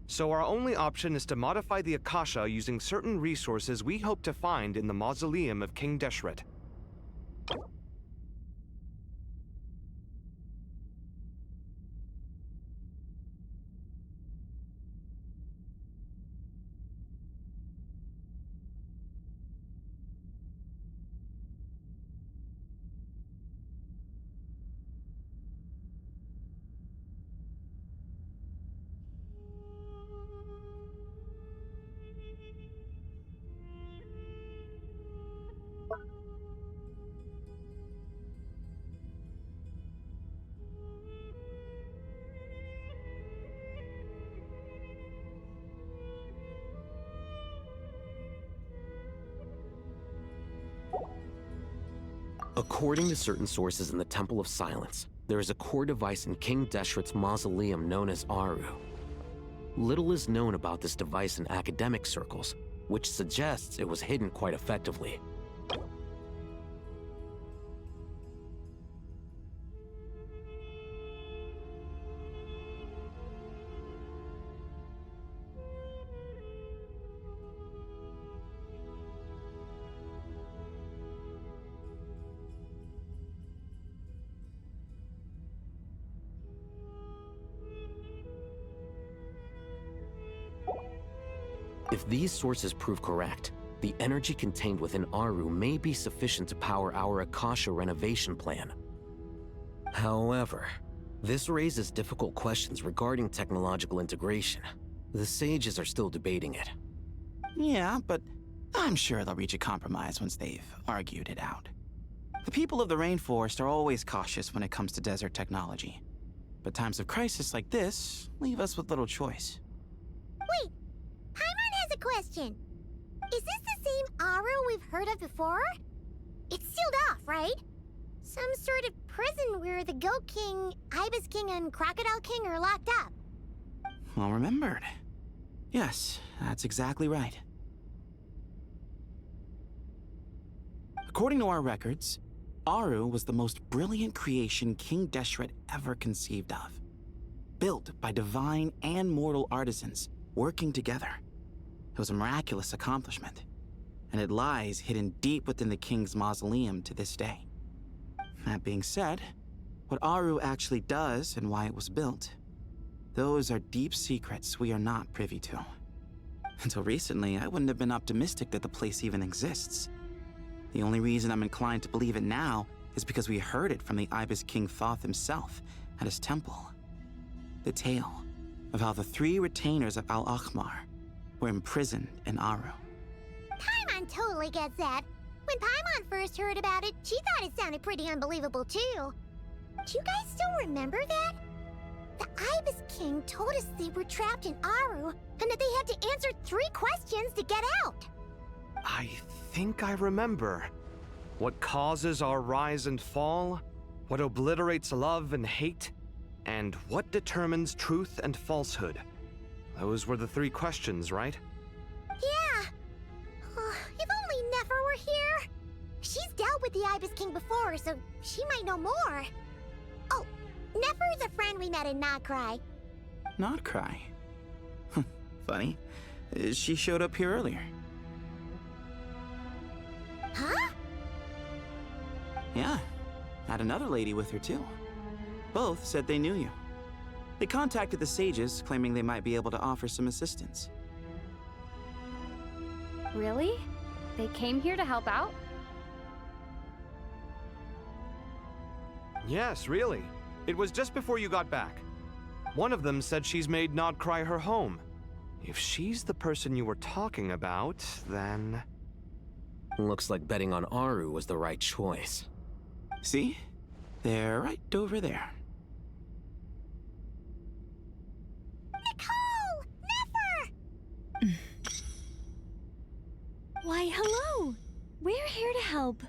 Speaker 13: So our only option is to modify the Akasha using certain resources we hope to find in the mausoleum of King Deshret.
Speaker 25: According to certain sources in the Temple of Silence, there is a core device in King Deshret's mausoleum known as Aru. Little is known about this device in academic circles, which suggests it was hidden quite effectively. If these sources prove correct, the energy contained within Aru may be sufficient to power our Akasha renovation plan. However, this raises difficult questions regarding technological integration. The sages are still debating it.
Speaker 18: Yeah, but I'm sure they'll reach a compromise once they've argued it out. The people of the rainforest are always cautious when it comes to desert technology. But times of crisis like this leave us with little choice.
Speaker 6: Wait, Paimon has a question. Is this the same Aru we've heard of before? It's sealed off, right? Some sort of prison where the Goat King, Ibis King, and Crocodile King are locked up.
Speaker 18: Well remembered. Yes, that's exactly right. According to our records, Aru was the most brilliant creation King Deshret ever conceived of. Built by divine and mortal artisans working together. It was a miraculous accomplishment, and it lies hidden deep within the king's mausoleum to this day. That being said, what Aru actually does and why it was built, those are deep secrets we are not privy to. Until recently, I wouldn't have been optimistic that the place even exists. The only reason I'm inclined to believe it now is because we heard it from the Ibis King Thoth himself at his temple. The tale of how the 3 retainers of Al-Akhmar were imprisoned in Aru.
Speaker 6: Paimon totally gets that. When Paimon first heard about it, she thought it sounded pretty unbelievable too. Do you guys still remember that? The Ibis King told us they were trapped in Aru and that they had to answer 3 questions to get out.
Speaker 13: I think I remember. What causes our rise and fall? What obliterates love and hate? And what determines truth and falsehood? Those were the 3 questions, right?
Speaker 6: Yeah. If only Nefer were here. She's dealt with the Ibis King before, so she might know more. Oh, Nefer is a friend we met in Notcry.
Speaker 18: Notcry? Funny. She showed up here earlier.
Speaker 6: Huh?
Speaker 18: Yeah. Had another lady with her too. Both said they knew you. They contacted the sages, claiming they might be able to offer some assistance.
Speaker 21: Really? They came here to help out?
Speaker 13: Yes, really. It was just before you got back. One of them said she's made Notcry her home. If she's the person you were talking about, then...
Speaker 25: Looks like betting on Aru was the right choice.
Speaker 18: See? They're right over there.
Speaker 6: Nicole! Nefer!
Speaker 16: Why, hello! We're here to help.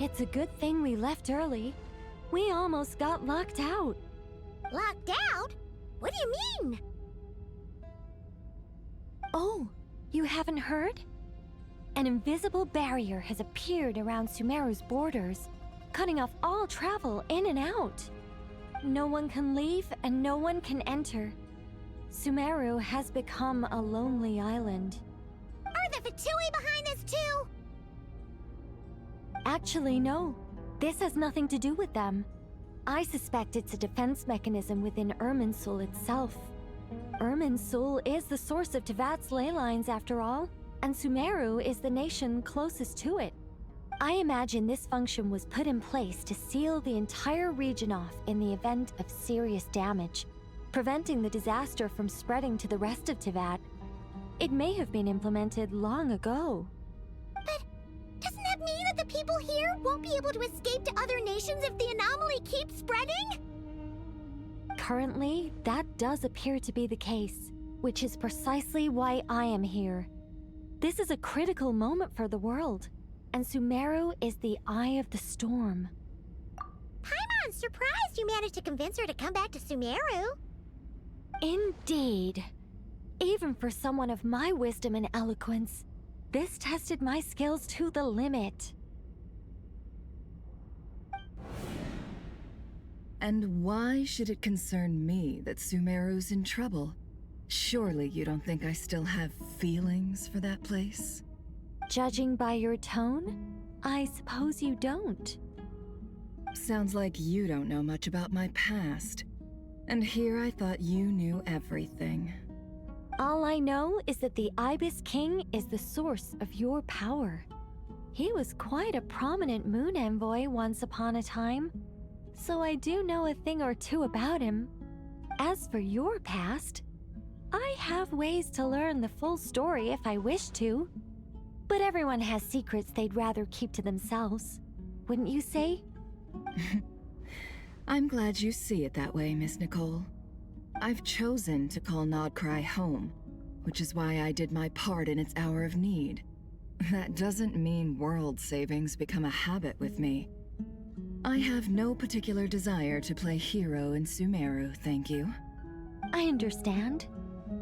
Speaker 16: It's a good thing we left early. We almost got locked out.
Speaker 6: Locked out? What do you mean?
Speaker 16: Oh, you haven't heard? An invisible barrier has appeared around Sumeru's borders, cutting off all travel in and out. No one can leave and no one can enter. Sumeru has become a lonely island.
Speaker 6: Are the Fatui behind this too?
Speaker 16: Actually, no. This has nothing to do with them. I suspect it's a defense mechanism within Irminsul itself. Irminsul is the source of Tevat's ley lines, after all, and Sumeru is the nation closest to it. I imagine this function was put in place to seal the entire region off in the event of serious damage, preventing the disaster from spreading to the rest of Tevat. It may have been implemented long ago.
Speaker 6: But doesn't that mean that the people here won't be able to escape to other nations if the anomaly keeps spreading?
Speaker 16: Currently, that does appear to be the case, which is precisely why I am here. This is a critical moment for the world, and Sumeru is the eye of the storm.
Speaker 6: Paimon's surprised you managed to convince her to come back to Sumeru.
Speaker 16: Indeed. Even for someone of my wisdom and eloquence, this tested my skills to the limit.
Speaker 1: And why should it concern me that Sumeru's in trouble? Surely you don't think I still have feelings for that place?
Speaker 16: Judging by your tone, I suppose you don't.
Speaker 1: Sounds like you don't know much about my past. And here I thought you knew everything.
Speaker 16: All I know is that the Ibis King is the source of your power. He was quite a prominent moon envoy once upon a time, so I do know a thing or two about him. As for your past, I have ways to learn the full story if I wish to. But everyone has secrets they'd rather keep to themselves, wouldn't you say?
Speaker 1: I'm glad you see it that way, Miss Nicole. I've chosen to call Nodcry home, which is why I did my part in its hour of need. That doesn't mean world savings become a habit with me. I have no particular desire to play hero in Sumeru, thank you.
Speaker 16: I understand.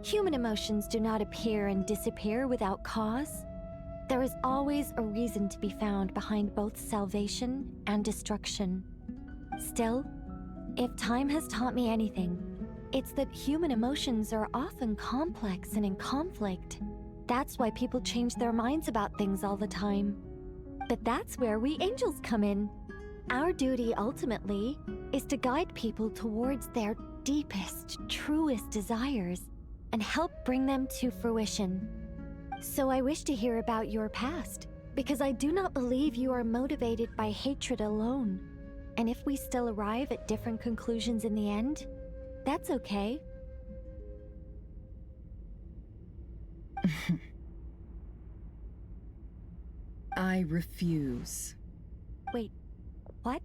Speaker 16: Human emotions do not appear and disappear without cause. There is always a reason to be found behind both salvation and destruction. Still, if time has taught me anything, it's that human emotions are often complex and in conflict. That's why people change their minds about things all the time. But that's where we angels come in. Our duty, ultimately, is to guide people towards their deepest, truest desires and help bring them to fruition. So I wish to hear about your past, because I do not believe you are motivated by hatred alone. And if we still arrive at different conclusions in the end, that's okay.
Speaker 1: I refuse.
Speaker 16: Wait, what?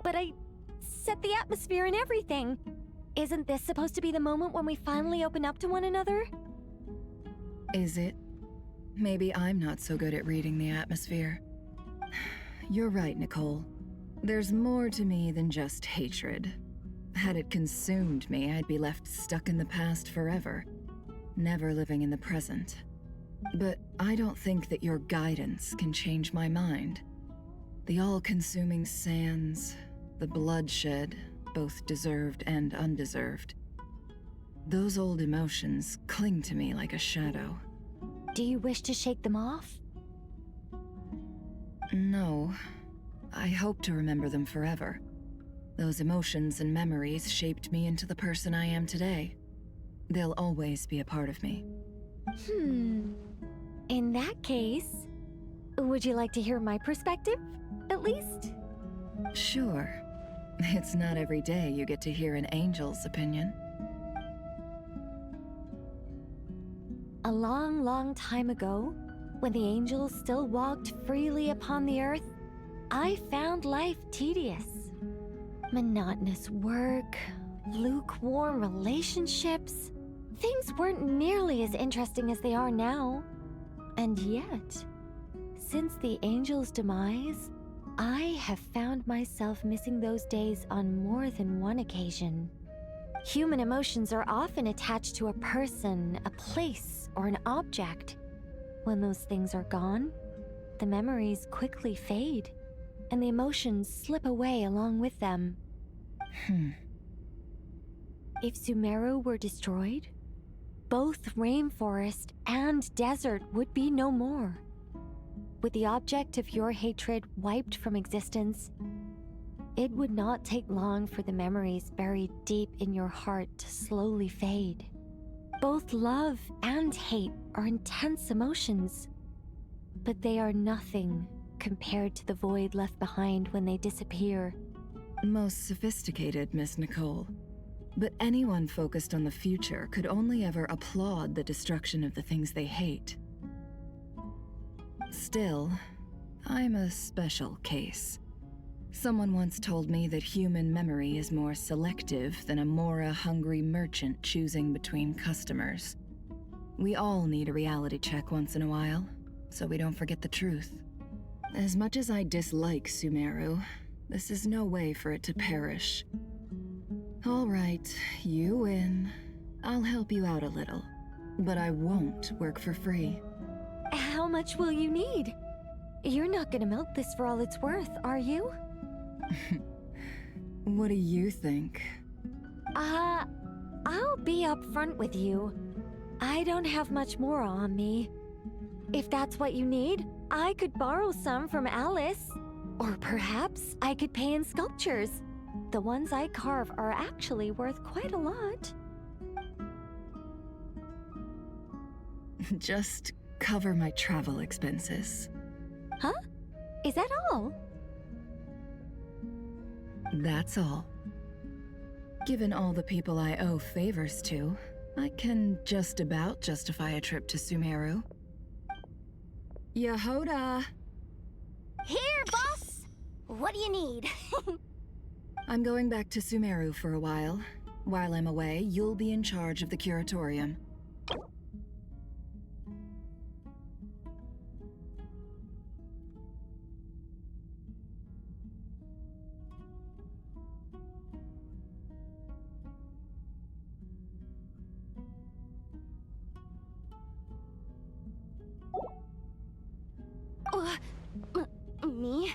Speaker 16: But I set the atmosphere and everything. Isn't this supposed to be the moment when we finally open up to one another?
Speaker 1: Is it? Maybe I'm not so good at reading the atmosphere. You're right, Nicole. There's more to me than just hatred. Had it consumed me, I'd be left stuck in the past forever, never living in the present. But I don't think that your guidance can change my mind. The all-consuming sands, the bloodshed, both deserved and undeserved. Those old emotions cling to me like a shadow.
Speaker 16: Do you wish to shake them off?
Speaker 1: No. I hope to remember them forever. Those emotions and memories shaped me into the person I am today. They'll always be a part of me.
Speaker 16: In that case, would you like to hear my perspective, at least?
Speaker 1: Sure. It's not every day you get to hear an angel's opinion.
Speaker 16: A long, long time ago, when the angels still walked freely upon the earth, I found life tedious. Monotonous work, lukewarm relationships. Things weren't nearly as interesting as they are now. And yet, since the angel's demise, I have found myself missing those days on more than one occasion. Human emotions are often attached to a person, a place, or an object. When those things are gone, the memories quickly fade, and the emotions slip away along with them. If Sumeru were destroyed, both rainforest and desert would be no more. With the object of your hatred wiped from existence, it would not take long for the memories buried deep in your heart to slowly fade. Both love and hate are intense emotions, but they are nothing compared to the void left behind when they disappear.
Speaker 1: Most sophisticated, Miss Nicole. But anyone focused on the future could only ever applaud the destruction of the things they hate. Still, I'm a special case. Someone once told me that human memory is more selective than a Mora-hungry merchant choosing between customers. We all need a reality check once in a while, so we don't forget the truth. As much as I dislike Sumeru, this is no way for it to perish. All right, you win. I'll help you out a little, but I won't work for free.
Speaker 16: How much will you need? You're not gonna milk this for all it's worth, are you?
Speaker 1: What do you think?
Speaker 16: I'll be upfront with you. I don't have much more on me. If that's what you need, I could borrow some from Alice. Or perhaps I could pay in sculptures. The ones I carve are actually worth quite a lot.
Speaker 1: Just cover my travel expenses.
Speaker 16: Huh? Is that all?
Speaker 1: That's all. Given all the people I owe favors to, I can just about justify a trip to Sumeru. Yehoda!
Speaker 12: Here, boss! What do you need?
Speaker 1: I'm going back to Sumeru for a while. While I'm away, you'll be in charge of the curatorium.
Speaker 12: Me?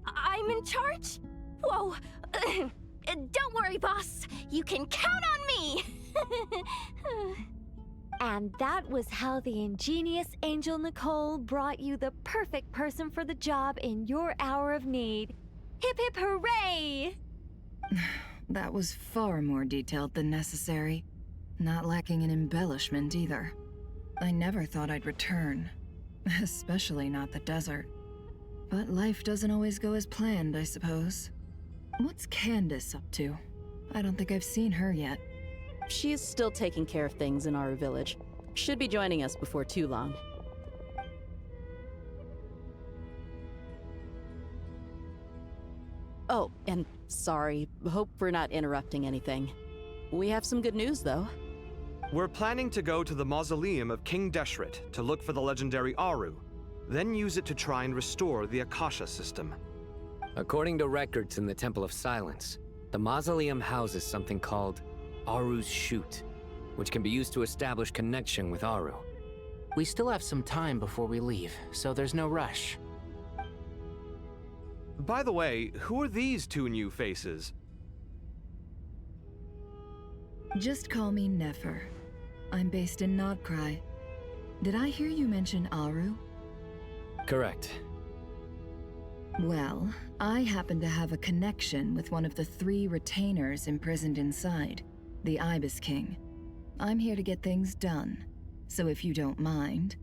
Speaker 12: I'm in charge? Whoa! Don't worry, boss. You can count on me!
Speaker 16: And that was how the ingenious Angel Nicole brought you the perfect person for the job in your hour of need. Hip hip hooray!
Speaker 1: That was far more detailed than necessary. Not lacking in embellishment either. I never thought I'd return. Especially not the desert. But life doesn't always go as planned, I suppose. What's Candace up to? I don't think I've seen her yet.
Speaker 8: She's still taking care of things in Aru Village. Should be joining us before too long. Oh, and sorry. Hope we're not interrupting anything. We have some good news, though.
Speaker 13: We're planning to go to the mausoleum of King Deshret to look for the legendary Aru, then use it to try and restore the Akasha system.
Speaker 25: According to records in the Temple of Silence, the mausoleum houses something called Aru's Chute, which can be used to establish connection with Aru.
Speaker 14: We still have some time before we leave, so there's no rush.
Speaker 13: By the way, who are these two new faces?
Speaker 1: Just call me Nefer. I'm based in Nodcry. Did I hear you mention Aru?
Speaker 25: Correct.
Speaker 1: Well, I happen to have a connection with one of the 3 retainers imprisoned inside, the Ibis King. I'm here to get things done, so if you don't mind,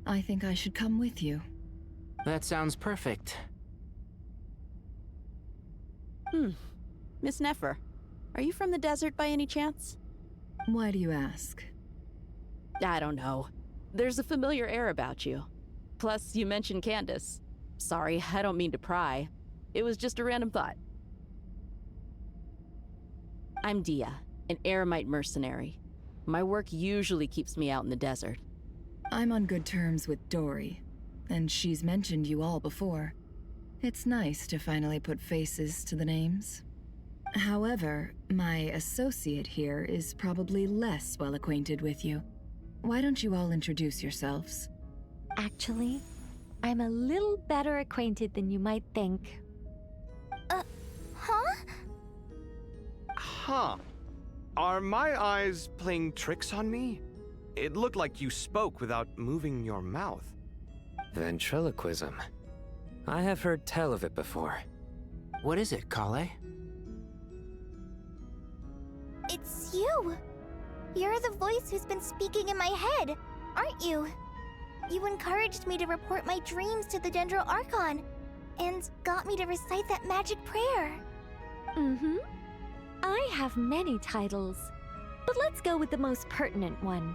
Speaker 1: I think I should come with you.
Speaker 14: That sounds perfect.
Speaker 8: Miss Nefer, are you from the desert by any chance?
Speaker 1: Why do you ask?
Speaker 8: I don't know. There's a familiar air about you. Plus, you mentioned Candace. Sorry, I don't mean to pry. It was just a random thought. I'm Dia, an eremite mercenary. My work usually keeps me out in the desert.
Speaker 1: I'm on good terms with Dory, and she's mentioned you all before. It's nice to finally put faces to the names. However, my associate here is probably less well acquainted with you. Why don't you all introduce yourselves?
Speaker 16: Actually, I'm a little better acquainted than you might think.
Speaker 2: Huh?
Speaker 13: Huh. Are my eyes playing tricks on me? It looked like you spoke without moving your mouth.
Speaker 25: Ventriloquism. I have heard tell of it before.
Speaker 14: What is it, Kale?
Speaker 2: It's you! You're the voice who's been speaking in my head, aren't you? You encouraged me to report my dreams to the Dendro Archon, and got me to recite that magic prayer.
Speaker 16: Mm-hmm. I have many titles, but let's go with the most pertinent one.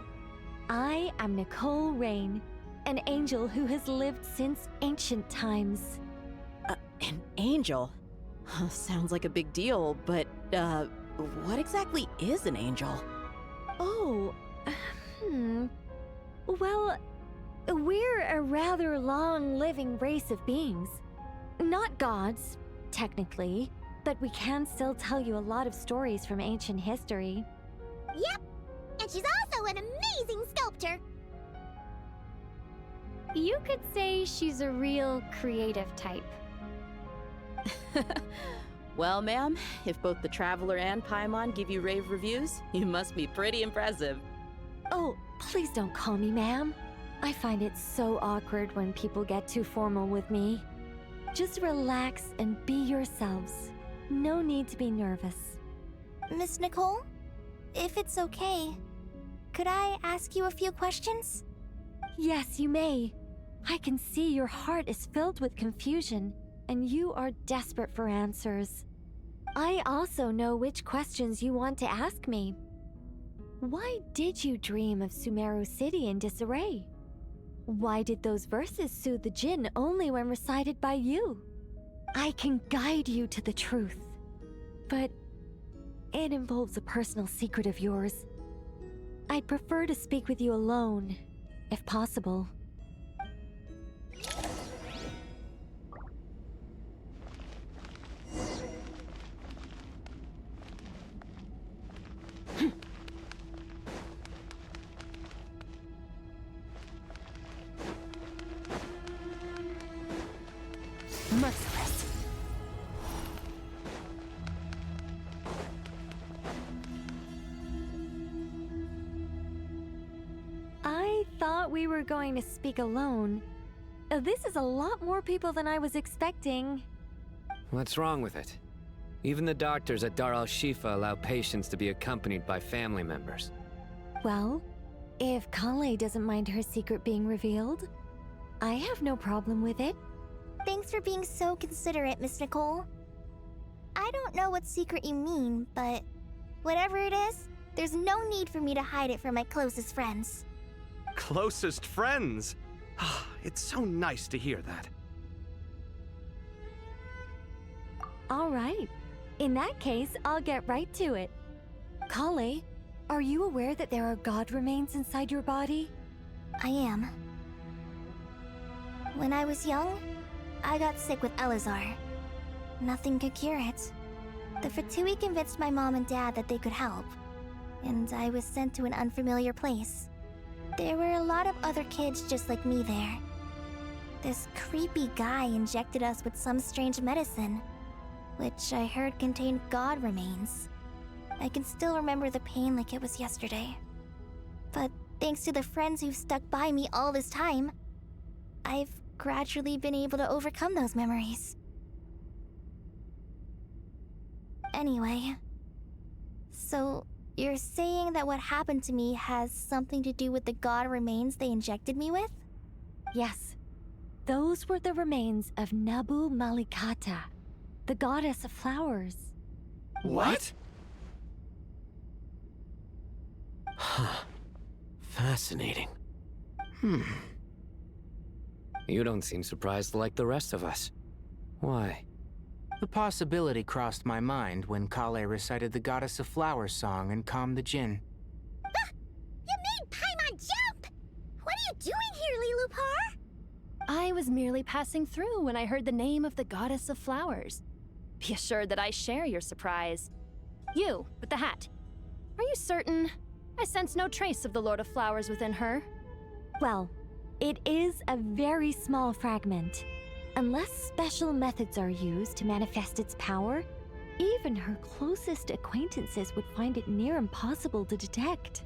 Speaker 16: I am Nicole Rain, an angel who has lived since ancient times.
Speaker 8: An angel? Sounds like a big deal, but, what exactly is an angel?
Speaker 16: Oh, Well, we're a rather long-living race of beings. Not gods, technically, but we can still tell you a lot of stories from ancient history.
Speaker 6: Yep, and she's also an amazing sculptor.
Speaker 21: You could say she's a real creative type.
Speaker 8: Well, ma'am, if both the Traveler and Paimon give you rave reviews, you must be pretty impressive.
Speaker 16: Oh, please don't call me ma'am. I find it so awkward when people get too formal with me. Just relax and be yourselves. No need to be nervous.
Speaker 2: Miss Nicole, if it's okay, could I ask you a few questions?
Speaker 16: Yes, you may. I can see your heart is filled with confusion, and you are desperate for answers. I also know which questions you want to ask me. Why did you dream of Sumeru City in disarray? Why did those verses soothe the Jinn only when recited by you? I can guide you to the truth, but it involves a personal secret of yours. I'd prefer to speak with you alone, if possible. Merciless. I thought we were going to speak alone. This is a lot more people than I was expecting.
Speaker 7: What's wrong with it? Even the doctors at Dar al-Shifa allow patients to be accompanied by family members.
Speaker 16: Well, if Kale doesn't mind her secret being revealed, I have no problem with it.
Speaker 2: Thanks for being so considerate, Miss Nicole. I don't know what secret you mean, but whatever it is, there's no need for me to hide it from my closest friends.
Speaker 13: Closest friends? It's so nice to hear that.
Speaker 16: All right. In that case, I'll get right to it. Kale, are you aware that there are god remains inside your body?
Speaker 2: I am. When I was young, I got sick with Elazar. Nothing could cure it. The Fatui convinced my mom and dad that they could help, and I was sent to an unfamiliar place. There were a lot of other kids just like me there. This creepy guy injected us with some strange medicine, which I heard contained god remains. I can still remember the pain like it was yesterday. But thanks to the friends who've stuck by me all this time, I've gradually been able to overcome those memories. Anyway, so you're saying that what happened to me has something to do with the god remains they injected me with?
Speaker 16: Yes. Those were the remains of Nabu Malikata, the goddess of flowers.
Speaker 13: What?
Speaker 7: Huh. Fascinating. You don't seem surprised like the rest of us. Why?
Speaker 14: The possibility crossed my mind when Kale recited the Goddess of Flowers song and calmed the Jinn.
Speaker 6: You made Paimon jump! What are you doing here, Lilupar?
Speaker 10: I was merely passing through when I heard the name of the Goddess of Flowers. Be assured that I share your surprise. You, with the hat. Are you certain? I sense no trace of the Lord of Flowers within her.
Speaker 16: Well, it is a very small fragment. Unless special methods are used to manifest its power, even her closest acquaintances would find it near impossible to detect.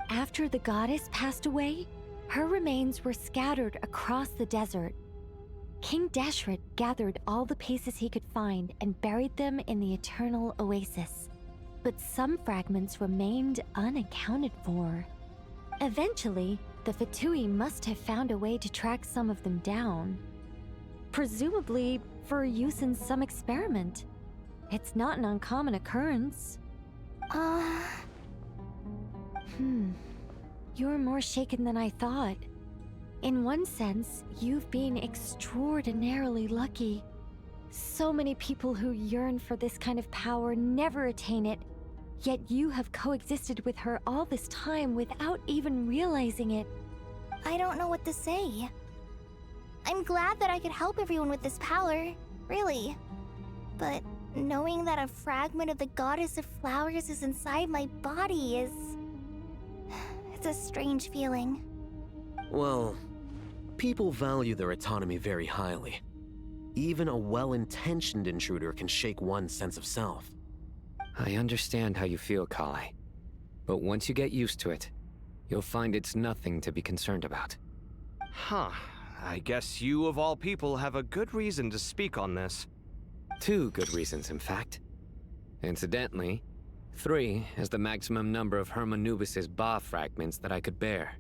Speaker 16: After the goddess passed away, her remains were scattered across the desert. King Deshret gathered all the pieces he could find and buried them in the Eternal Oasis. But some fragments remained unaccounted for. Eventually, the Fatui must have found a way to track some of them down. Presumably for use in some experiment. It's not an uncommon occurrence. You're more shaken than I thought. In one sense, you've been extraordinarily lucky. So many people who yearn for this kind of power never attain it, yet you have coexisted with her all this time without even realizing it.
Speaker 2: I don't know what to say. I'm glad that I could help everyone with this power, really. But knowing that a fragment of the Goddess of Flowers is inside my body is... it's a strange feeling.
Speaker 25: Well, people value their autonomy very highly. Even a well-intentioned intruder can shake one's sense of self.
Speaker 7: I understand how you feel, Kale. But once you get used to it, you'll find it's nothing to be concerned about.
Speaker 13: Huh. I guess you, of all people, have a good reason to speak on this.
Speaker 7: 2 good reasons, in fact. Incidentally, 3 is the maximum number of Hermanubis' Ba fragments that I could bear.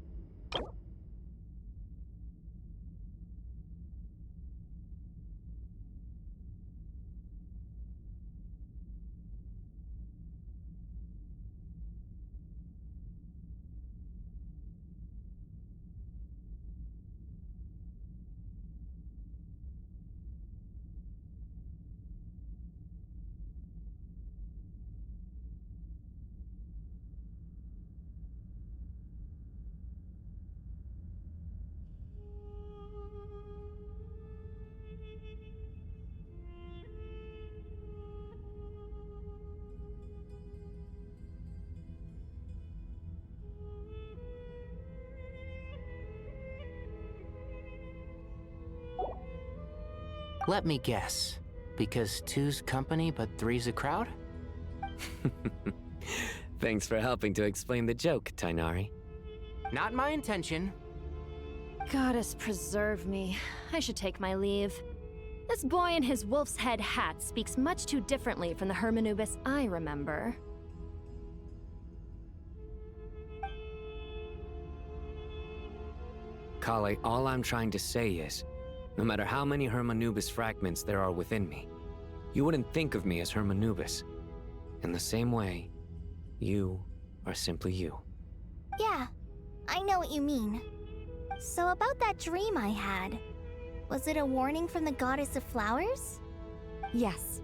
Speaker 14: Let me guess. Because two's company, but three's a crowd?
Speaker 7: Thanks for helping to explain the joke, Tainari.
Speaker 14: Not my intention.
Speaker 10: Goddess preserve me. I should take my leave. This boy in his wolf's head hat speaks much too differently from the Hermanubis I remember.
Speaker 7: Kale, all I'm trying to say is, no matter how many Hermanubis fragments there are within me, you wouldn't think of me as Hermanubis. In the same way, you are simply you.
Speaker 2: Yeah, I know what you mean. So about that dream I had, was it a warning from the goddess of flowers?
Speaker 16: Yes.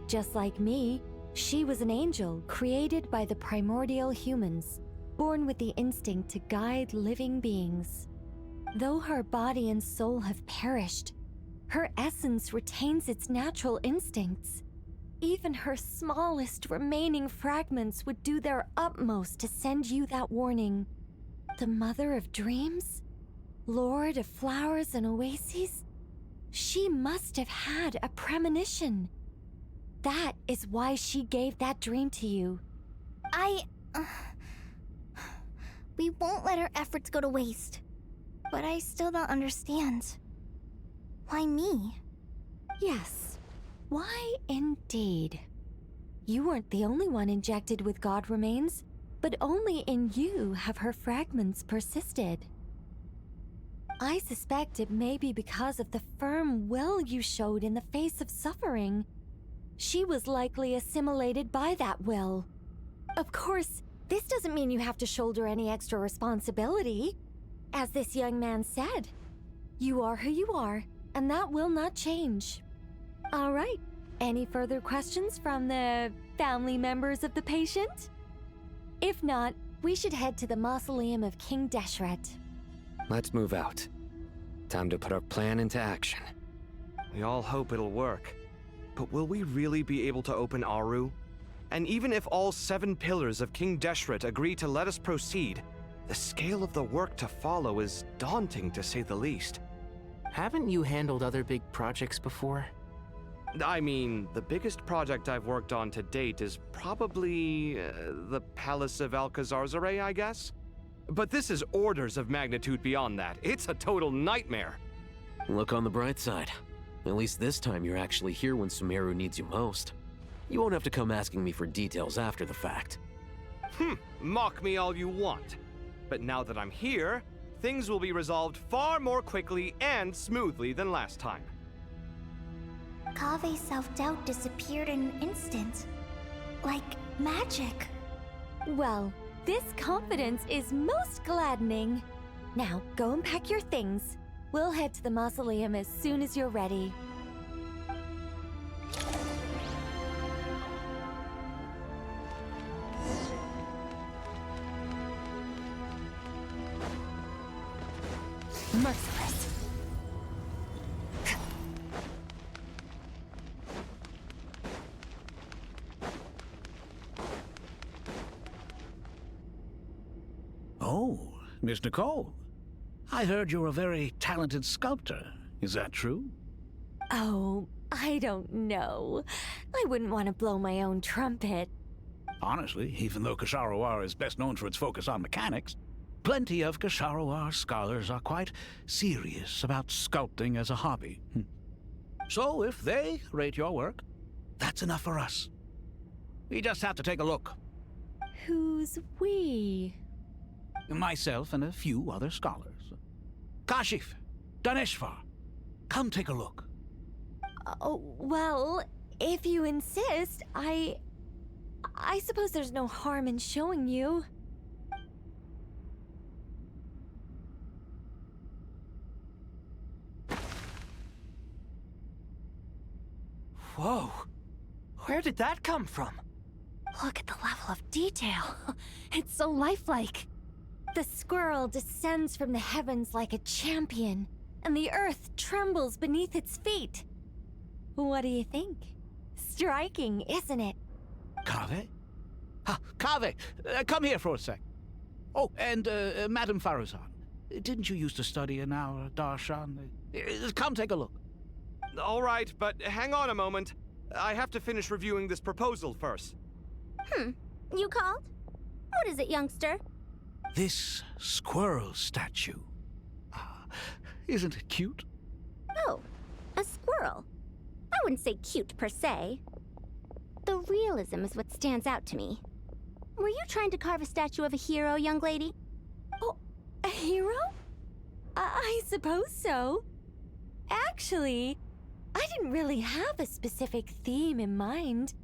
Speaker 16: Just like me, she was an angel created by the primordial humans, born with the instinct to guide living beings. Though her body and soul have perished, her essence retains its natural instincts. Even her smallest remaining fragments would do their utmost to send you that warning. The Mother of Dreams? Lord of Flowers and Oases? She must have had a premonition. That is why she gave that dream to you.
Speaker 2: We won't let our efforts go to waste. But I still don't understand. Why me?
Speaker 16: Yes. Why indeed? You weren't the only one injected with God remains, but only in you have her fragments persisted. I suspect it may be because of the firm will you showed in the face of suffering. She was likely assimilated by that will. Of course, this doesn't mean you have to shoulder any extra responsibility. As this young man said, you are who you are, and that will not change. All right, any further questions from the family members of the patient? If not, we should head to the mausoleum of King Deshret.
Speaker 7: Let's move out. Time to put our plan into action.
Speaker 13: We all hope it'll work. But will we really be able to open Aru? And even if all 7 pillars of King Deshret agree to let us proceed, the scale of the work to follow is daunting, to say the least.
Speaker 14: Haven't you handled other big projects before?
Speaker 13: I mean, the biggest project I've worked on to date is probably the Palace of Alcazarzaray, I guess? But this is orders of magnitude beyond that. It's a total nightmare.
Speaker 25: Look on the bright side. At least this time you're actually here when Sumeru needs you most. You won't have to come asking me for details after the fact.
Speaker 13: Mock me all you want. But now that I'm here, things will be resolved far more quickly and smoothly than last time.
Speaker 2: Kave's self-doubt disappeared in an instant. Like magic.
Speaker 16: Well, this confidence is most gladdening. Now, go and pack your things. We'll head to the mausoleum as soon as you're ready. Merciless.
Speaker 20: Oh, Miss Nicole. I heard you're a very talented sculptor. Is that true?
Speaker 16: Oh, I don't know. I wouldn't want to blow my own trumpet.
Speaker 20: Honestly, even though Kasharawar is best known for its focus on mechanics, plenty of Kasharawar scholars are quite serious about sculpting as a hobby. So if they rate your work, that's enough for us. We just have to take a look.
Speaker 16: Who's we?
Speaker 20: Myself and a few other scholars. Kashif, Daneshvar, come take a look.
Speaker 16: Oh, well, if you insist, I suppose there's no harm in showing you.
Speaker 13: Whoa! Where did that come from?
Speaker 10: Look at the level of detail. It's so lifelike.
Speaker 16: The squirrel descends from the heavens like a champion, and the earth trembles beneath its feet. What do you think? Striking, isn't it?
Speaker 20: Kave? Kave, come here for a sec. Oh, and Madame Faruzan, didn't you used to study in our darshan? Come take a look.
Speaker 13: All right, but hang on a moment. I have to finish reviewing this proposal first.
Speaker 6: You called? What is it, youngster?
Speaker 20: This squirrel statue. Isn't it cute?
Speaker 6: Oh, a squirrel. I wouldn't say cute per se. The realism is what stands out to me. Were you trying to carve a statue of a hero, young lady?
Speaker 16: Oh, a hero? I suppose so. Actually, I didn't really have a specific theme in mind.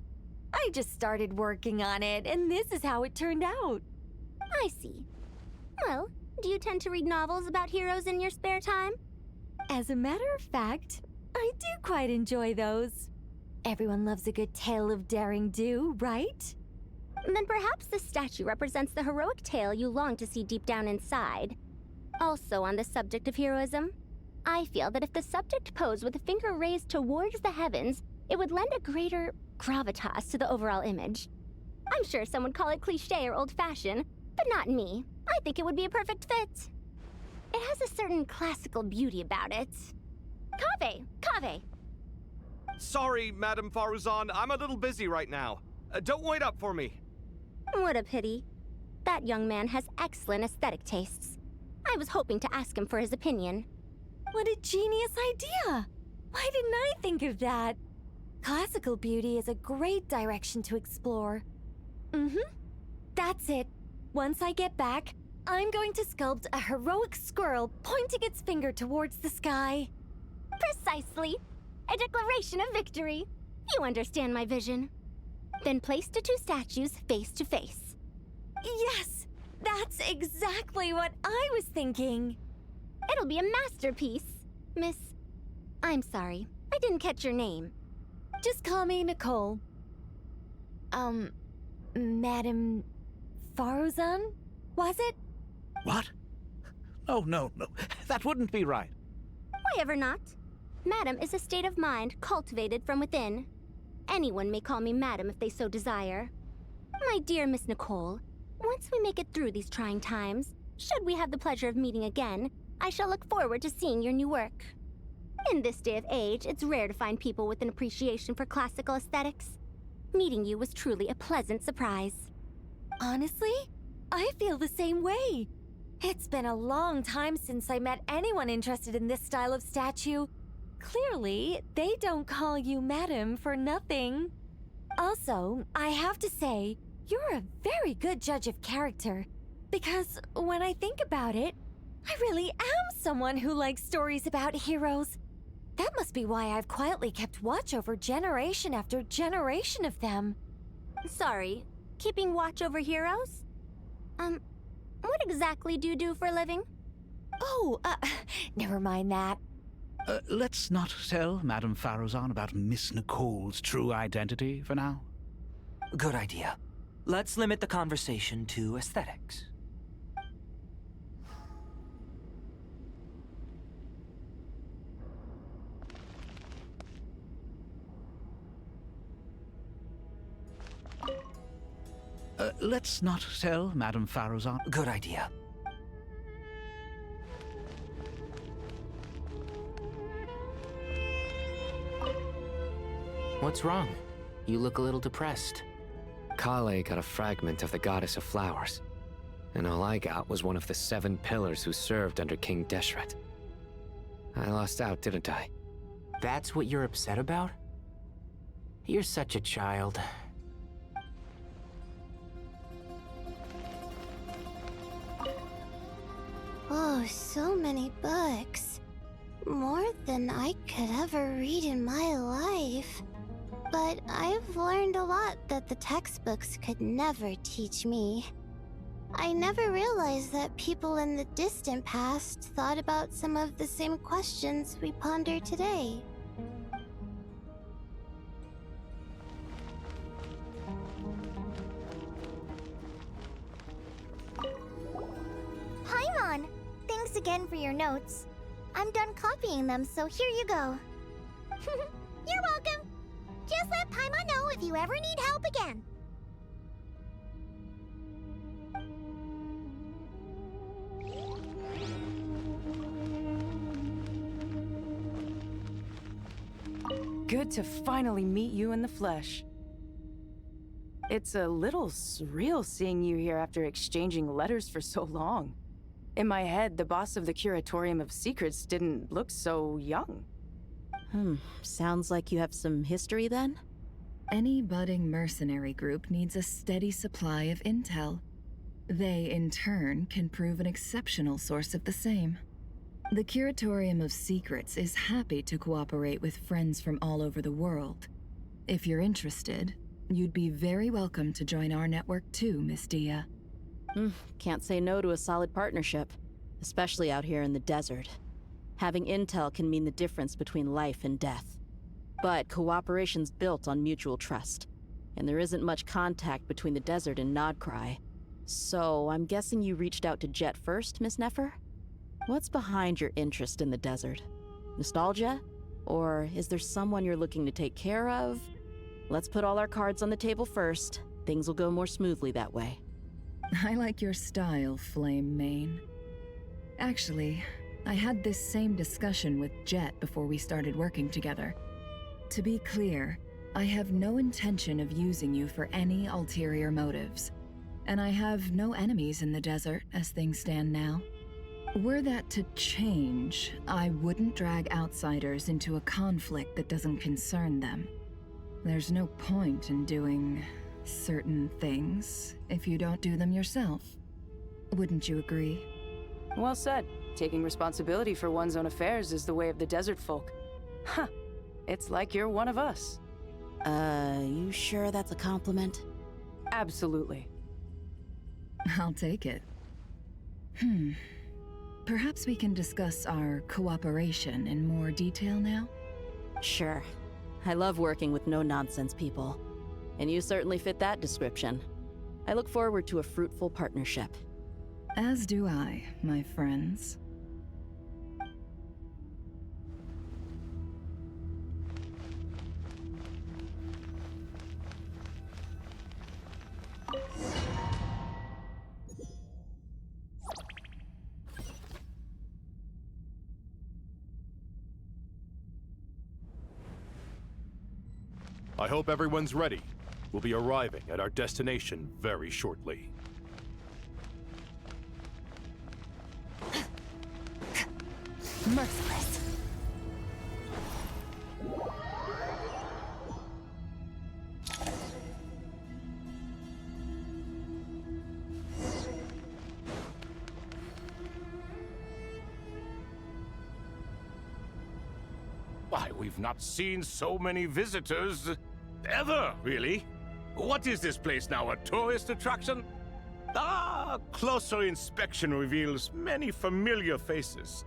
Speaker 16: I just started working on it, and this is how it turned out.
Speaker 6: I see. Well, do you tend to read novels about heroes in your spare time?
Speaker 16: As a matter of fact, I do quite enjoy those. Everyone loves a good tale of daring do, right?
Speaker 6: Then perhaps this statue represents the heroic tale you long to see deep down inside. Also on the subject of heroism, I feel that if the subject posed with a finger raised towards the heavens, it would lend a greater gravitas to the overall image. I'm sure some would call it cliché or old-fashioned, but not me. I think it would be a perfect fit. It has a certain classical beauty about it. Kaveh!
Speaker 13: Sorry, Madame Faruzan, I'm a little busy right now. Don't wait up for me.
Speaker 6: What a pity. That young man has excellent aesthetic tastes. I was hoping to ask him for his opinion.
Speaker 16: What a genius idea! Why didn't I think of that? Classical beauty is a great direction to explore. That's it. Once I get back, I'm going to sculpt a heroic squirrel pointing its finger towards the sky.
Speaker 6: Precisely. A declaration of victory. You understand my vision. Then place the two statues face to face.
Speaker 16: Yes! That's exactly what I was thinking.
Speaker 6: It'll be a masterpiece, Miss... I'm sorry, I didn't catch your name.
Speaker 16: Just call me Nicole. Madame Faruzan? Was it?
Speaker 20: What? Oh, no. That wouldn't be right.
Speaker 6: Why ever not? Madam is a state of mind cultivated from within. Anyone may call me Madam if they so desire. My dear Miss Nicole, once we make it through these trying times, should we have the pleasure of meeting again, I shall look forward to seeing your new work. In this day of age, it's rare to find people with an appreciation for classical aesthetics. Meeting you was truly a pleasant surprise.
Speaker 16: Honestly, I feel the same way. It's been a long time since I met anyone interested in this style of statue. Clearly, they don't call you Madam for nothing. Also, I have to say, you're a very good judge of character. Because when I think about it, I really am someone who likes stories about heroes. That must be why I've quietly kept watch over generation after generation of them.
Speaker 6: Sorry, keeping watch over heroes? What exactly do you do for a living?
Speaker 16: Oh, never mind that.
Speaker 20: Let's not tell Madame Faruzan about Miss Nicole's true identity for now.
Speaker 9: Good idea. Let's limit the conversation to aesthetics.
Speaker 20: Let's not tell Madame Faruzan.
Speaker 9: Good idea.
Speaker 14: What's wrong? You look a little depressed.
Speaker 7: Kale got a fragment of the Goddess of Flowers, and all I got was one of the 7 pillars who served under King Deshret. I lost out, didn't I?
Speaker 14: That's what you're upset about? You're such a child.
Speaker 12: Oh, so many books. More than I could ever read in my life. But I've learned a lot that the textbooks could never teach me. I never realized that people in the distant past thought about some of the same questions we ponder today.
Speaker 2: Paimon! Thanks again for your notes. I'm done copying them, so here you go.
Speaker 6: You're welcome. Just let Paimon know if you ever need help again.
Speaker 19: good to finally meet you in the flesh. It's a little surreal seeing you here after exchanging letters for so long. In my head, the boss of the Curatorium of Secrets didn't look so young.
Speaker 8: Sounds like you have some history then?
Speaker 1: Any budding mercenary group needs a steady supply of intel. They, in turn, can prove an exceptional source of the same. The Curatorium of Secrets is happy to cooperate with friends from all over the world. If you're interested, you'd be very welcome to join our network too, Miss Dia.
Speaker 8: Can't say no to a solid partnership, especially out here in the desert. Having intel can mean the difference between life and death. But cooperation's built on mutual trust, and there isn't much contact between the desert and Nodcry. So I'm guessing you reached out to Jet first, Miss Nefer? What's behind your interest in the desert? Nostalgia? Or is there someone you're looking to take care of? Let's put all our cards on the table first. Things will go more smoothly that way.
Speaker 1: I like your style, Flame Mane. Actually, I had this same discussion with Jet before we started working together. To be clear, I have no intention of using you for any ulterior motives, and I have no enemies in the desert as things stand now. Were that to change, I wouldn't drag outsiders into a conflict that doesn't concern them. There's no point in doing certain things if you don't do them yourself. Wouldn't you agree?
Speaker 19: Well said. Taking responsibility for one's own affairs is the way of the desert folk. Huh. It's like you're one of us.
Speaker 8: You sure that's a compliment?
Speaker 19: Absolutely.
Speaker 1: I'll take it. Perhaps we can discuss our cooperation in more detail now?
Speaker 8: Sure. I love working with no-nonsense people. And you certainly fit that description. I look forward to a fruitful partnership.
Speaker 1: As do I, my friends.
Speaker 4: I hope everyone's ready. We'll be arriving at our destination very shortly.
Speaker 12: Merciless.
Speaker 5: Why, we've not seen so many visitors ever, really. What is this place now, a tourist attraction? Closer inspection reveals many familiar faces.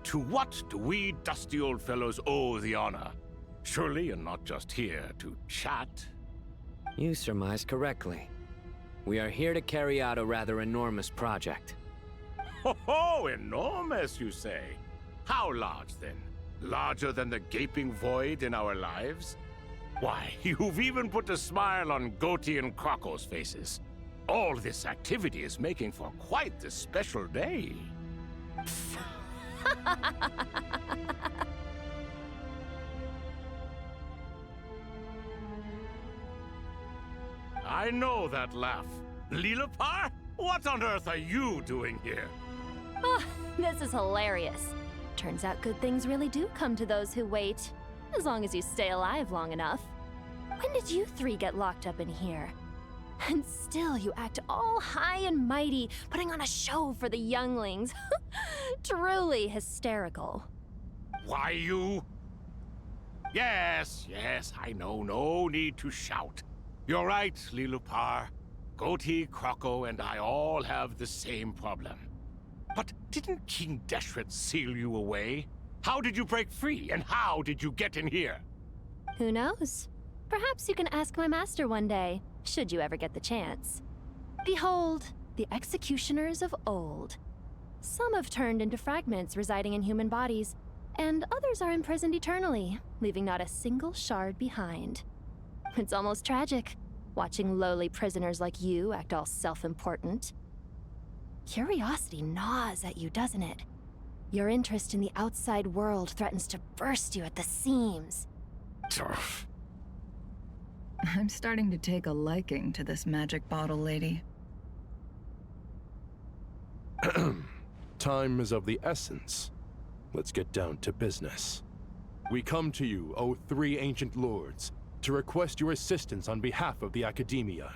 Speaker 5: To what do we dusty old fellows owe the honor? Surely you're not just here to chat.
Speaker 7: You surmise correctly. We are here to carry out a rather enormous project.
Speaker 5: Ho, enormous, you say? How large, then? Larger than the gaping void in our lives? Why, you've even put a smile on Goatee and Crocco's faces. All this activity is making for quite the special day. I know that laugh. Lilipar? What on earth are you doing here?
Speaker 10: Oh, this is hilarious. Turns out good things really do come to those who wait. As long as you stay alive long enough. When did you three get locked up in here? And still you act all high and mighty, putting on a show for the younglings. Truly hysterical.
Speaker 5: Why, you... Yes, I know. No need to shout. You're right, Lilipar. Goatee, Crocco, and I all have the same problem. But didn't King Deshret seal you away? How did you break free, and how did you get in here?
Speaker 10: Who knows? Perhaps you can ask my master one day, should you ever get the chance. Behold, the executioners of old. Some have turned into fragments residing in human bodies, and others are imprisoned eternally, leaving not a single shard behind. It's almost tragic, watching lowly prisoners like you act all self-important. Curiosity gnaws at you, doesn't it? Your interest in the outside world threatens to burst you at the seams.
Speaker 5: Turf.
Speaker 1: I'm starting to take a liking to this magic bottle lady.
Speaker 4: Time is of the essence. Let's get down to business. We come to you, O three ancient lords, to request your assistance on behalf of the Academia.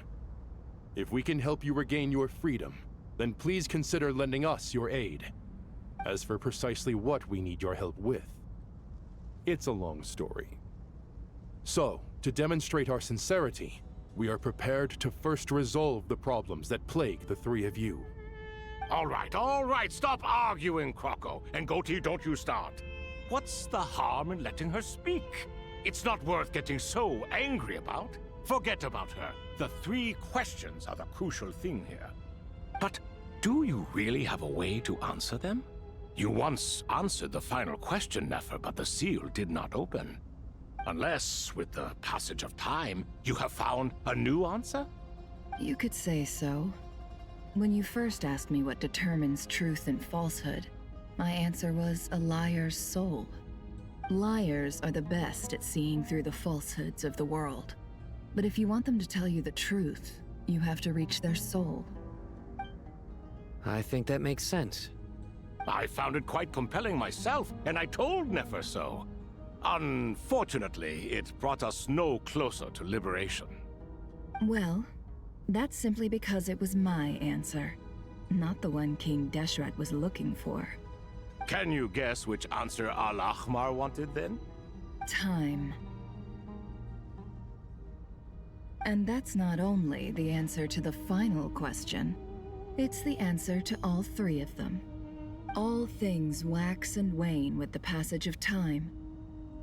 Speaker 4: If we can help you regain your freedom, then please consider lending us your aid. As for precisely what we need your help with, it's a long story. So, to demonstrate our sincerity, we are prepared to first resolve the problems that plague the three of you.
Speaker 5: All right, stop arguing, Croco, and Goatee, don't you start. What's the harm in letting her speak? It's not worth getting so angry about. Forget about her. The three questions are the crucial thing here. But do you really have a way to answer them? You once answered the final question, Nefer, but the seal did not open. Unless, with the passage of time, you have found a new answer?
Speaker 1: You could say so. When you first asked me what determines truth and falsehood, my answer was a liar's soul. Liars are the best at seeing through the falsehoods of the world. But if you want them to tell you the truth, you have to reach their soul.
Speaker 7: I think that makes sense.
Speaker 5: I found it quite compelling myself, and I told Nefer so. Unfortunately, it brought us no closer to liberation.
Speaker 1: Well, that's simply because it was my answer, not the one King Deshret was looking for.
Speaker 5: Can you guess which answer Al-Ahmar wanted then?
Speaker 1: Time. And that's not only the answer to the final question, it's the answer to all three of them. All things wax and wane with the passage of time.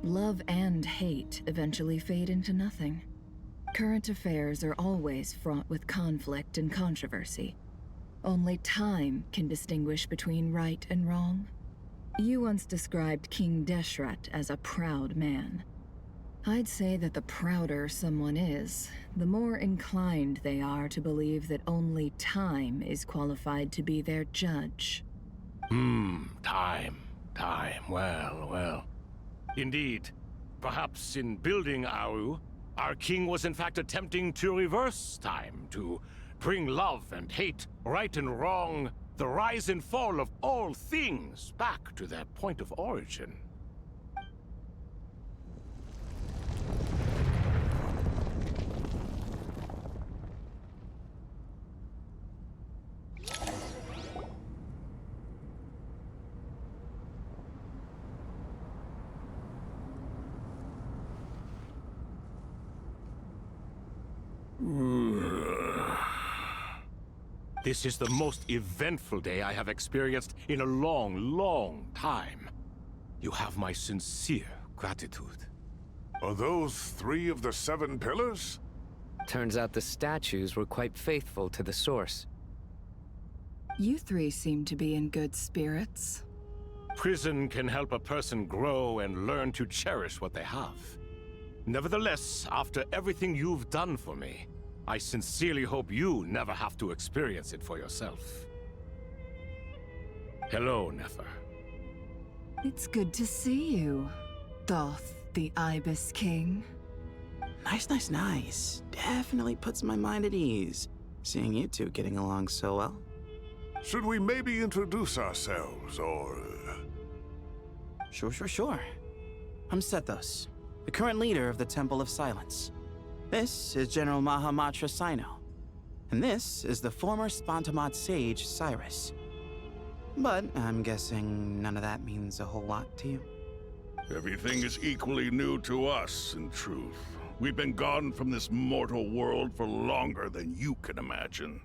Speaker 1: Love and hate eventually fade into nothing. Current affairs are always fraught with conflict and controversy. Only time can distinguish between right and wrong. You once described King Deshret as a proud man. I'd say that the prouder someone is, the more inclined they are to believe that only time is qualified to be their judge.
Speaker 5: Time. Well. Indeed. Perhaps in building Aru, our king was in fact attempting to reverse time, to bring love and hate, right and wrong, the rise and fall of all things back to their point of origin. This is the most eventful day I have experienced in a long time. You have my sincere gratitude.
Speaker 3: Are those 3 of the 7 pillars?
Speaker 7: Turns out the statues were quite faithful to the source.
Speaker 1: You three seem to be in good spirits.
Speaker 5: Prison can help a person grow and learn to cherish what they have. Nevertheless, after everything you've done for me, I sincerely hope you never have to experience it for yourself. Hello, Nefer.
Speaker 1: It's good to see you, Thoth, the Ibis King.
Speaker 18: Nice. Definitely puts my mind at ease, seeing you two getting along so well.
Speaker 3: Should we maybe introduce ourselves, or...
Speaker 18: Sure. I'm Sethos, the current leader of the Temple of Silence. This is General Mahamatra Sino, and this is the former Spantamat sage, Cyrus. But I'm guessing none of that means a whole lot to you.
Speaker 3: Everything is equally new to us, in truth. We've been gone from this mortal world for longer than you can imagine.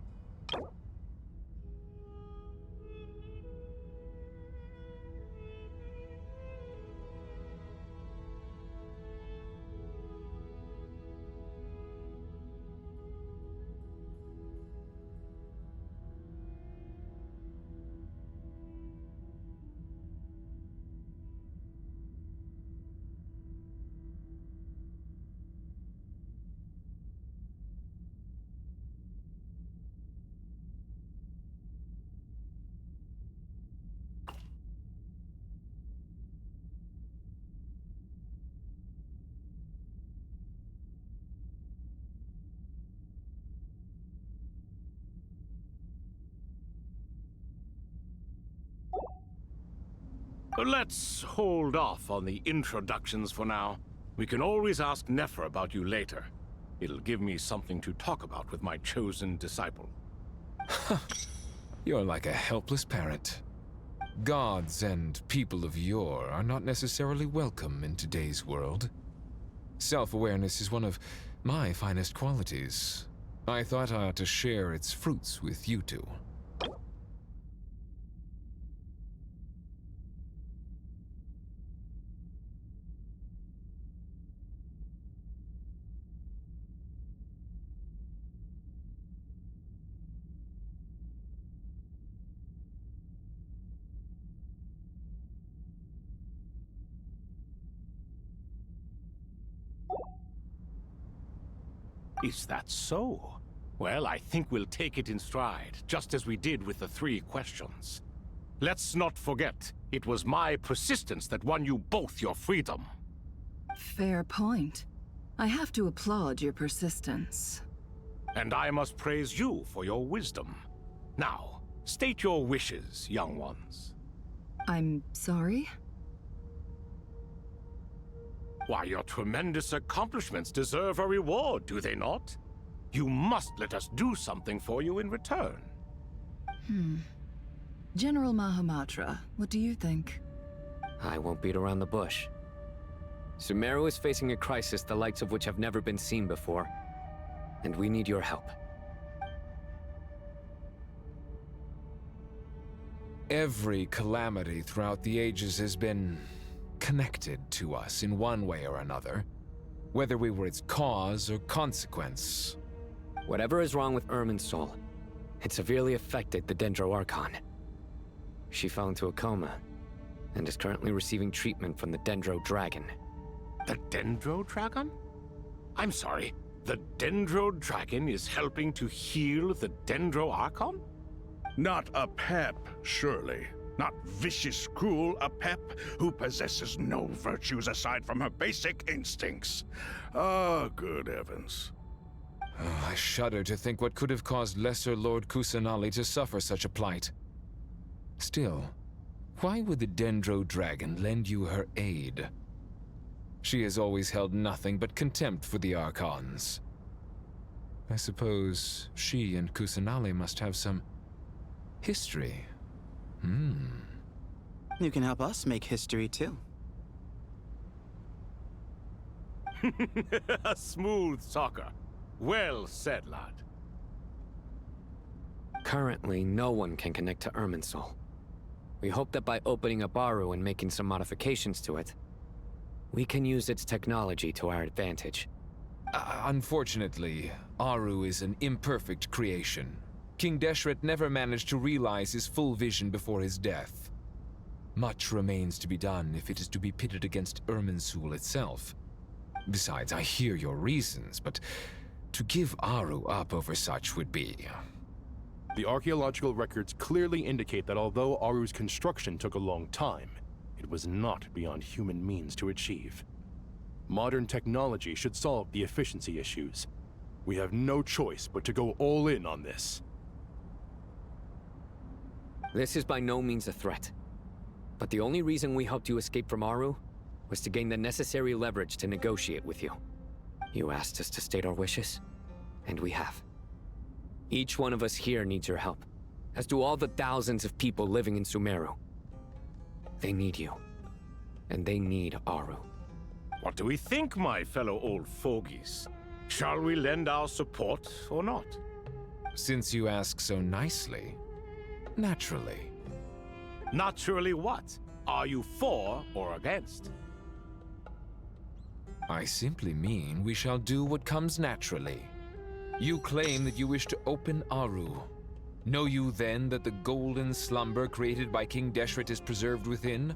Speaker 5: Let's hold off on the introductions for now. We can always ask Nefer about you later. It'll give me something to talk about with my chosen disciple.
Speaker 11: You're like a helpless parent. Gods and people of yore are not necessarily welcome in today's world. Self-awareness is one of my finest qualities. I thought I ought to share its fruits with you two.
Speaker 5: Is that so? Well, I think we'll take it in stride, just as we did with the 3 questions. Let's not forget, it was my persistence that won you both your freedom.
Speaker 1: Fair point. I have to applaud your persistence.
Speaker 5: And I must praise you for your wisdom. Now, state your wishes, young ones.
Speaker 1: I'm sorry?
Speaker 5: Why, your tremendous accomplishments deserve a reward, do they not? You must let us do something for you in return.
Speaker 1: General Mahamatra, what do you think?
Speaker 7: I won't beat around the bush. Sumeru is facing a crisis the likes of which have never been seen before, and we need your help.
Speaker 11: Every calamity throughout the ages has been connected to us in one way or another, whether we were its cause or consequence.
Speaker 7: Whatever is wrong with Irminsul, it severely affected the Dendro Archon. She fell into a coma, and is currently receiving treatment from the Dendro Dragon.
Speaker 5: The Dendro Dragon? I'm sorry, the Dendro Dragon is helping to heal the Dendro Archon?
Speaker 3: Not a pep, surely. Not vicious, cruel Apep who possesses no virtues aside from her basic instincts. Ah, good heavens.
Speaker 11: Oh, I shudder to think what could have caused Lesser Lord Kusanali to suffer such a plight. Still, why would the Dendro Dragon lend you her aid? She has always held nothing but contempt for the Archons. I suppose she and Kusanali must have some history.
Speaker 18: You can help us make history, too.
Speaker 5: A smooth talker. Well said, lad.
Speaker 7: Currently, no one can connect to Irminsul. We hope that by opening up Aru and making some modifications to it, we can use its technology to our advantage.
Speaker 11: Unfortunately, Aru is an imperfect creation. King Deshret never managed to realize his full vision before his death. Much remains to be done if it is to be pitted against Irminsul itself. Besides, I hear your reasons, but to give Aru up over such would be...
Speaker 4: The archaeological records clearly indicate that although Aru's construction took a long time, it was not beyond human means to achieve. Modern technology should solve the efficiency issues. We have no choice but to go all in on this.
Speaker 7: This is by no means a threat. But the only reason we helped you escape from Aru was to gain the necessary leverage to negotiate with you. You asked us to state our wishes, and we have. Each one of us here needs your help, as do all the thousands of people living in Sumeru. They need you, and they need Aru.
Speaker 5: What do we think, my fellow old fogies? Shall we lend our support or not?
Speaker 11: Since you ask so nicely, naturally.
Speaker 5: Naturally what? Are you for or against?
Speaker 11: I simply mean we shall do what comes naturally. You claim that you wish to open Aru. Know you then that the golden slumber created by King Deshret is preserved within?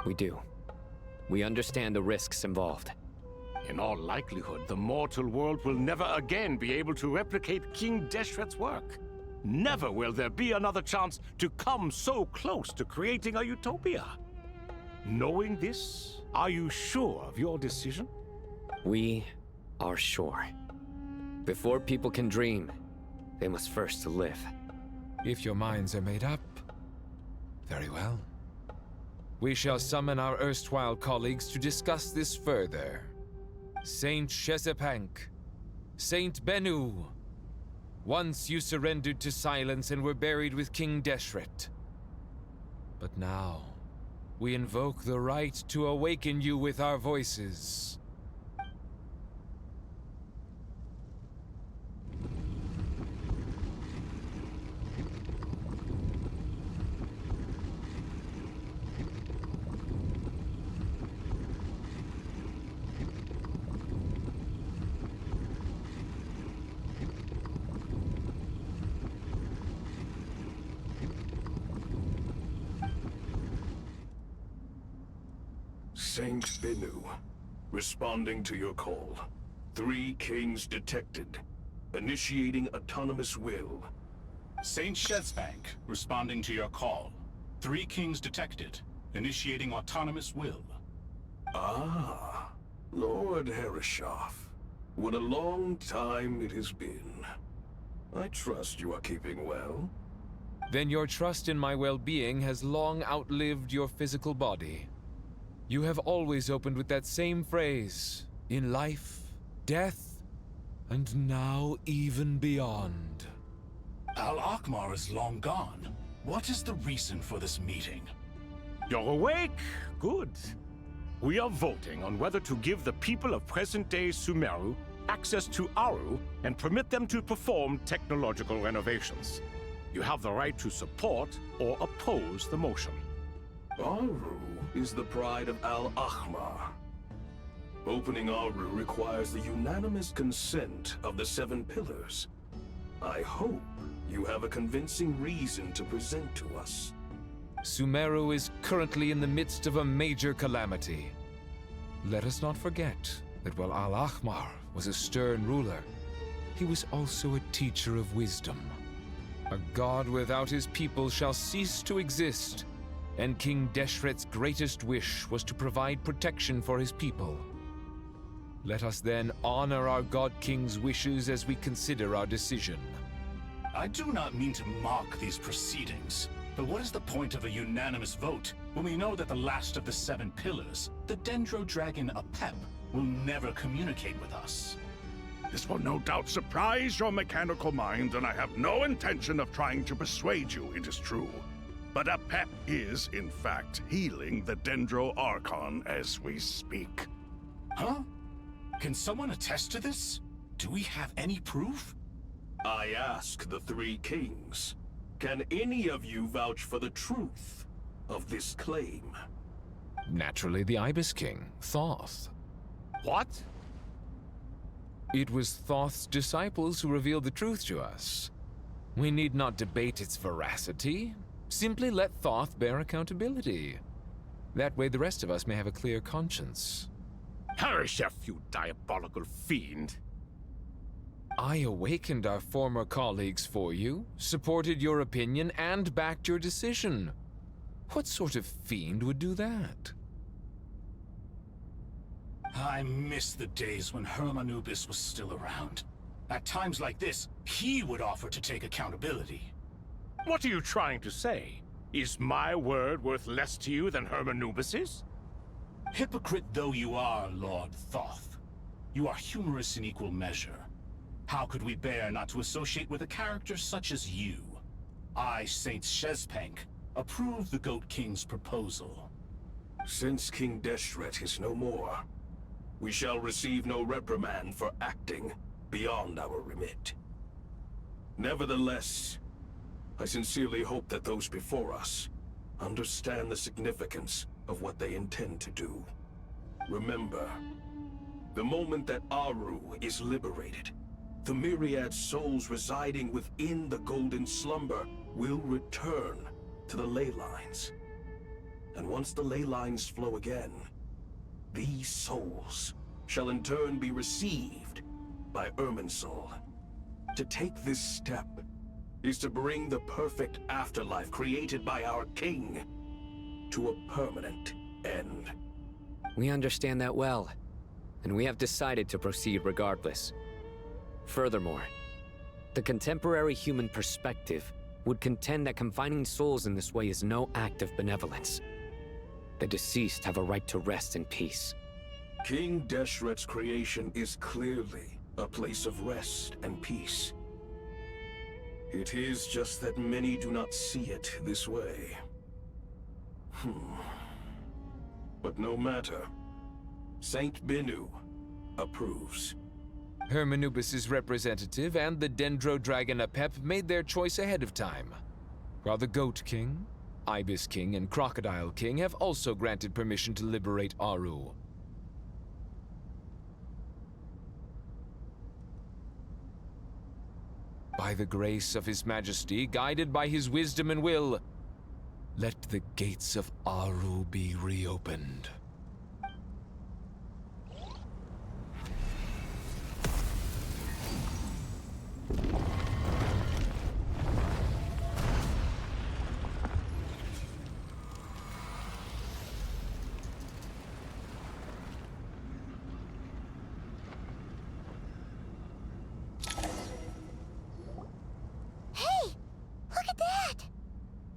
Speaker 7: We do. We understand the risks involved.
Speaker 5: In all likelihood, the mortal world will never again be able to replicate King Deshret's work. Never will there be another chance to come so close to creating a utopia. Knowing this, are you sure of your decision?
Speaker 7: We are sure. Before people can dream, they must first live.
Speaker 11: If your minds are made up, very well. We shall summon our erstwhile colleagues to discuss this further. Saint Chesapank, Saint Bennu. Once you surrendered to silence and were buried with King Deshret. But now, we invoke the right to awaken you with our voices.
Speaker 3: Saint Bennu, responding to your call. 3 kings detected. Initiating autonomous will.
Speaker 15: Saint Shezbank, responding to your call. 3 kings detected. Initiating autonomous will.
Speaker 3: Ah, Lord Herreshoff. What a long time it has been. I trust you are keeping well.
Speaker 11: Then your trust in my well-being has long outlived your physical body. You have always opened with that same phrase, in life, death, and now even beyond.
Speaker 15: Al-Akmar is long gone. What is the reason for this meeting?
Speaker 5: You're awake? Good. We are voting on whether to give the people of present-day Sumeru access to Aru and permit them to perform technological renovations. You have the right to support or oppose the motion.
Speaker 3: Aru is the pride of Al-Ahmar. Opening Aru requires the unanimous consent of the 7 pillars. I hope you have a convincing reason to present to us.
Speaker 11: Sumeru is currently in the midst of a major calamity. Let us not forget that while Al-Ahmar was a stern ruler, he was also a teacher of wisdom. A god without his people shall cease to exist, and King Deshret's greatest wish was to provide protection for his people. Let us then honor our God King's wishes as we consider our decision.
Speaker 15: I do not mean to mock these proceedings, but what is the point of a unanimous vote when we know that the last of the 7 pillars, the Dendro Dragon Apep, will never communicate with us?
Speaker 3: This will no doubt surprise your mechanical mind, and I have no intention of trying to persuade you it is true. But Apep is, in fact, healing the Dendro Archon as we speak.
Speaker 15: Huh? Can someone attest to this? Do we have any proof?
Speaker 3: I ask the 3 kings. Can any of you vouch for the truth of this claim?
Speaker 11: Naturally, the Ibis King, Thoth.
Speaker 5: What?
Speaker 11: It was Thoth's disciples who revealed the truth to us. We need not debate its veracity. Simply let Thoth bear accountability. That way the rest of us may have a clear conscience.
Speaker 5: Herreshoff, you diabolical fiend!
Speaker 11: I awakened our former colleagues for you, supported your opinion, and backed your decision. What sort of fiend would do that?
Speaker 15: I miss the days when Hermanubis was still around. At times like this, he would offer to take accountability.
Speaker 5: What are you trying to say? Is my word worth less to you than Hermanubis's?
Speaker 15: Hypocrite though you are, Lord Thoth, you are humorous in equal measure. How could we bear not to associate with a character such as you? I, Saint Shezpank, approve the Goat King's proposal.
Speaker 3: Since King Deshret is no more, we shall receive no reprimand for acting beyond our remit. Nevertheless, I sincerely hope that those before us understand the significance of what they intend to do. Remember, the moment that Aru is liberated, the myriad souls residing within the Golden Slumber will return to the ley lines. And once the ley lines flow again, these souls shall in turn be received by Irminsul. To take this step is to bring the perfect afterlife created by our king to a permanent end.
Speaker 7: We understand that well, and we have decided to proceed regardless. Furthermore, the contemporary human perspective would contend that confining souls in this way is no act of benevolence. The deceased have a right to rest in peace.
Speaker 3: King Deshret's creation is clearly a place of rest and peace. It is just that many do not see it this way. But no matter. Saint Binu approves.
Speaker 11: Hermanubis' representative and the Dendro Dragon Apep made their choice ahead of time, while the Goat King, Ibis King, and Crocodile King have also granted permission to liberate Aru. By the grace of His Majesty, guided by his wisdom and will, let the gates of Aru be reopened.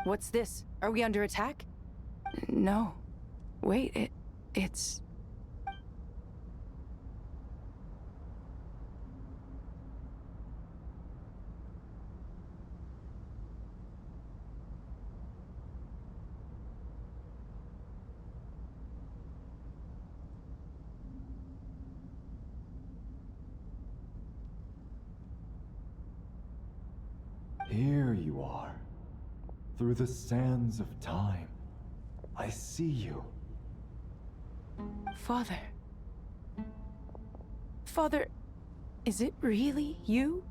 Speaker 19: What's this? Are we under attack? No. Wait, it's...
Speaker 17: Here you are. Through the sands of time, I see you.
Speaker 19: Father. Father, is it really you?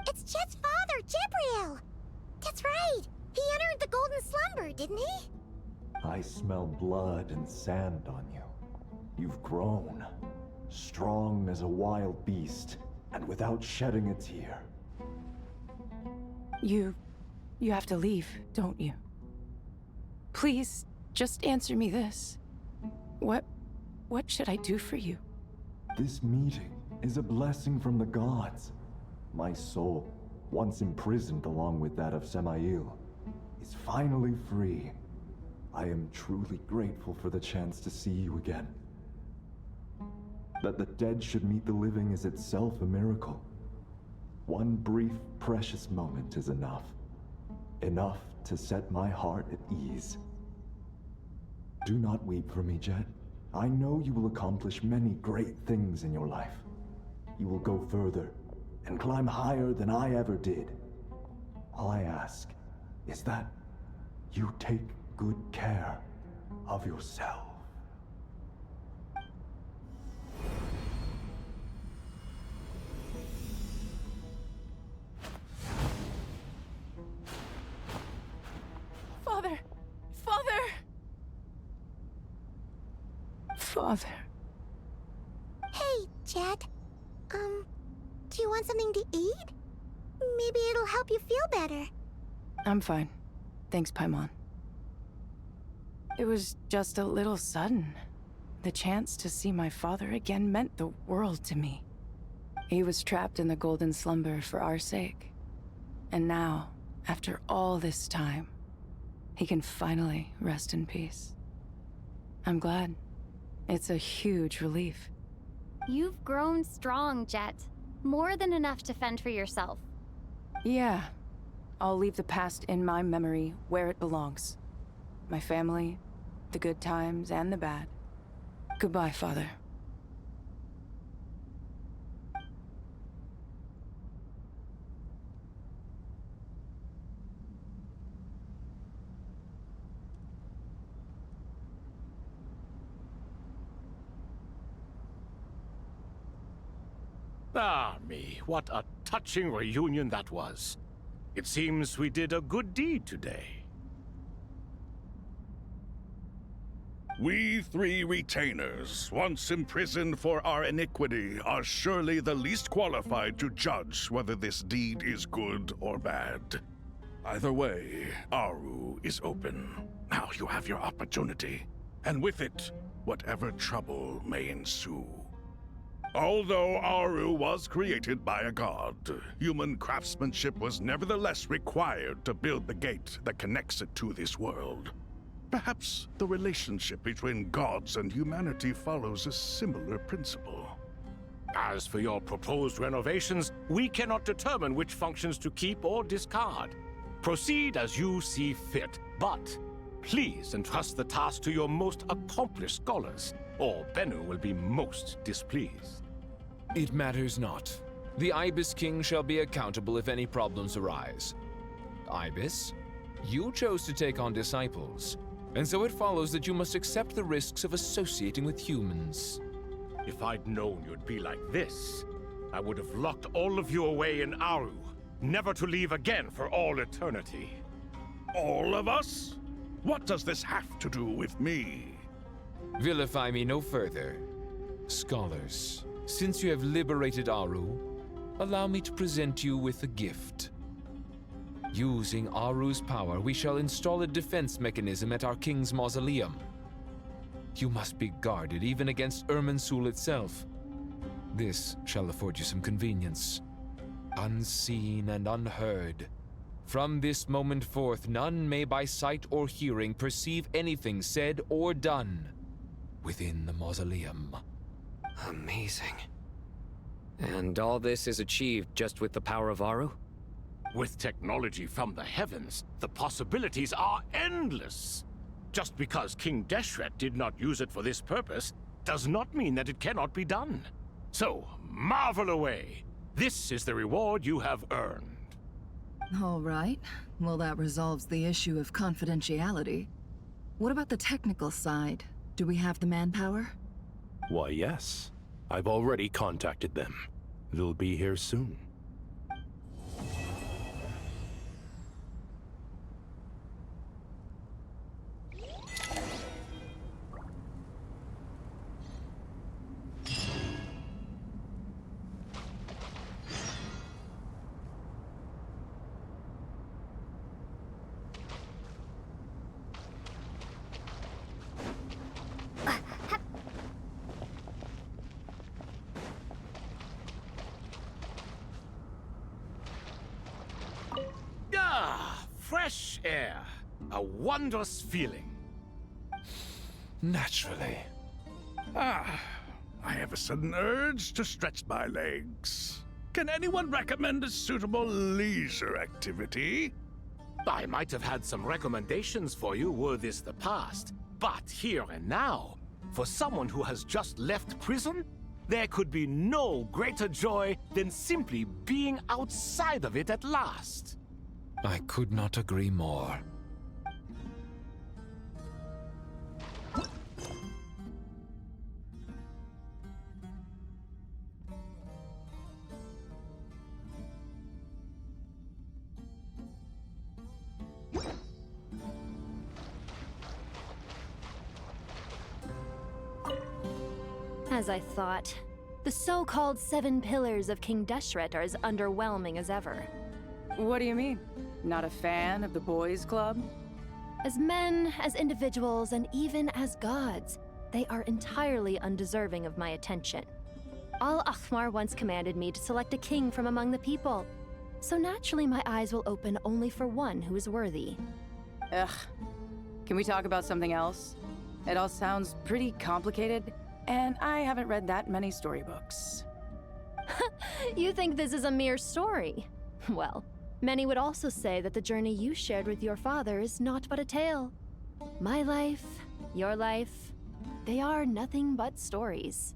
Speaker 6: It's Jet's father, Jibriel! That's right! He entered the Golden Slumber, didn't he?
Speaker 17: I smell blood and sand on you. You've grown, strong as a wild beast, and without shedding a tear.
Speaker 19: You have to leave, don't you? Please, just answer me this. What should I do for you?
Speaker 17: This meeting is a blessing from the gods. My soul, once imprisoned along with that of Samael, is finally free. I am truly grateful for the chance to see you again. That the dead should meet the living is itself a miracle. One brief, precious moment is enough. Enough to set my heart at ease. Do not weep for me, Jet. I know you will accomplish many great things in your life. You will go further and climb higher than I ever did. All I ask is that you take good care of yourself.
Speaker 19: Father! Father! Father.
Speaker 6: Hey, Jet. Do you want something to eat? Maybe it'll help you feel better.
Speaker 19: I'm fine. Thanks, Paimon. It was just a little sudden. The chance to see my father again meant the world to me. He was trapped in the Golden Slumber for our sake. And now, after all this time, he can finally rest in peace. I'm glad. It's a huge relief.
Speaker 10: You've grown strong, Jet. More than enough to fend for yourself.
Speaker 19: Yeah. I'll leave the past in my memory where it belongs. My family, the good times and the bad. Goodbye, Father.
Speaker 5: Ah, me, what a touching reunion that was. It seems we did a good deed today.
Speaker 21: We three retainers, once imprisoned for our iniquity, are surely the least qualified to judge whether this deed is good or bad. Either way, Aru is open. Now you have your opportunity, and with it, whatever trouble may ensue. Although Aru was created by a god, human craftsmanship was nevertheless required to build the gate that connects it to this world. Perhaps the relationship between gods and humanity follows a similar principle.
Speaker 5: As for your proposed renovations, we cannot determine which functions to keep or discard. Proceed as you see fit, but please entrust the task to your most accomplished scholars, or Bennu will be most displeased.
Speaker 11: It matters not. The Ibis King shall be accountable if any problems arise. Ibis, you chose to take on disciples, and so it follows that you must accept the risks of associating with humans.
Speaker 5: If I'd known you'd be like this, I would have locked all of you away in Aru, never to leave again for all eternity.
Speaker 21: All of us? What does this have to do with me?
Speaker 11: Vilify me no further. Scholars, since you have liberated Aru, allow me to present you with a gift. Using Aru's power, we shall install a defense mechanism at our king's mausoleum. You must be guarded even against Irminsul itself. This shall afford you some convenience. Unseen and unheard. From this moment forth, none may by sight or hearing perceive anything said or done within the mausoleum.
Speaker 7: Amazing. And all this is achieved just with the power of Aru?
Speaker 5: With technology from the heavens, the possibilities are endless. Just because King Deshret did not use it for this purpose does not mean that it cannot be done. So, marvel away. This is the reward you have earned.
Speaker 1: All right. Well, that resolves the issue of confidentiality. What about the technical side? Do we have the manpower?
Speaker 4: Why, yes. I've already contacted them. They'll be here soon.
Speaker 5: Fresh air. A wondrous feeling.
Speaker 11: Naturally.
Speaker 21: I have a sudden urge to stretch my legs. Can anyone recommend a suitable leisure activity?
Speaker 5: I might have had some recommendations for you were this the past, but here and now, for someone who has just left prison, there could be no greater joy than simply being outside of it at last.
Speaker 11: I could not agree more.
Speaker 10: As I thought, the so-called 7 pillars of King Deshret are as underwhelming as ever.
Speaker 19: What do you mean? Not a fan of the boys' club?
Speaker 10: As men, as individuals, and even as gods, they are entirely undeserving of my attention. Al-Akhmar once commanded me to select a king from among the people, so naturally my eyes will open only for one who is worthy.
Speaker 19: Ugh. Can we talk about something else? It all sounds pretty complicated, and I haven't read that many storybooks.
Speaker 10: You think this is a mere story? Well, many would also say that the journey you shared with your father is not but a tale. My life, your life, they are nothing but stories.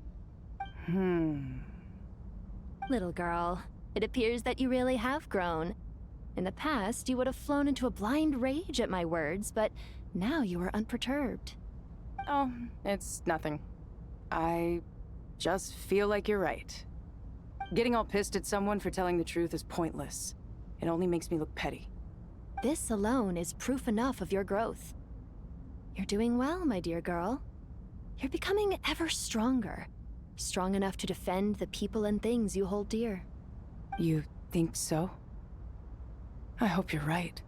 Speaker 10: Little girl, it appears that you really have grown. In the past, you would have flown into a blind rage at my words, but now you are unperturbed.
Speaker 19: Oh, it's nothing. I just feel like you're right. Getting all pissed at someone for telling the truth is pointless. It only makes me look petty.
Speaker 10: This alone is proof enough of your growth. You're doing well, my dear girl. You're becoming ever stronger. Strong enough to defend the people and things you hold dear.
Speaker 19: You think so? I hope you're right.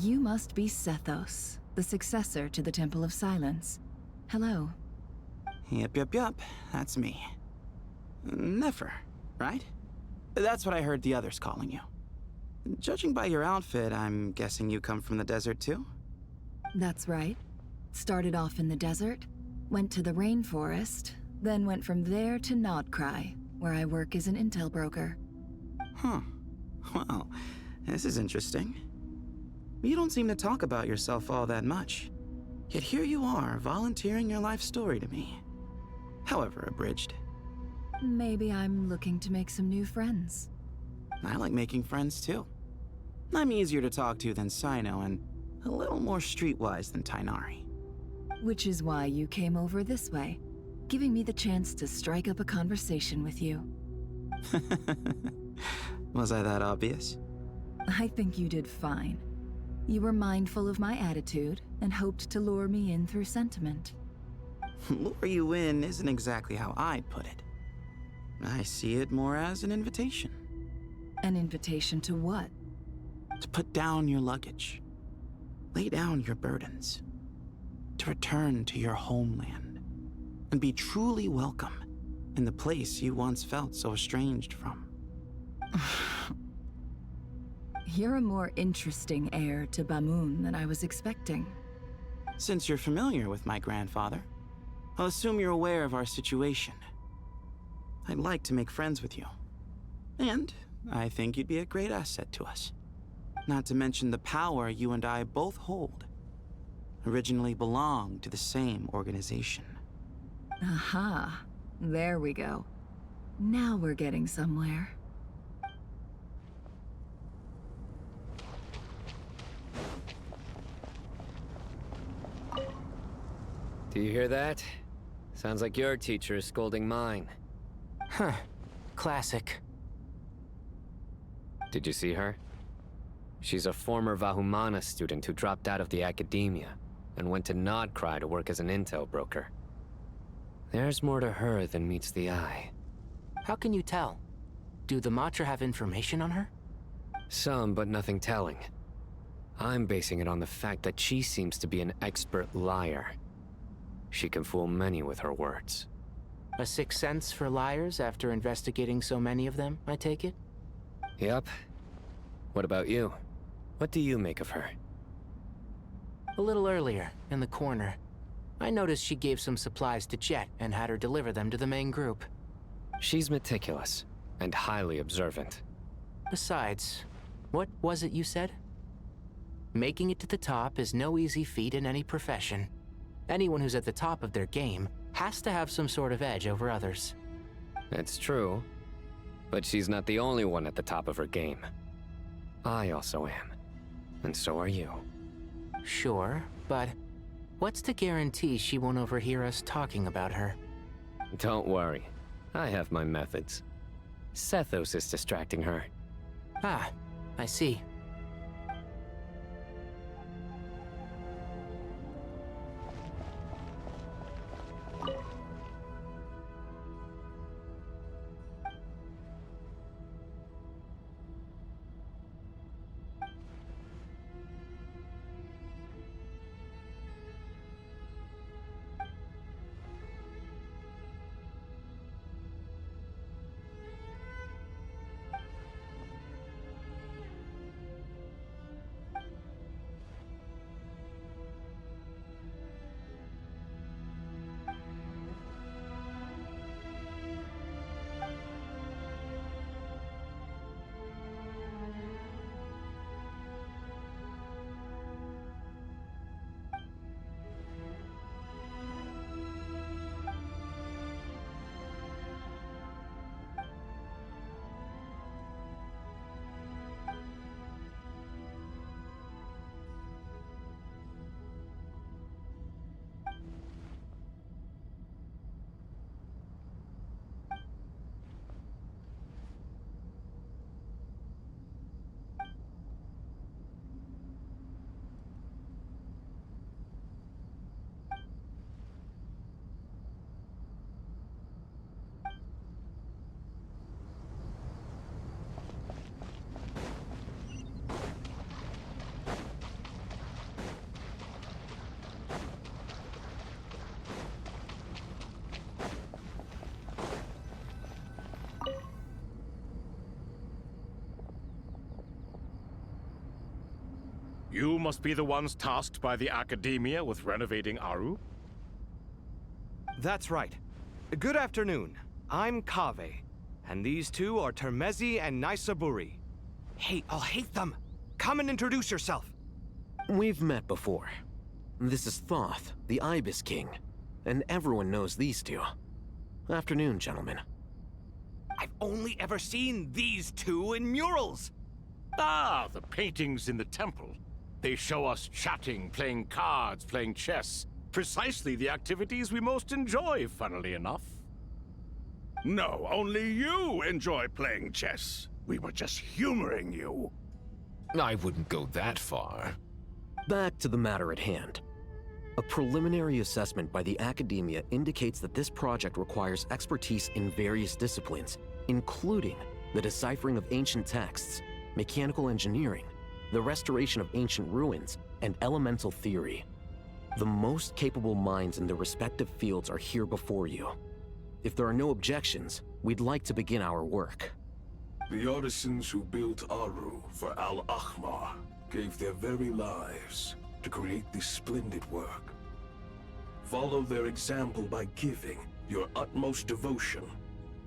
Speaker 1: You must be Sethos, the successor to the Temple of Silence. Hello.
Speaker 18: Yup. That's me. Nefer, right? That's what I heard the others calling you. Judging by your outfit, I'm guessing you come from the desert too?
Speaker 1: That's right. Started off in the desert, went to the rainforest, then went from there to Nodcry, where I work as an intel broker.
Speaker 18: Huh. Well, this is interesting. You don't seem to talk about yourself all that much. Yet here you are, volunteering your life story to me. However abridged.
Speaker 1: Maybe I'm looking to make some new friends.
Speaker 18: I like making friends too. I'm easier to talk to than Sino and a little more streetwise than Tainari.
Speaker 1: Which is why you came over this way, giving me the chance to strike up a conversation with you.
Speaker 18: Was I that obvious?
Speaker 1: I think you did fine. You were mindful of my attitude and hoped to lure me in through sentiment.
Speaker 18: Lure you in isn't exactly how I'd put it. I see it more as an invitation.
Speaker 1: An invitation to what?
Speaker 18: To put down your luggage. Lay down your burdens. To return to your homeland. And be truly welcome in the place you once felt so estranged from.
Speaker 1: You're a more interesting heir to Bamun than I was expecting.
Speaker 18: Since you're familiar with my grandfather, I'll assume you're aware of our situation. I'd like to make friends with you. And I think you'd be a great asset to us. Not to mention the power you and I both hold. Originally belonged to the same organization.
Speaker 1: Aha. There we go. Now we're getting somewhere.
Speaker 7: Do you hear that? Sounds like your teacher is scolding mine.
Speaker 14: Huh. Classic.
Speaker 7: Did you see her? She's a former Vahumana student who dropped out of the academia and went to Nodcry to work as an intel broker. There's more to her than meets the eye.
Speaker 14: How can you tell? Do the Matra have information on her?
Speaker 7: Some, but nothing telling. I'm basing it on the fact that she seems to be an expert liar. She can fool many with her words.
Speaker 14: A sixth sense for liars after investigating so many of them, I take it?
Speaker 7: Yep. What about you? What do you make of her?
Speaker 14: A little earlier, in the corner, I noticed she gave some supplies to Jet and had her deliver them to the main group.
Speaker 7: She's meticulous and highly observant.
Speaker 14: Besides, what was it you said? Making it to the top is no easy feat in any profession. Anyone who's at the top of their game has to have some sort of edge over others.
Speaker 7: It's true, but she's not the only one at the top of her game. I also am, and so are you.
Speaker 14: Sure, but what's to guarantee she won't overhear us talking about her?
Speaker 7: Don't worry, I have my methods. Sethos is distracting her.
Speaker 14: Ah, I see.
Speaker 5: You must be the ones tasked by the Academia with renovating Aru?
Speaker 13: That's right. Good afternoon. I'm Kaveh, and these two are Termezi and Naisaburi. Hey, I'll hate them! Come and introduce yourself!
Speaker 22: We've met before. This is Thoth, the Ibis King, and everyone knows these two. Afternoon, gentlemen.
Speaker 13: I've only ever seen these two in murals!
Speaker 5: Ah, the paintings in the temple. They show us chatting, playing cards, playing chess. Precisely the activities we most enjoy, funnily enough.
Speaker 21: No, only you enjoy playing chess. We were just humoring you.
Speaker 11: I wouldn't go that far.
Speaker 22: Back to the matter at hand. A preliminary assessment by the Academia indicates that this project requires expertise in various disciplines, including the deciphering of ancient texts, mechanical engineering, the restoration of ancient ruins, and elemental theory. The most capable minds in their respective fields are here before you. If there are no objections, we'd like to begin our work.
Speaker 3: The artisans who built Aru for Al-Ahmar gave their very lives to create this splendid work. Follow their example by giving your utmost devotion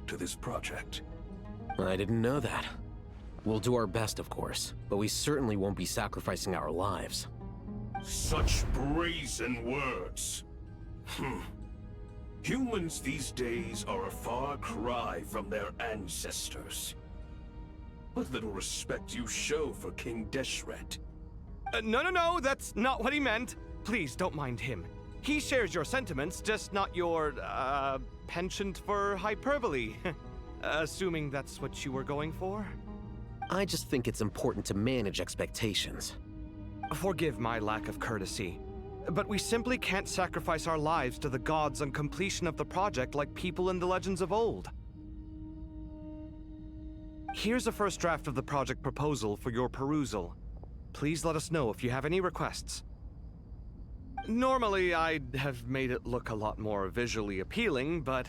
Speaker 3: to this project.
Speaker 22: I didn't know that. We'll do our best, of course, but we certainly won't be sacrificing our lives.
Speaker 3: Such brazen words. Humans these days are a far cry from their ancestors. What little respect you show for King Deshret.
Speaker 13: No, that's not what he meant. Please, don't mind him. He shares your sentiments, just not your, penchant for hyperbole. Assuming that's what you were going for?
Speaker 22: I just think it's important to manage expectations.
Speaker 13: Forgive my lack of courtesy, but we simply can't sacrifice our lives to the gods on completion of the project like people in the legends of old. Here's a first draft of the project proposal for your perusal. Please let us know if you have any requests. Normally, I'd have made it look a lot more visually appealing, but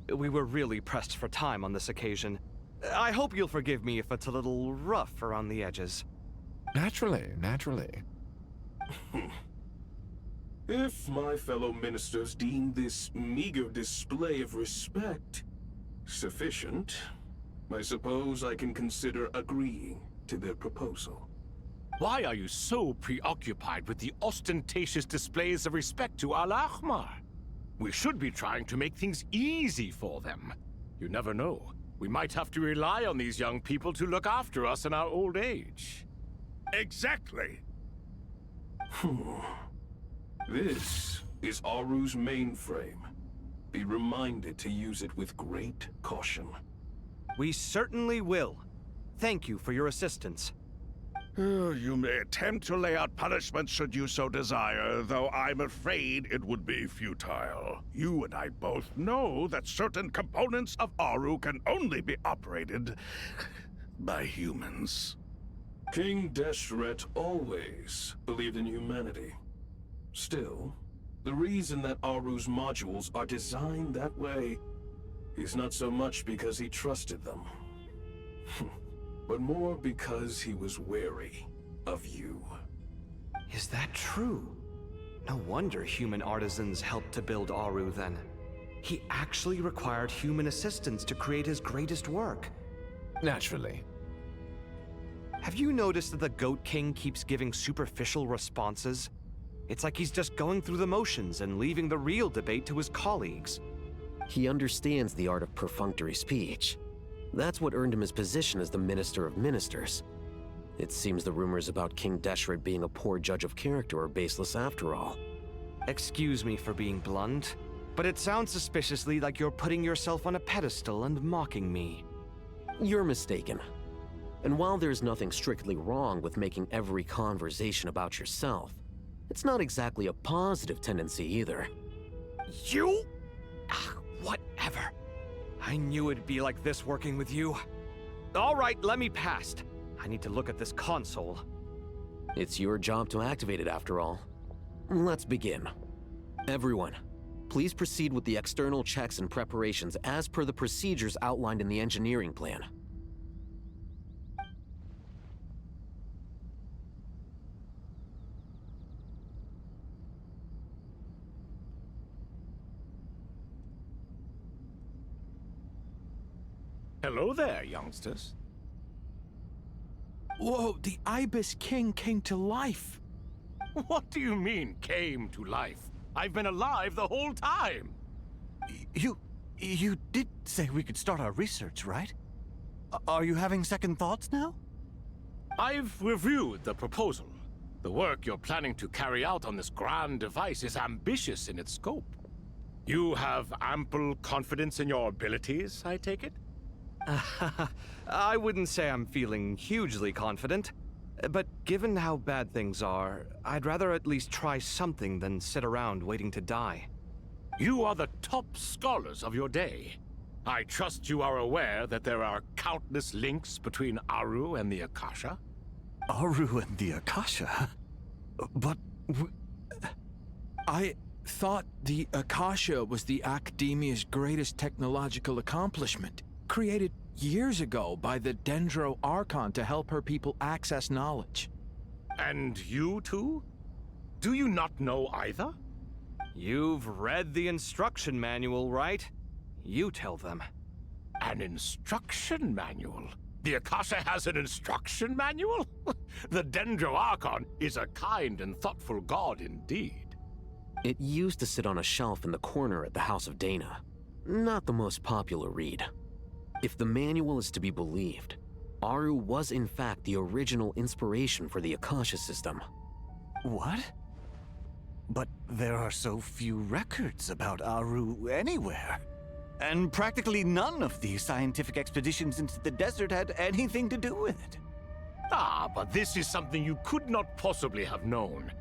Speaker 13: we were really pressed for time on this occasion. I hope you'll forgive me if it's a little rough around the edges.
Speaker 11: Naturally.
Speaker 3: If my fellow ministers deem this meager display of respect sufficient, I suppose I can consider agreeing to their proposal.
Speaker 5: Why are you so preoccupied with the ostentatious displays of respect to Al-Ahmar? We should be trying to make things easy for them. You never know. We might have to rely on these young people to look after us in our old age.
Speaker 21: Exactly.
Speaker 3: This is Aru's mainframe. Be reminded to use it with great caution.
Speaker 13: We certainly will. Thank you for your assistance.
Speaker 21: You may attempt to lay out punishment should you so desire, though I'm afraid it would be futile. You and I both know that certain components of Aru can only be operated by humans.
Speaker 3: King Deshret always believed in humanity. Still, the reason that Aru's modules are designed that way is not so much because he trusted them, but more because he was wary of you.
Speaker 13: Is that true? No wonder human artisans helped to build Aru then. He actually required human assistance to create his greatest work.
Speaker 11: Naturally.
Speaker 13: Have you noticed that the Goat King keeps giving superficial responses? It's like he's just going through the motions and leaving the real debate to his colleagues.
Speaker 22: He understands the art of perfunctory speech. That's what earned him his position as the Minister of Ministers. It seems the rumors about King Deshret being a poor judge of character are baseless after all.
Speaker 13: Excuse me for being blunt, but it sounds suspiciously like you're putting yourself on a pedestal and mocking me.
Speaker 22: You're mistaken. And while there's nothing strictly wrong with making every conversation about yourself, it's not exactly a positive tendency either.
Speaker 13: You? Whatever. I knew it'd be like this working with you. All right, let me past. I need to look at this console.
Speaker 22: It's your job to activate it after all. Let's begin. Everyone, please proceed with the external checks and preparations as per the procedures outlined in the engineering plan.
Speaker 5: Hello there, youngsters.
Speaker 16: Whoa, the Ibis King came to life.
Speaker 5: What do you mean, came to life? I've been alive the whole time.
Speaker 20: You did say we could start our research, right? Are you having second thoughts now?
Speaker 5: I've reviewed the proposal. The work you're planning to carry out on this grand device is ambitious in its scope. You have ample confidence in your abilities, I take it?
Speaker 13: I wouldn't say I'm feeling hugely confident, but given how bad things are, I'd rather at least try something than sit around waiting to die.
Speaker 5: You are the top scholars of your day. I trust you are aware that there are countless links between Aru and the Akasha?
Speaker 20: Aru and the Akasha? But
Speaker 16: I thought the Akasha was the Academia's greatest technological accomplishment, created years ago by the Dendro Archon to help her people access knowledge.
Speaker 5: And you too? Do you not know either?
Speaker 13: You've read the instruction manual, right? You tell them.
Speaker 5: An instruction manual? The Akasha has an instruction manual? The Dendro Archon is a kind and thoughtful god indeed.
Speaker 22: It used to sit on a shelf in the corner at the House of Dana. Not the most popular read. If the manual is to be believed, Aru was in fact the original inspiration for the Akasha system.
Speaker 20: What? But there are so few records about Aru anywhere. And practically none of these scientific expeditions into the desert had anything to do with it.
Speaker 5: Ah, but this is something you could not possibly have known.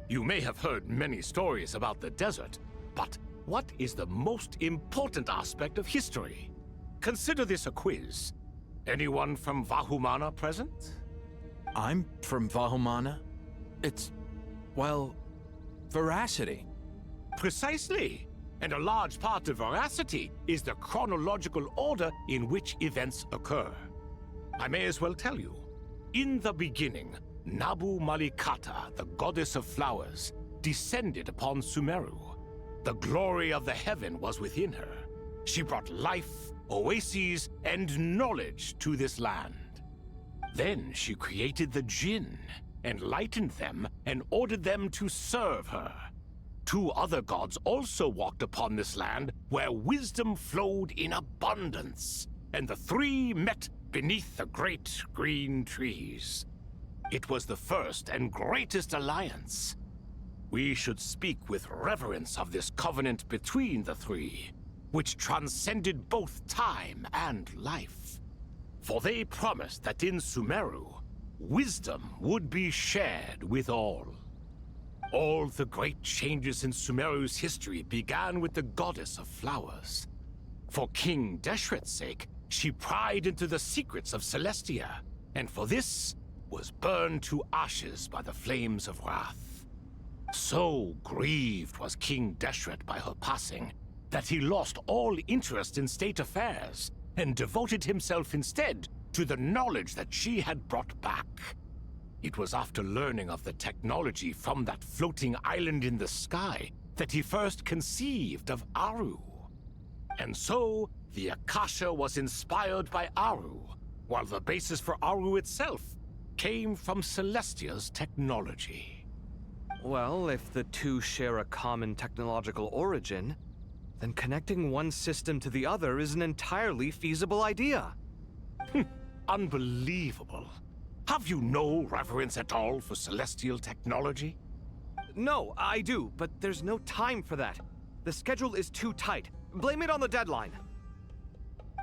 Speaker 5: You may have heard many stories about the desert, but what is the most important aspect of history? Consider this a quiz. Anyone from Vahumana present?
Speaker 16: I'm from Vahumana. It's, well, veracity.
Speaker 5: Precisely. And a large part of veracity is the chronological order in which events occur. I may as well tell you. In the beginning, Nabu Malikata, the goddess of flowers, descended upon Sumeru. The glory of the heaven was within her. She brought life, oases, and knowledge to this land. Then she created the Jinn, enlightened them, and ordered them to serve her. Two other gods also walked upon this land where wisdom flowed in abundance, and the three met beneath the great green trees. It was the first and greatest alliance. We should speak with reverence of this covenant between the three, which transcended both time and life. For they promised that in Sumeru, wisdom would be shared with all. All the great changes in Sumeru's history began with the goddess of flowers. For King Deshret's sake, she pried into the secrets of Celestia, and for this was burned to ashes by the flames of wrath. So grieved was King Deshret by her passing that he lost all interest in state affairs and devoted himself instead to the knowledge that she had brought back. It was after learning of the technology from that floating island in the sky that he first conceived of Aru. And so, the Akasha was inspired by Aru, while the basis for Aru itself came from Celestia's technology.
Speaker 13: Well, if the two share a common technological origin, then connecting one system to the other is an entirely feasible idea.
Speaker 5: Unbelievable. Have you no reverence at all for celestial technology?
Speaker 13: No, I do, but there's no time for that. The schedule is too tight. Blame it on the deadline.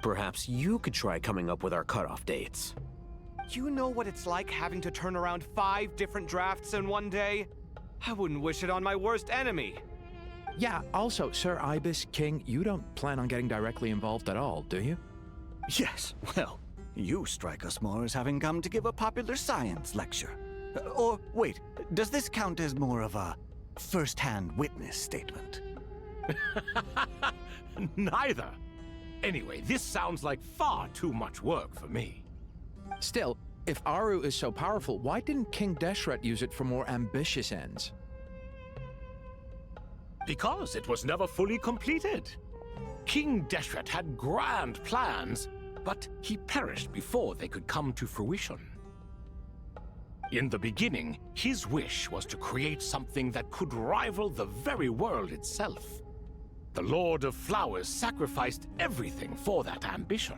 Speaker 22: Perhaps you could try coming up with our cutoff dates.
Speaker 13: You know what it's like having to turn around 5 different drafts in one day? I wouldn't wish it on my worst enemy.
Speaker 16: Yeah, also, Sir Ibis King, you don't plan on getting directly involved at all, do you?
Speaker 20: Yes, well, you strike us more as having come to give a popular science lecture. Or, wait, does this count as more of a first-hand witness statement?
Speaker 5: Neither. Anyway, this sounds like far too much work for me.
Speaker 16: Still, if Aru is so powerful, why didn't King Deshret use it for more ambitious ends?
Speaker 5: Because it was never fully completed. King Deshret had grand plans, but he perished before they could come to fruition. In the beginning, his wish was to create something that could rival the very world itself. The Lord of Flowers sacrificed everything for that ambition.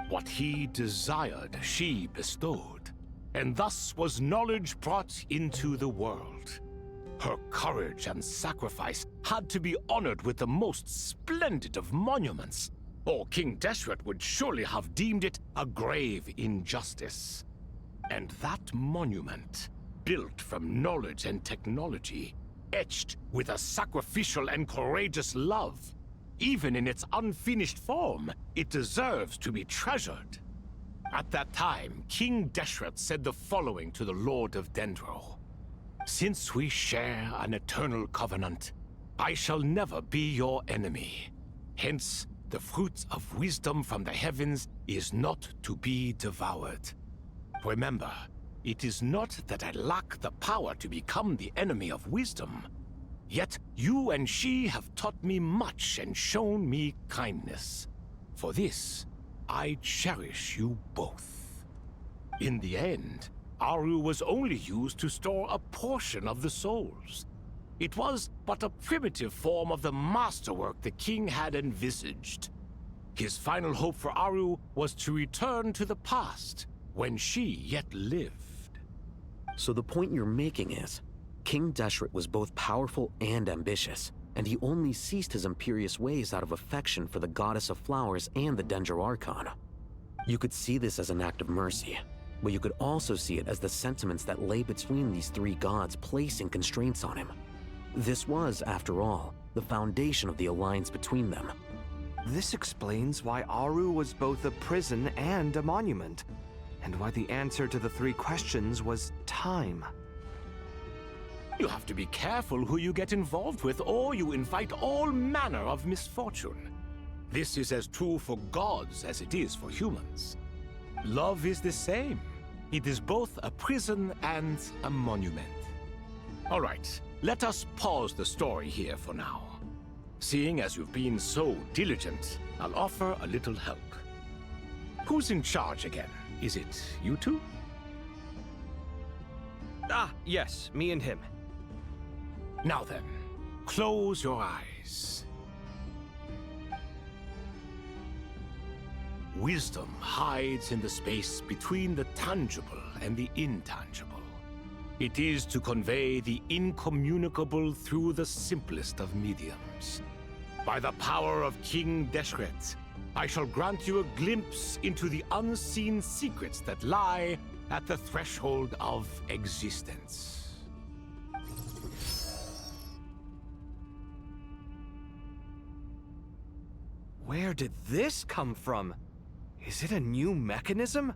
Speaker 5: What he desired, she bestowed, and thus was knowledge brought into the world. Her courage and sacrifice had to be honored with the most splendid of monuments, or King Deshret would surely have deemed it a grave injustice. And that monument, built from knowledge and technology, etched with a sacrificial and courageous love, even in its unfinished form, it deserves to be treasured. At that time, King Deshret said the following to the Lord of Dendro. Since we share an eternal covenant, I shall never be your enemy. Hence, the fruit of wisdom from the heavens is not to be devoured. Remember, it is not that I lack the power to become the enemy of wisdom. Yet you and she have taught me much and shown me kindness. For this, I cherish you both. In the end, Aru was only used to store a portion of the souls. It was but a primitive form of the masterwork the king had envisaged. His final hope for Aru was to return to the past, when she yet lived.
Speaker 22: So the point you're making is, King Deshret was both powerful and ambitious, and he only ceased his imperious ways out of affection for the Goddess of Flowers and the Dendro Archon. You could see this as an act of mercy, but you could also see it as the sentiments that lay between these three gods placing constraints on him. This was, after all, the foundation of the alliance between them.
Speaker 13: This explains why Aru was both a prison and a monument, and why the answer to the three questions was time.
Speaker 5: You have to be careful who you get involved with, or you invite all manner of misfortune. This is as true for gods as it is for humans. Love is the same. It is both a prison and a monument. All right, let us pause the story here for now. Seeing as you've been so diligent, I'll offer a little help. Who's in charge again? Is it you two?
Speaker 13: Ah, yes, me and him.
Speaker 5: Now then, close your eyes. Wisdom hides in the space between the tangible and the intangible. It is to convey the incommunicable through the simplest of mediums. By the power of King Deshret, I shall grant you a glimpse into the unseen secrets that lie at the threshold of existence.
Speaker 13: Where did this come from? Is it a new mechanism?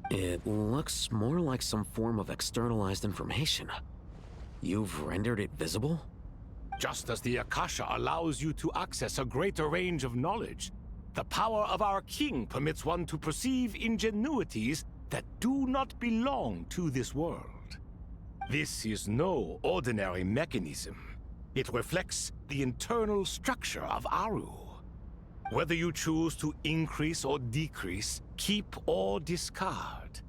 Speaker 22: It looks more like some form of externalized information. You've rendered it visible?
Speaker 5: Just as the Akasha allows you to access a greater range of knowledge, the power of our king permits one to perceive ingenuities that do not belong to this world. This is no ordinary mechanism. It reflects the internal structure of Aru. Whether you choose to increase or decrease, keep or discard.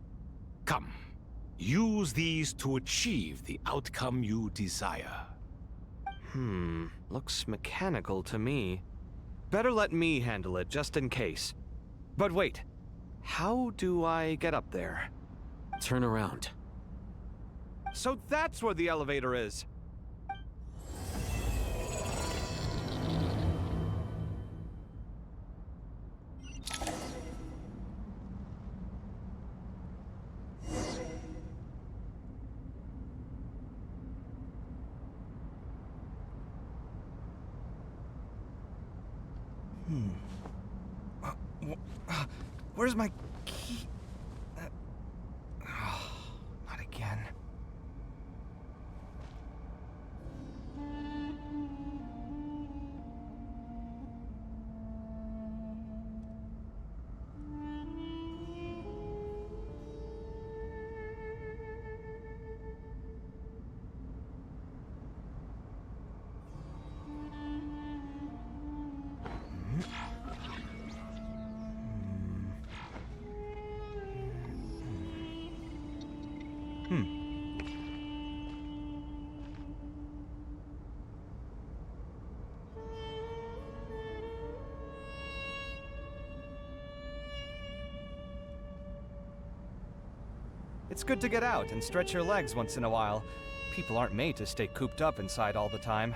Speaker 5: Come, use these to achieve the outcome you desire.
Speaker 13: Looks mechanical to me. Better let me handle it, just in case. But wait, how do I get up there?
Speaker 22: Turn around.
Speaker 13: So that's where the elevator is! Where's my key? Not again. It's good to get out and stretch your legs once in a while. People aren't made to stay cooped up inside all the time.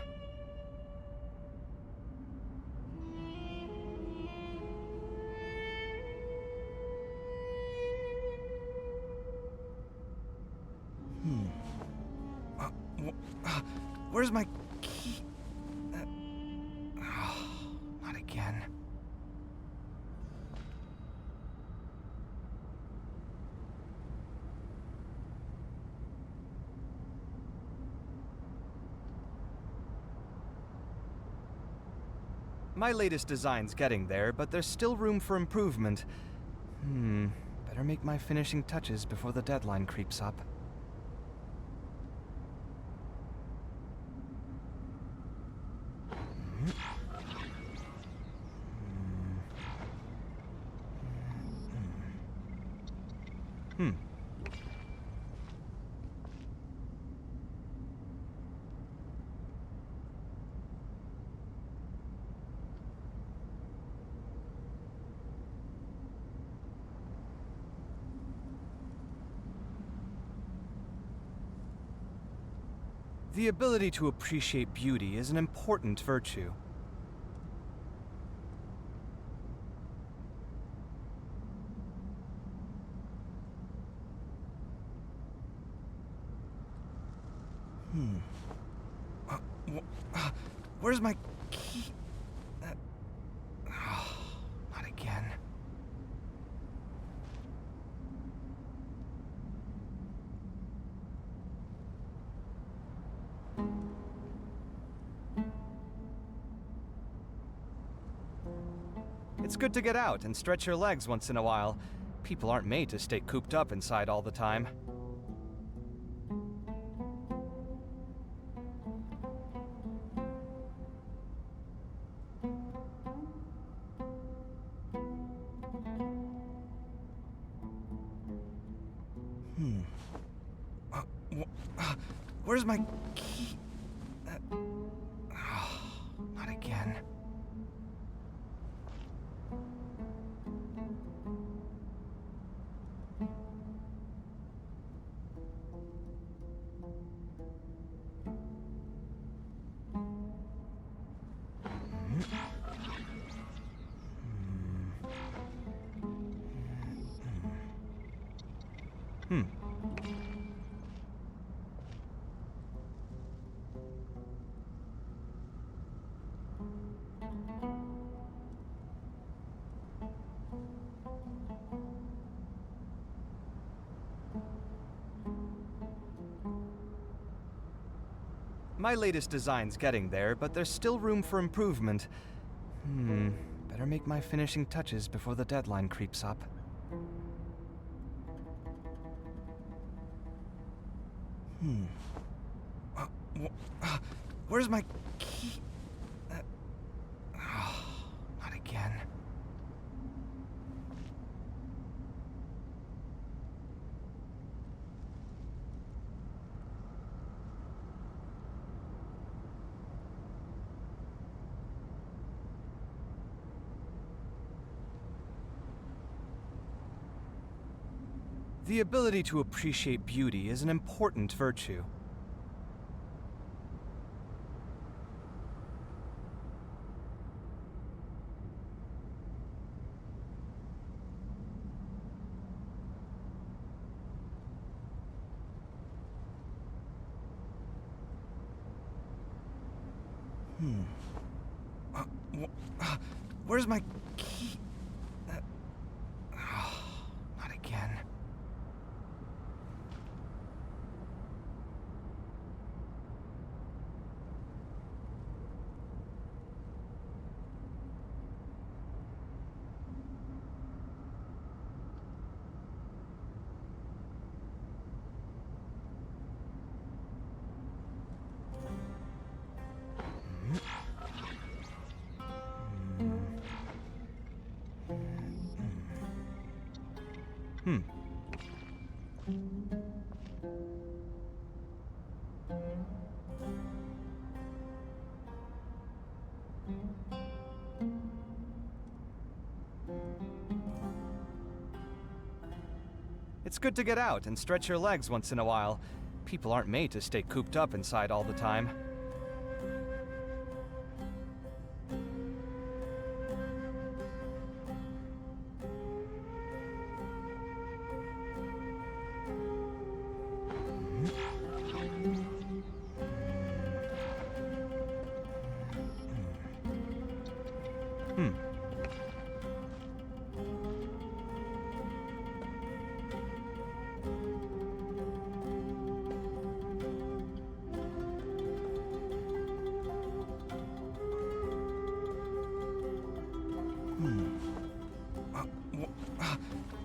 Speaker 13: Where's my key? Not again. My latest design's getting there, but there's still room for improvement. Better make my finishing touches before the deadline creeps up. The ability to appreciate beauty is an important virtue. Where's my key? Not again. It's good to get out and stretch your legs once in a while. People aren't made to stay cooped up inside all the time. Where's my key? Not again. My latest design's getting there, but there's still room for improvement. Better make my finishing touches before the deadline creeps up. Where's my key? Not again. The ability to appreciate beauty is an important virtue. Where's my key? Not again. It's good to get out and stretch your legs once in a while. People aren't made to stay cooped up inside all the time.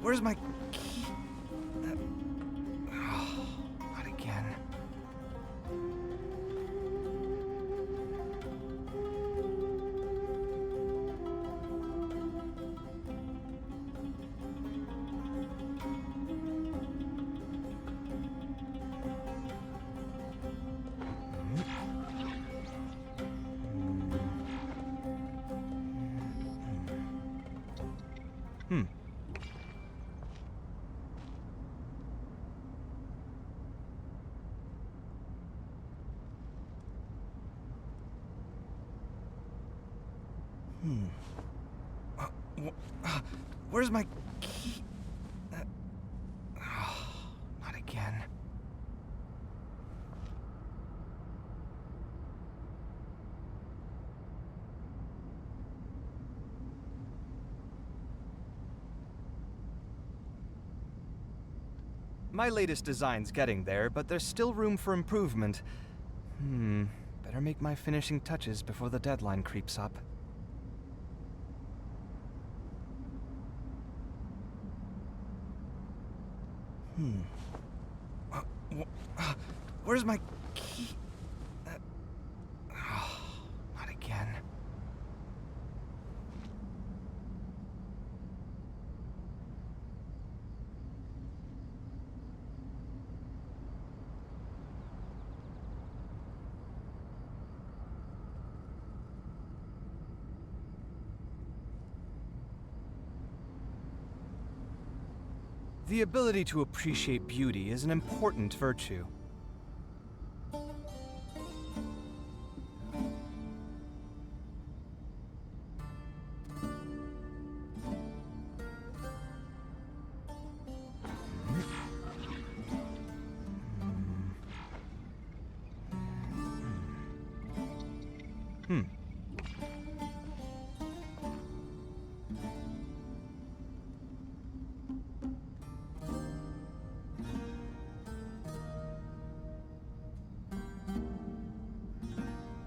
Speaker 13: Where's my key? Not again. Where's my key? Not again. My latest design's getting there, but there's still room for improvement. Better make my finishing touches before the deadline creeps up. Where's my key? Not again. The ability to appreciate beauty is an important virtue.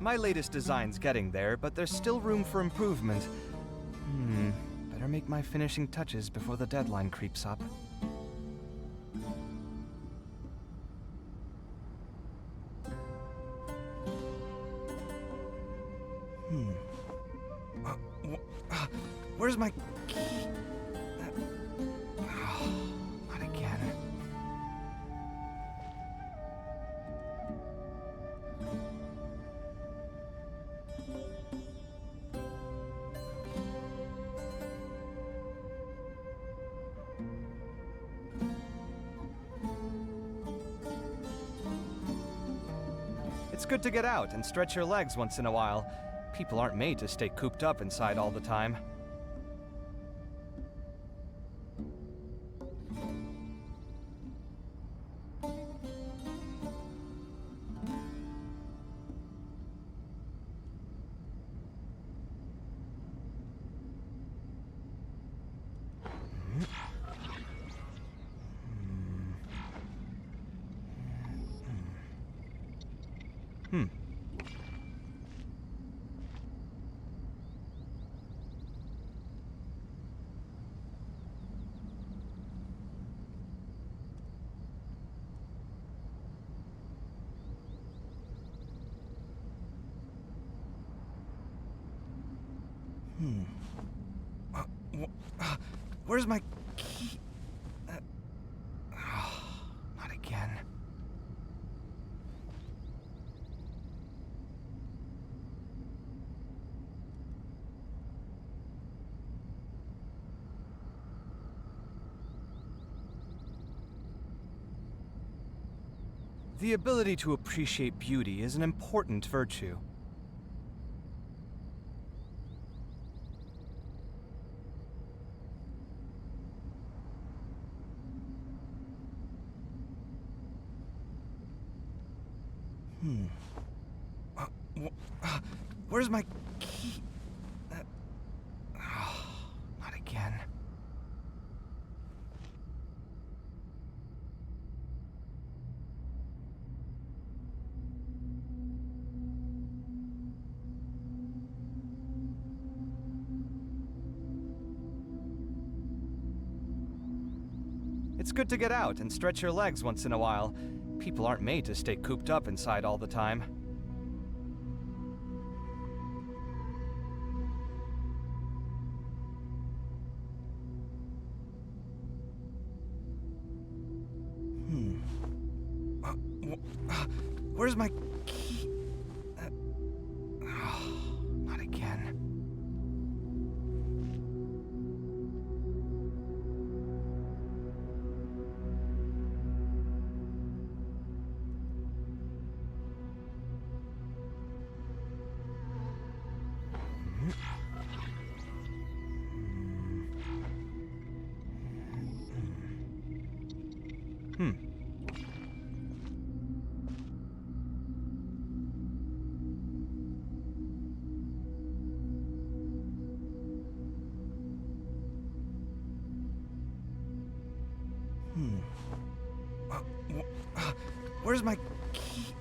Speaker 13: My latest design's getting there, but there's still room for improvement. Better make my finishing touches before the deadline creeps up. Where's my key? Not again. It's good to get out and stretch your legs once in a while. People aren't made to stay cooped up inside all the time. Where's my key? Not again. The ability to appreciate beauty is an important virtue. Where's my key? Not again. It's good to get out and stretch your legs once in a while. People aren't made to stay cooped up inside all the time. Where's my key? Not again. Where's my key?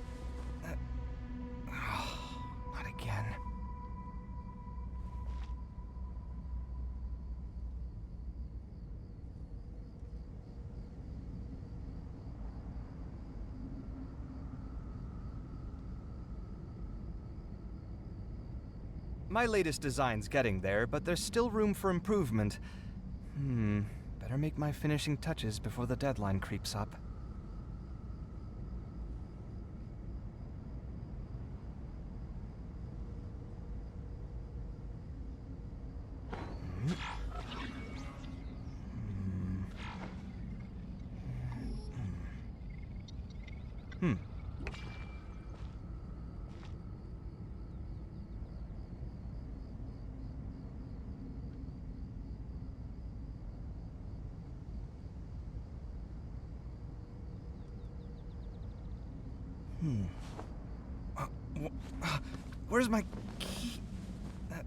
Speaker 13: Not again. My latest design's getting there, but there's still room for improvement. Better make my finishing touches before the deadline creeps up. Where's my key? Not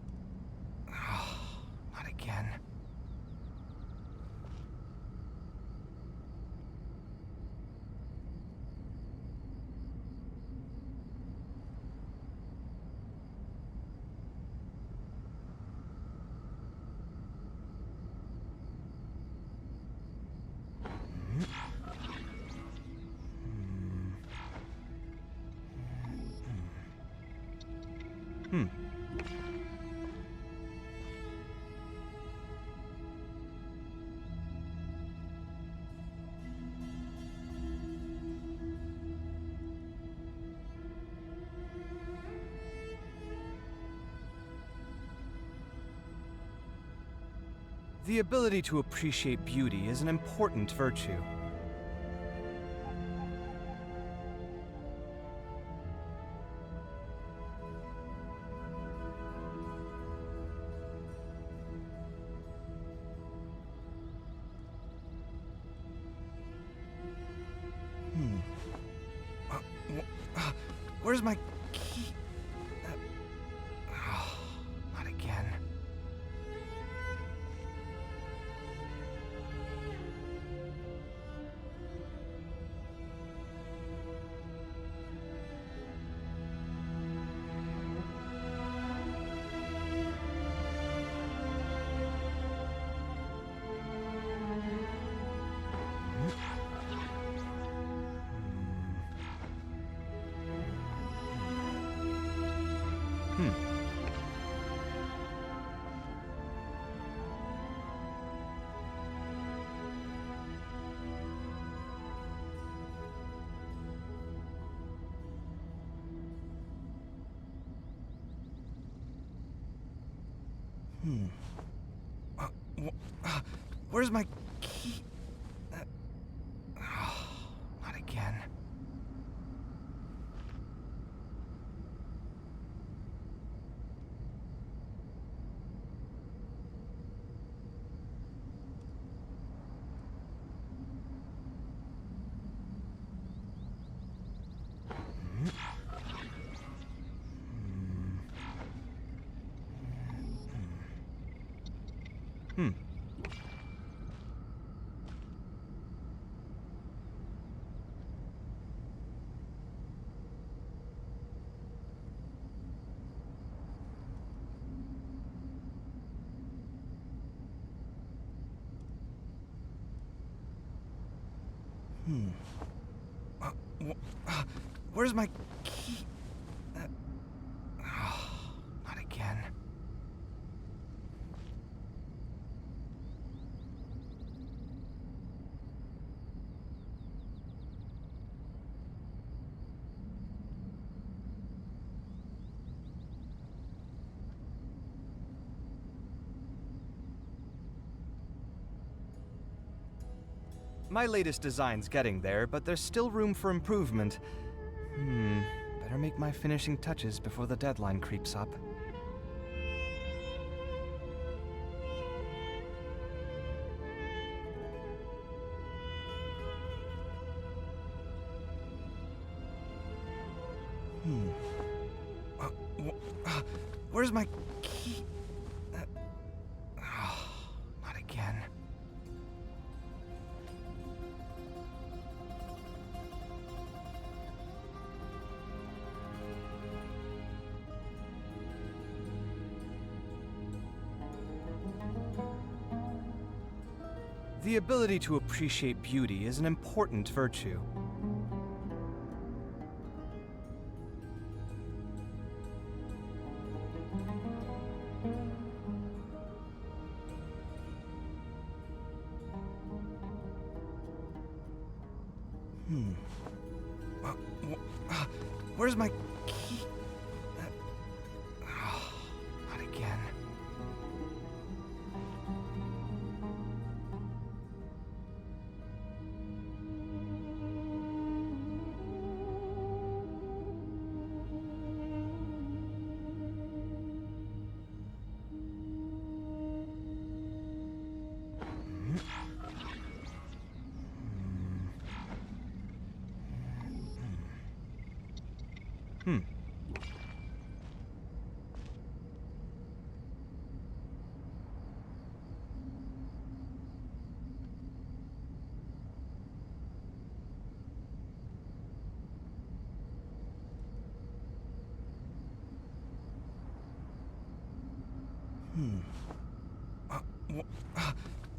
Speaker 13: again. The ability to appreciate beauty is an important virtue. Where's my key? Not again. Where's my key? Not again. Where's my key? Not again. My latest design's getting there, but there's still room for improvement. Better make my finishing touches before the deadline creeps up. Where's my key? Not again. The ability to appreciate beauty is an important virtue. Where's my key? Not again.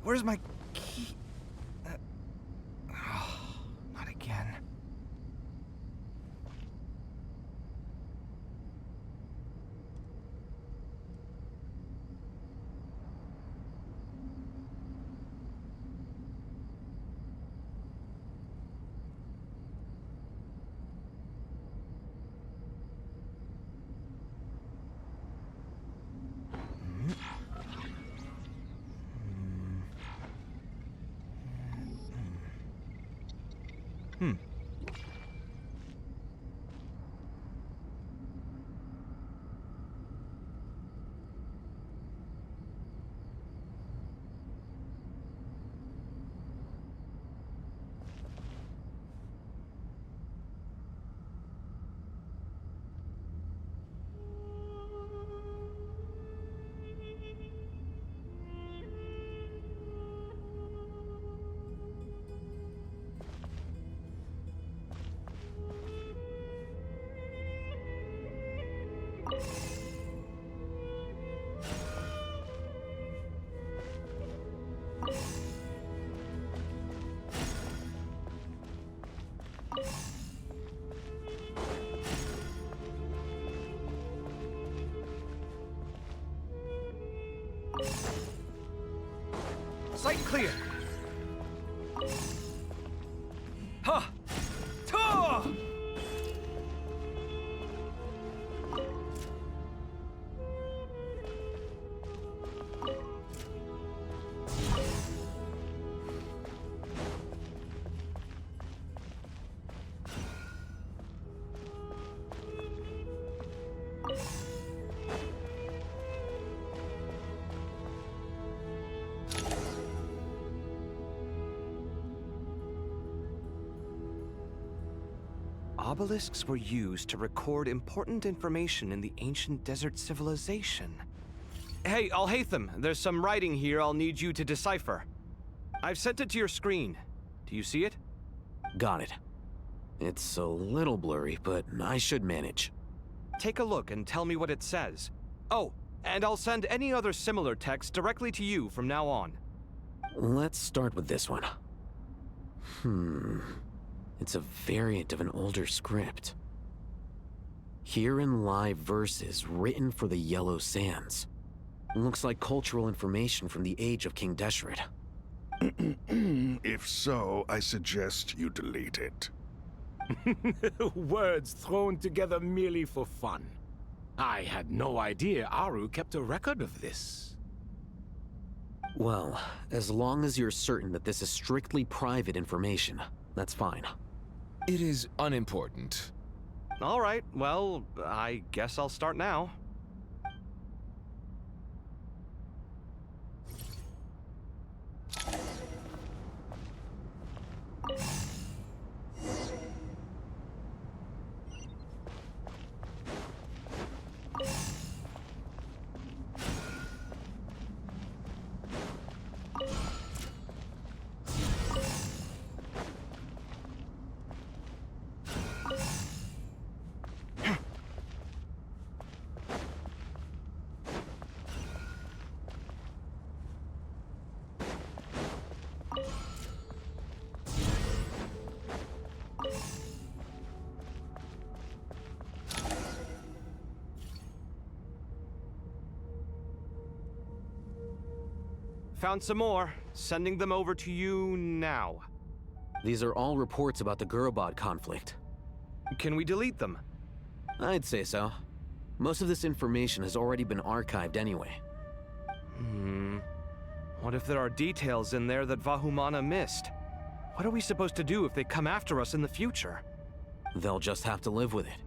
Speaker 13: Where's my key? Not again. Sight clear. Ha! Ta! Obelisks were used to record important information in the ancient desert civilization. Hey, Alhaitham, there's some writing here I'll need you to decipher. I've sent it to your screen. Do you see it?
Speaker 22: Got it. It's a little blurry, but I should manage.
Speaker 13: Take a look and tell me what it says. Oh, and I'll send any other similar text directly to you from now on.
Speaker 22: Let's start with this one. It's a variant of an older script. Herein lie verses written for the Yellow Sands. Looks like cultural information from the age of King Deshret.
Speaker 21: If so, I suggest you delete it.
Speaker 5: Words thrown together merely for fun. I had no idea Aru kept a record of this.
Speaker 22: Well, as long as you're certain that this is strictly private information, that's fine.
Speaker 11: It is unimportant.
Speaker 13: All right, well, I guess I'll start now. Found some more. Sending them over to you now.
Speaker 22: These are all reports about the Gurubad conflict.
Speaker 13: Can we delete them?
Speaker 22: I'd say so. Most of this information has already been archived anyway.
Speaker 13: What if there are details in there that Vahumana missed? What are we supposed to do if they come after us in the future?
Speaker 22: They'll just have to live with it.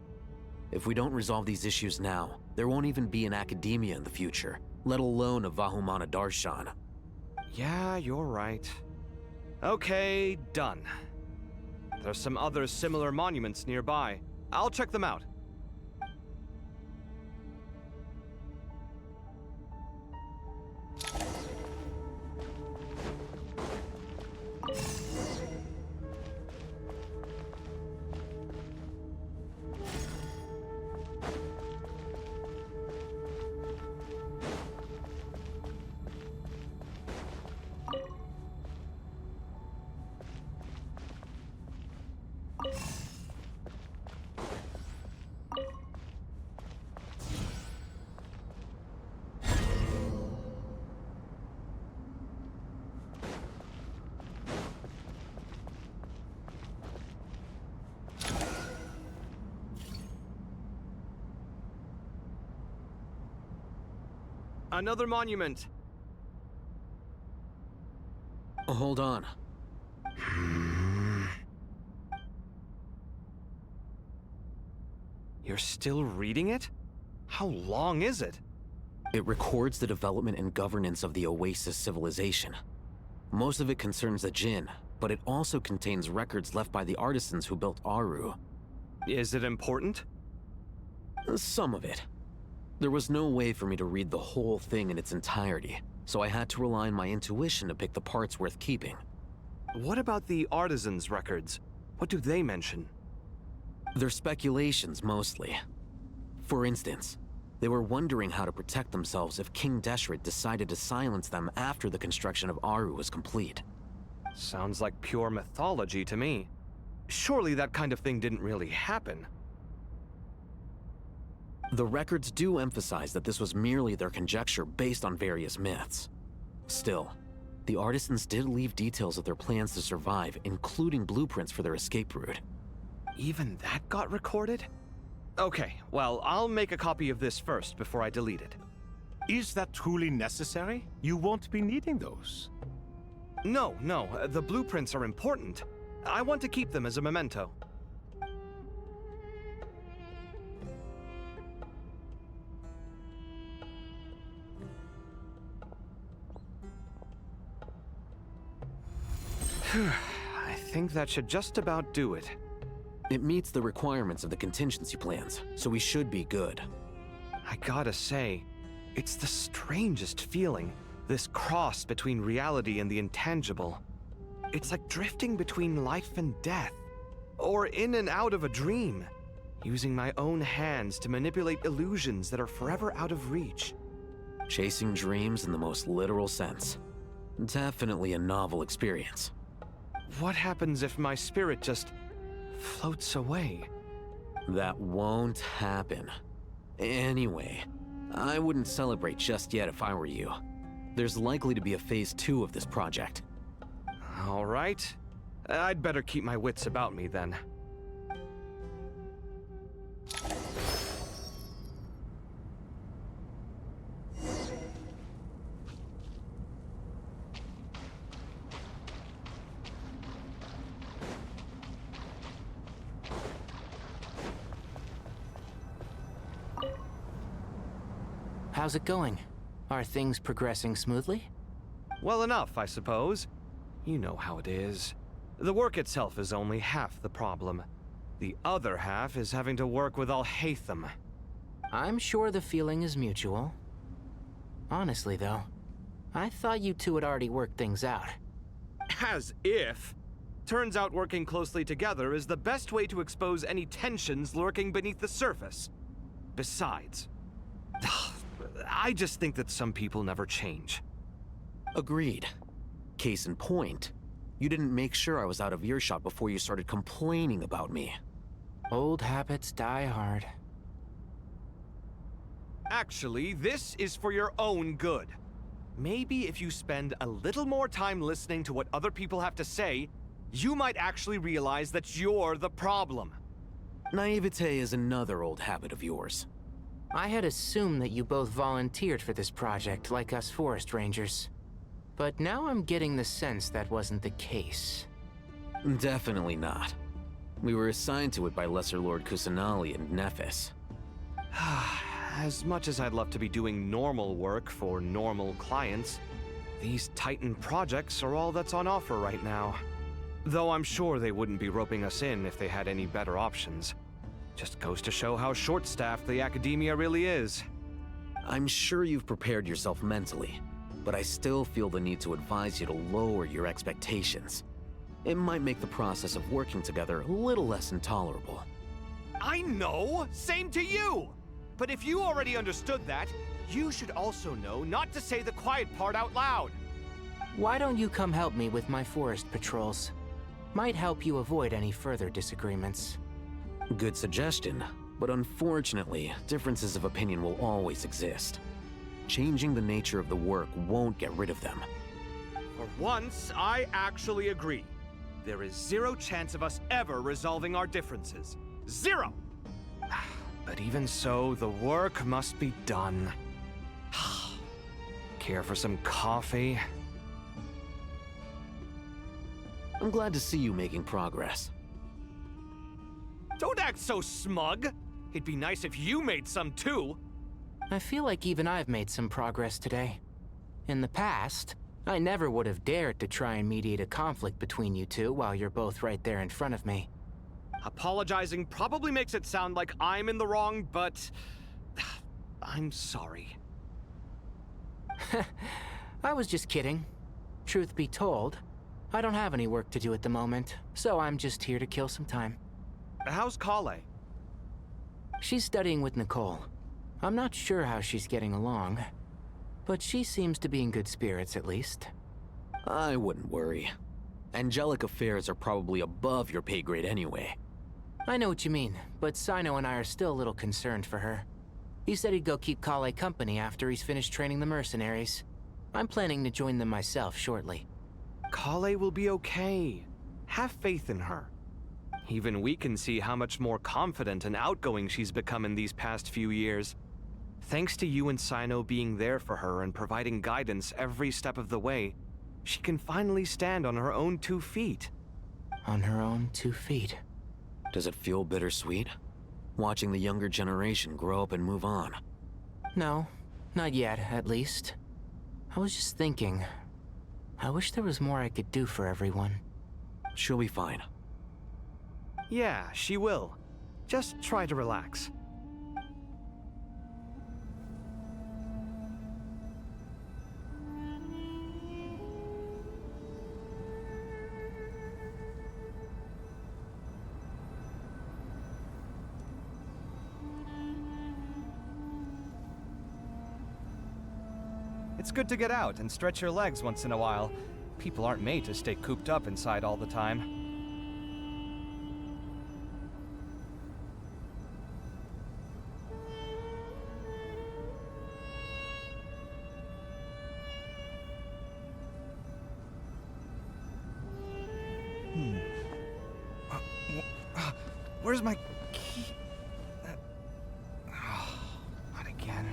Speaker 22: If we don't resolve these issues now, there won't even be an academia in the future, let alone a Vahumana Darshan.
Speaker 13: Yeah, you're right. Okay, done. There's some other similar monuments nearby. I'll check them out. Another monument.
Speaker 22: Hold on.
Speaker 13: You're still reading it? How long is it?
Speaker 22: It records the development and governance of the Oasis civilization. Most of it concerns the Jinn, but it also contains records left by the artisans who built Aru.
Speaker 13: Is it important?
Speaker 22: Some of it. There was no way for me to read the whole thing in its entirety, so I had to rely on my intuition to pick the parts worth keeping.
Speaker 13: What about the artisans' records? What do they mention?
Speaker 22: They're speculations, mostly. For instance, they were wondering how to protect themselves if King Deshret decided to silence them after the construction of Aru was complete.
Speaker 13: Sounds like pure mythology to me. Surely that kind of thing didn't really happen.
Speaker 22: The records do emphasize that this was merely their conjecture based on various myths. Still, the artisans did leave details of their plans to survive, including blueprints for their escape route.
Speaker 13: Even that got recorded? Okay, well, I'll make a copy of this first before I delete it.
Speaker 5: Is that truly necessary? You won't be needing those.
Speaker 13: No, the blueprints are important. I want to keep them as a memento. I think that should just about do it.
Speaker 22: It meets the requirements of the contingency plans, so we should be good.
Speaker 13: I gotta say, It's the strangest feeling, this cross between reality and the intangible. It's like drifting between life and death, or in and out of a dream, using my own hands to manipulate illusions that are forever out of reach.
Speaker 22: Chasing dreams in the most literal sense. Definitely a novel experience.
Speaker 13: What happens if my spirit just floats away?
Speaker 22: That won't happen. Anyway, I wouldn't celebrate just yet if I were you. There's likely to be a phase 2 of this project.
Speaker 13: All right. I'd better keep my wits about me then.
Speaker 14: How's it going? Are things progressing smoothly?
Speaker 13: Well enough, I suppose. You know how it is. The work itself is only half the problem. The other half is having to work with Al-Haytham.
Speaker 14: I'm sure the feeling is mutual. Honestly, though, I thought you two had already worked things out.
Speaker 13: As if! Turns out working closely together is the best way to expose any tensions lurking beneath the surface. Besides, I just think that some people never change.
Speaker 22: Agreed. Case in point, you didn't make sure I was out of earshot before you started complaining about me.
Speaker 14: Old habits die hard.
Speaker 13: Actually, this is for your own good. Maybe if you spend a little more time listening to what other people have to say, you might actually realize that you're the problem.
Speaker 22: Naivete is another old habit of yours.
Speaker 14: I had assumed that you both volunteered for this project, like us forest rangers. But now I'm getting the sense that wasn't the case.
Speaker 22: Definitely not. We were assigned to it by Lesser Lord Kusanali and Nephis.
Speaker 13: As much as I'd love to be doing normal work for normal clients, these Titan projects are all that's on offer right now. Though I'm sure they wouldn't be roping us in if they had any better options. Just goes to show how short-staffed the academia really is.
Speaker 22: I'm sure you've prepared yourself mentally, but I still feel the need to advise you to lower your expectations. It might make the process of working together a little less intolerable.
Speaker 13: I know! Same to you! But if you already understood that, you should also know not to say the quiet part out loud.
Speaker 14: Why don't you come help me with my forest patrols? Might help you avoid any further disagreements.
Speaker 22: Good suggestion, but unfortunately, differences of opinion will always exist. Changing the nature of the work won't get rid of them.
Speaker 13: For once, I actually agree. There is zero chance of us ever resolving our differences. Zero! But even so, the work must be done. Care for some coffee?
Speaker 22: I'm glad to see you making progress.
Speaker 13: Don't act so smug! It'd be nice if you made some too!
Speaker 14: I feel like even I've made some progress today. In the past, I never would have dared to try and mediate a conflict between you two while you're both right there in front of me.
Speaker 13: Apologizing probably makes it sound like I'm in the wrong, but I'm sorry.
Speaker 14: I was just kidding. Truth be told, I don't have any work to do at the moment, so I'm just here to kill some time.
Speaker 13: How's Kale?
Speaker 14: She's studying with Nicole. I'm not sure how she's getting along, but she seems to be in good spirits at least.
Speaker 22: I wouldn't worry. Angelic affairs are probably above your pay grade anyway.
Speaker 14: I know what you mean, but Sino and I are still a little concerned for her. He said he'd go keep Kale company after he's finished training the mercenaries. I'm planning to join them myself shortly.
Speaker 13: Kale will be okay. Have faith in her. Even we can see how much more confident and outgoing she's become in these past few years. Thanks to you and Sino being there for her and providing guidance every step of the way, she can finally stand on her own 2 feet.
Speaker 14: On her own 2 feet.
Speaker 22: Does it feel bittersweet? Watching the younger generation grow up and move on?
Speaker 14: No, not yet, at least. I was just thinking, I wish there was more I could do for everyone.
Speaker 22: She'll be fine.
Speaker 13: Yeah, she will. Just try to relax. It's good to get out and stretch your legs once in a while. People aren't made to stay cooped up inside all the time. Where's my key? Not again.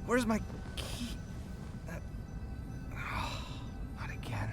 Speaker 13: Where's my key? Not again.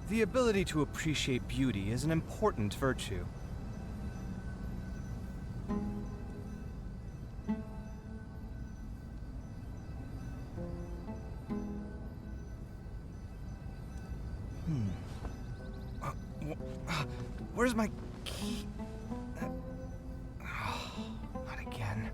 Speaker 13: The ability to appreciate beauty is an important virtue. Where's my key? Not again.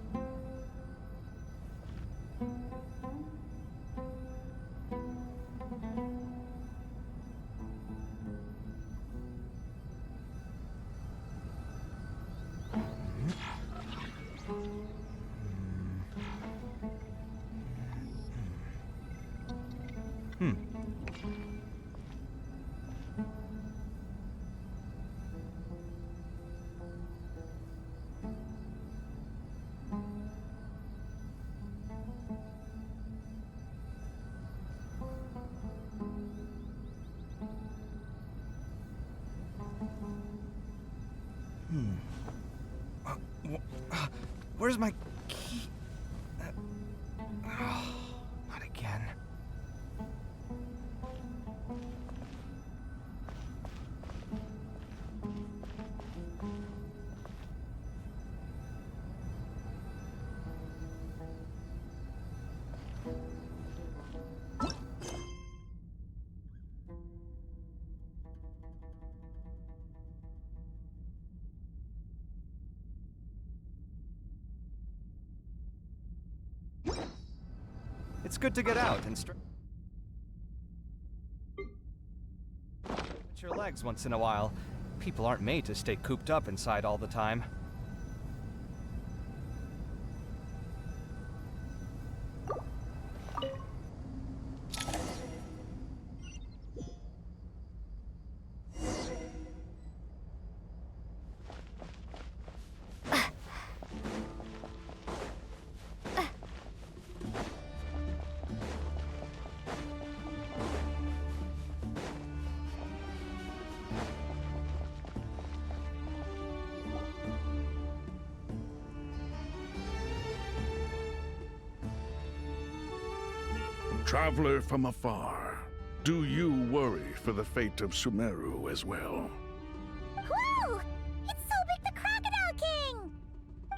Speaker 13: Where's my key? Not again. It's good to get out and stretch your legs once in a while. People aren't made to stay cooped up inside all the time.
Speaker 21: Traveler from afar, do you worry for the fate of Sumeru as well?
Speaker 12: Whoa! It's so big the Crocodile King!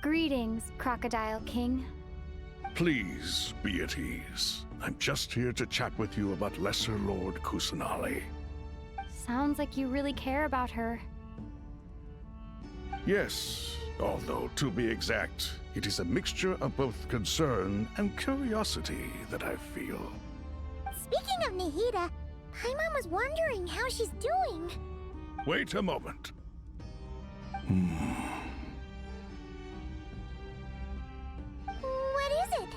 Speaker 10: Greetings, Crocodile King.
Speaker 21: Please be at ease. I'm just here to chat with you about Lesser Lord Kusanali.
Speaker 10: Sounds like you really care about her.
Speaker 21: Yes, although to be exact, it is a mixture of both concern and curiosity that I feel.
Speaker 6: Speaking of Nahida, Paimon was wondering how she's doing.
Speaker 21: Wait a moment.
Speaker 6: What is it?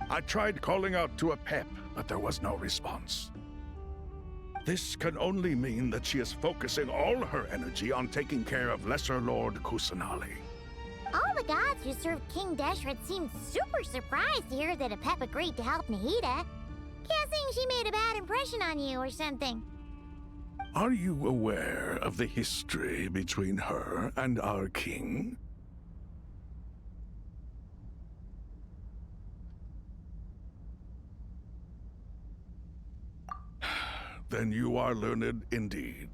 Speaker 21: I tried calling out to a pep, but there was no response. This can only mean that she is focusing all her energy on taking care of Lesser Lord Kusanali.
Speaker 6: All the gods who served King Deshret seemed super surprised to hear that a pep agreed to help Nahida. Guessing she made a bad impression on you or something.
Speaker 21: Are you aware of the history between her and our king? Then you are learned indeed.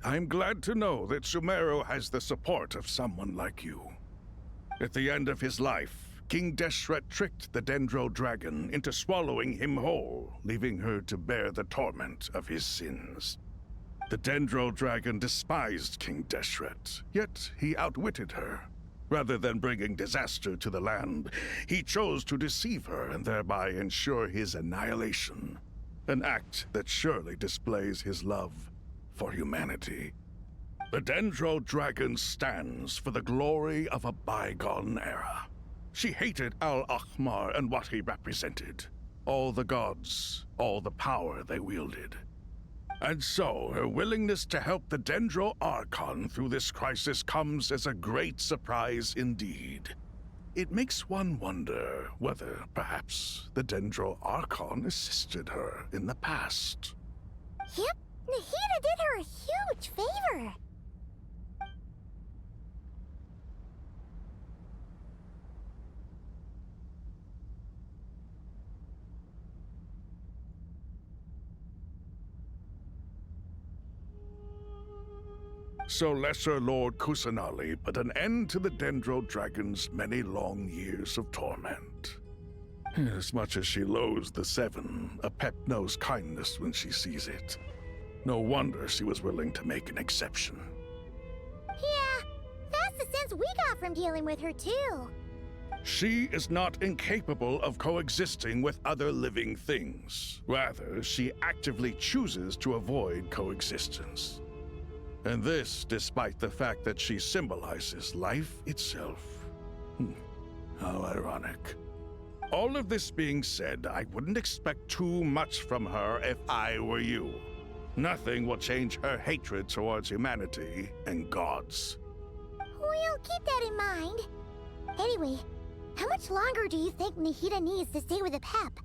Speaker 21: I'm glad to know that Sumeru has the support of someone like you. At the end of his life, King Deshret tricked the Dendro Dragon into swallowing him whole, leaving her to bear the torment of his sins. The Dendro Dragon despised King Deshret, yet he outwitted her. Rather than bringing disaster to the land, he chose to deceive her and thereby ensure his annihilation. An act that surely displays his love for humanity. The Dendro Dragon stands for the glory of a bygone era. She hated Al-Ahmar and what he represented. All the gods, all the power they wielded. And so, her willingness to help the Dendro Archon through this crisis comes as a great surprise indeed. It makes one wonder whether, perhaps, the Dendro Archon assisted her in the past.
Speaker 6: Yep, Nahida did her a huge favor.
Speaker 21: So Lesser Lord Kusanali put an end to the Dendro Dragon's many long years of torment. As much as she loathes the Seven, a pep knows kindness when she sees it. No wonder she was willing to make an exception.
Speaker 6: Yeah, that's the sense we got from dealing with her too.
Speaker 21: She is not incapable of coexisting with other living things. Rather, she actively chooses to avoid coexistence. And this despite the fact that she symbolizes life itself. How ironic. All of this being said, I wouldn't expect too much from her if I were you. Nothing will change her hatred towards humanity and gods.
Speaker 6: We'll keep that in mind. Anyway, how much longer do you think Nahida needs to stay with the pep?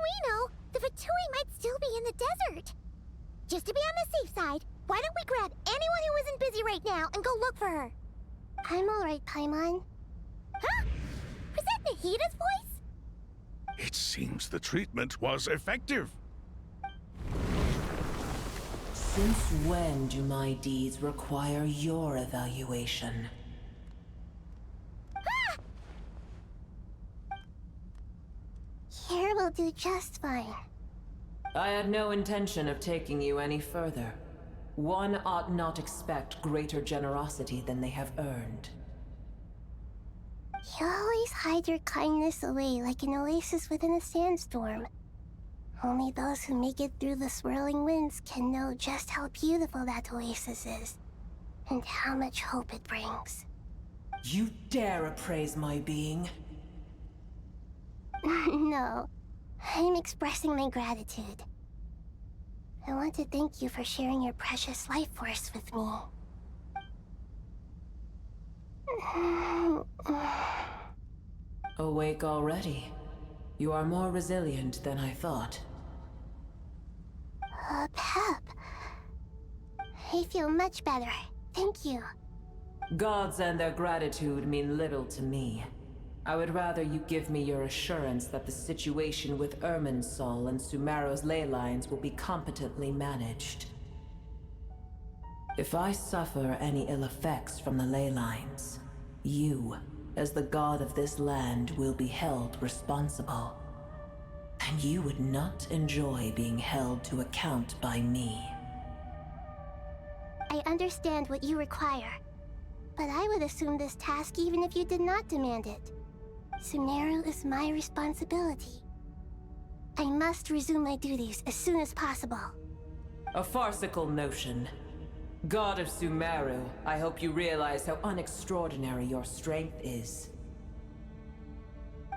Speaker 6: we know, the Fatui might still be in the desert. Just to be on the safe side, why don't we grab anyone who isn't busy right now and go look for her?
Speaker 12: I'm alright, Paimon.
Speaker 6: Huh? Was that Nahida's voice?
Speaker 21: It seems the treatment was effective.
Speaker 2: Since when do my deeds require your evaluation?
Speaker 12: Here will do just fine.
Speaker 2: I had no intention of taking you any further. One ought not expect greater generosity than they have earned.
Speaker 12: You always hide your kindness away like an oasis within a sandstorm. Only those who make it through the swirling winds can know just how beautiful that oasis is, and how much hope it brings.
Speaker 2: You dare appraise my being?
Speaker 12: No, I'm expressing my gratitude. I want to thank you for sharing your precious life force with me.
Speaker 2: Awake already? You are more resilient than I thought.
Speaker 12: Pep. I feel much better. Thank you.
Speaker 2: Gods and their gratitude mean little to me. I would rather you give me your assurance that the situation with Irminsul and Sumeru's ley lines will be competently managed. If I suffer any ill effects from the ley lines, you, as the god of this land, will be held responsible. And you would not enjoy being held to account by me.
Speaker 12: I understand what you require, but I would assume this task even if you did not demand it. Sumeru is my responsibility. I must resume my duties as soon as possible.
Speaker 2: A farcical notion. God of Sumeru, I hope you realize how unextraordinary your strength is.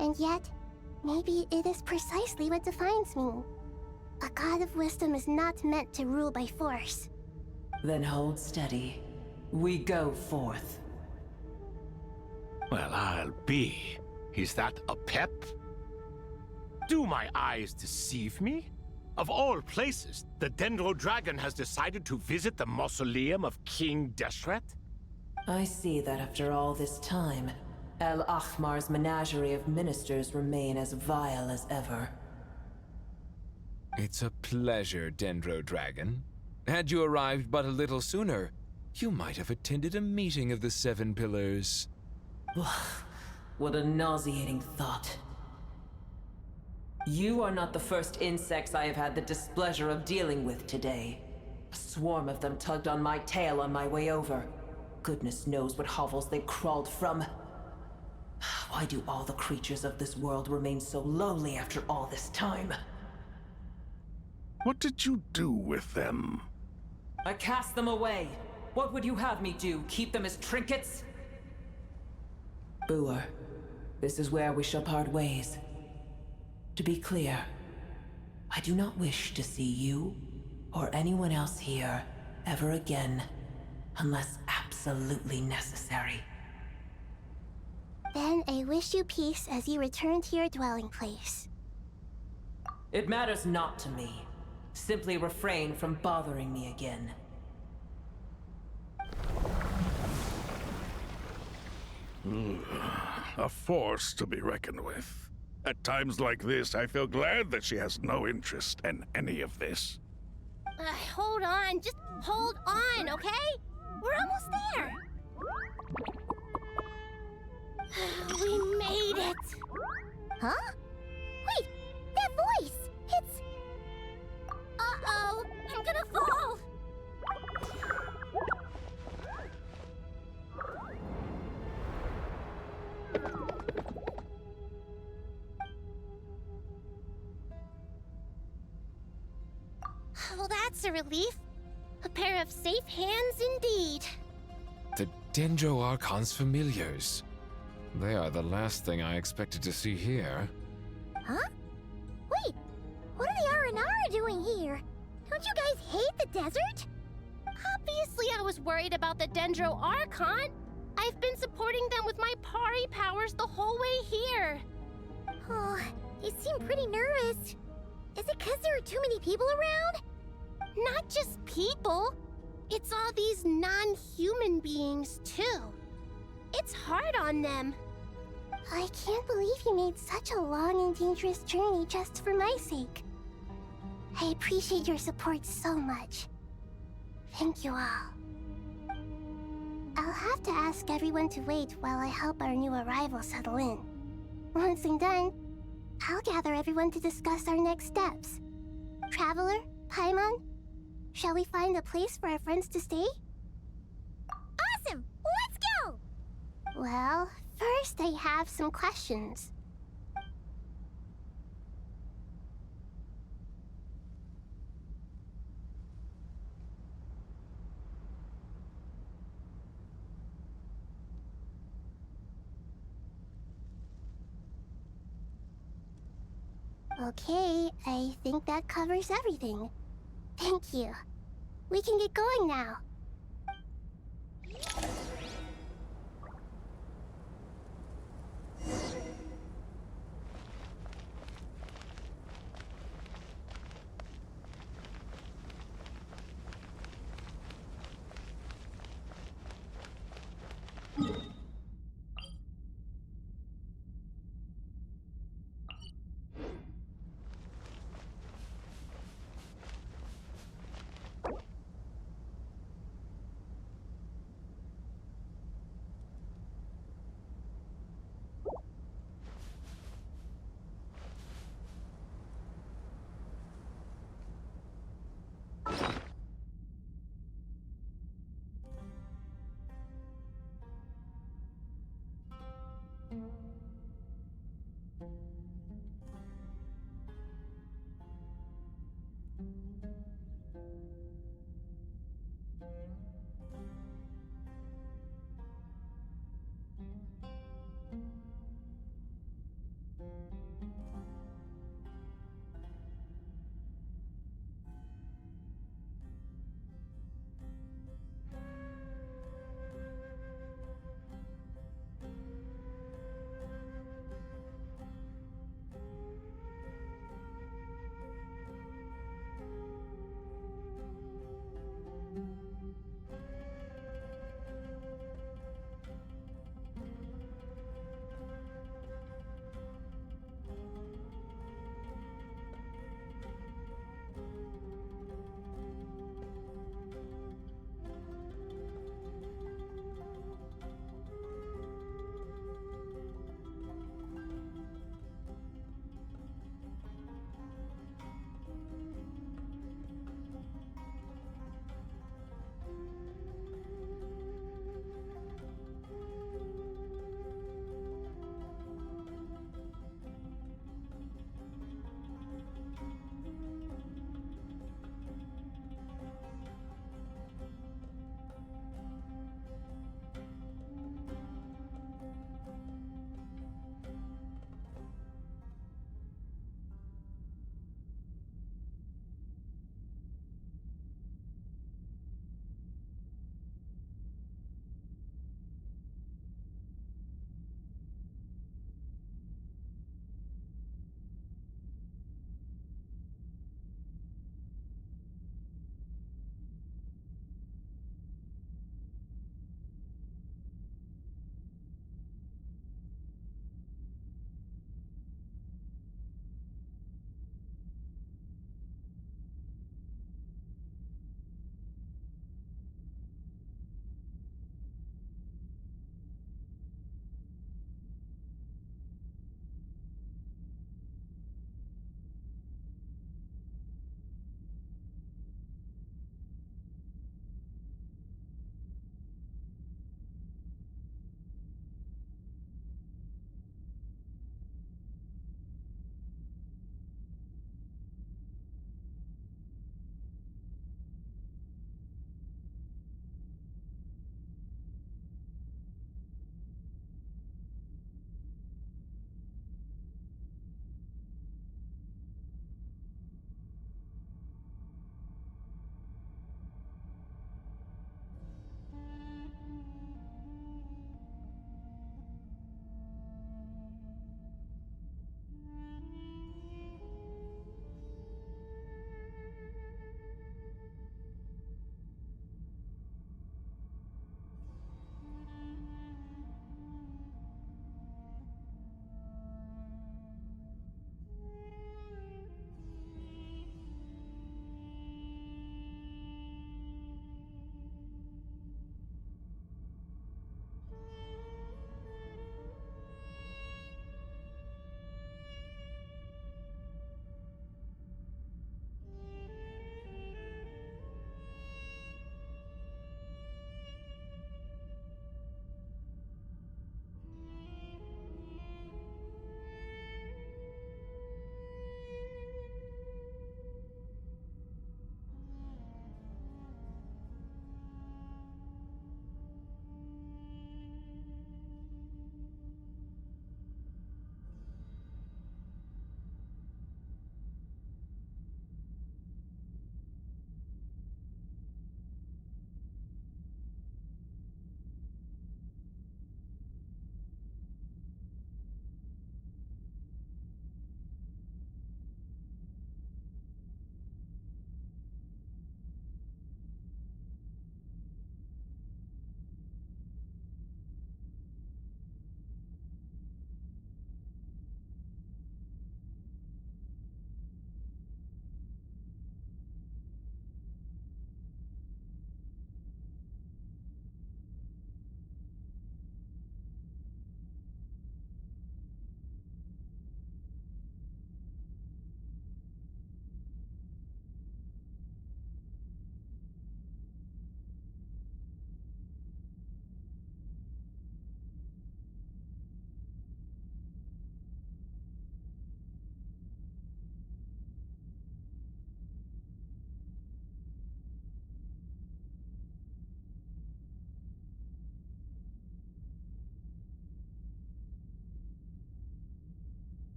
Speaker 12: And yet, maybe it is precisely what defines me. A god of wisdom is not meant to rule by force.
Speaker 2: Then hold steady. We go forth.
Speaker 5: Well, I'll be. Is that a pep? Do my eyes deceive me? Of all places, the Dendro Dragon has decided to visit the mausoleum of King Deshret?
Speaker 2: I see that after all this time, El Ahmar's menagerie of ministers remain as vile as ever.
Speaker 11: It's a pleasure, Dendro Dragon. Had you arrived but a little sooner, you might have attended a meeting of the Seven Pillars.
Speaker 2: What a nauseating thought. You are not the first insects I have had the displeasure of dealing with today. A swarm of them tugged on my tail on my way over. Goodness knows what hovels they crawled from. Why do all the creatures of this world remain so lowly after all this time?
Speaker 21: What did you do with them?
Speaker 2: I cast them away. What would you have me do? Keep them as trinkets? Boer, this is where we shall part ways. To be clear, I do not wish to see you or anyone else here ever again, unless absolutely necessary.
Speaker 12: Then I wish you peace as you return to your dwelling place.
Speaker 2: It matters not to me. Simply refrain from bothering me again.
Speaker 21: A force to be reckoned with. At times like this, I feel glad that she has no interest in any of this.
Speaker 6: Hold on, just hold on, okay? We're almost there. We made it. Huh? Wait, that voice. It's... Uh-oh, I'm gonna fall. Well, that's a relief. A pair of safe hands indeed.
Speaker 11: The Dendro Archon's familiars. They are the last thing I expected to see here.
Speaker 6: Huh? Wait, what are the R&R doing here? Don't you guys hate the desert? Obviously I was worried about the Dendro Archon. I've been supporting them with my Pari powers the whole way here. Oh, you seem pretty nervous. Is it because there are too many people around?
Speaker 8: Not just people. It's all these non-human beings, too. It's hard on them.
Speaker 12: I can't believe you made such a long and dangerous journey just for my sake. I appreciate your support so much. Thank you all. I'll have to ask everyone to wait while I help our new arrival settle in. Once I'm done, I'll gather everyone to discuss our next steps. Traveler, Paimon, shall we find a place for our friends to stay?
Speaker 6: Awesome! Let's go!
Speaker 12: Well, first I have some questions. Okay, I think that covers everything. Thank you. We can get going now.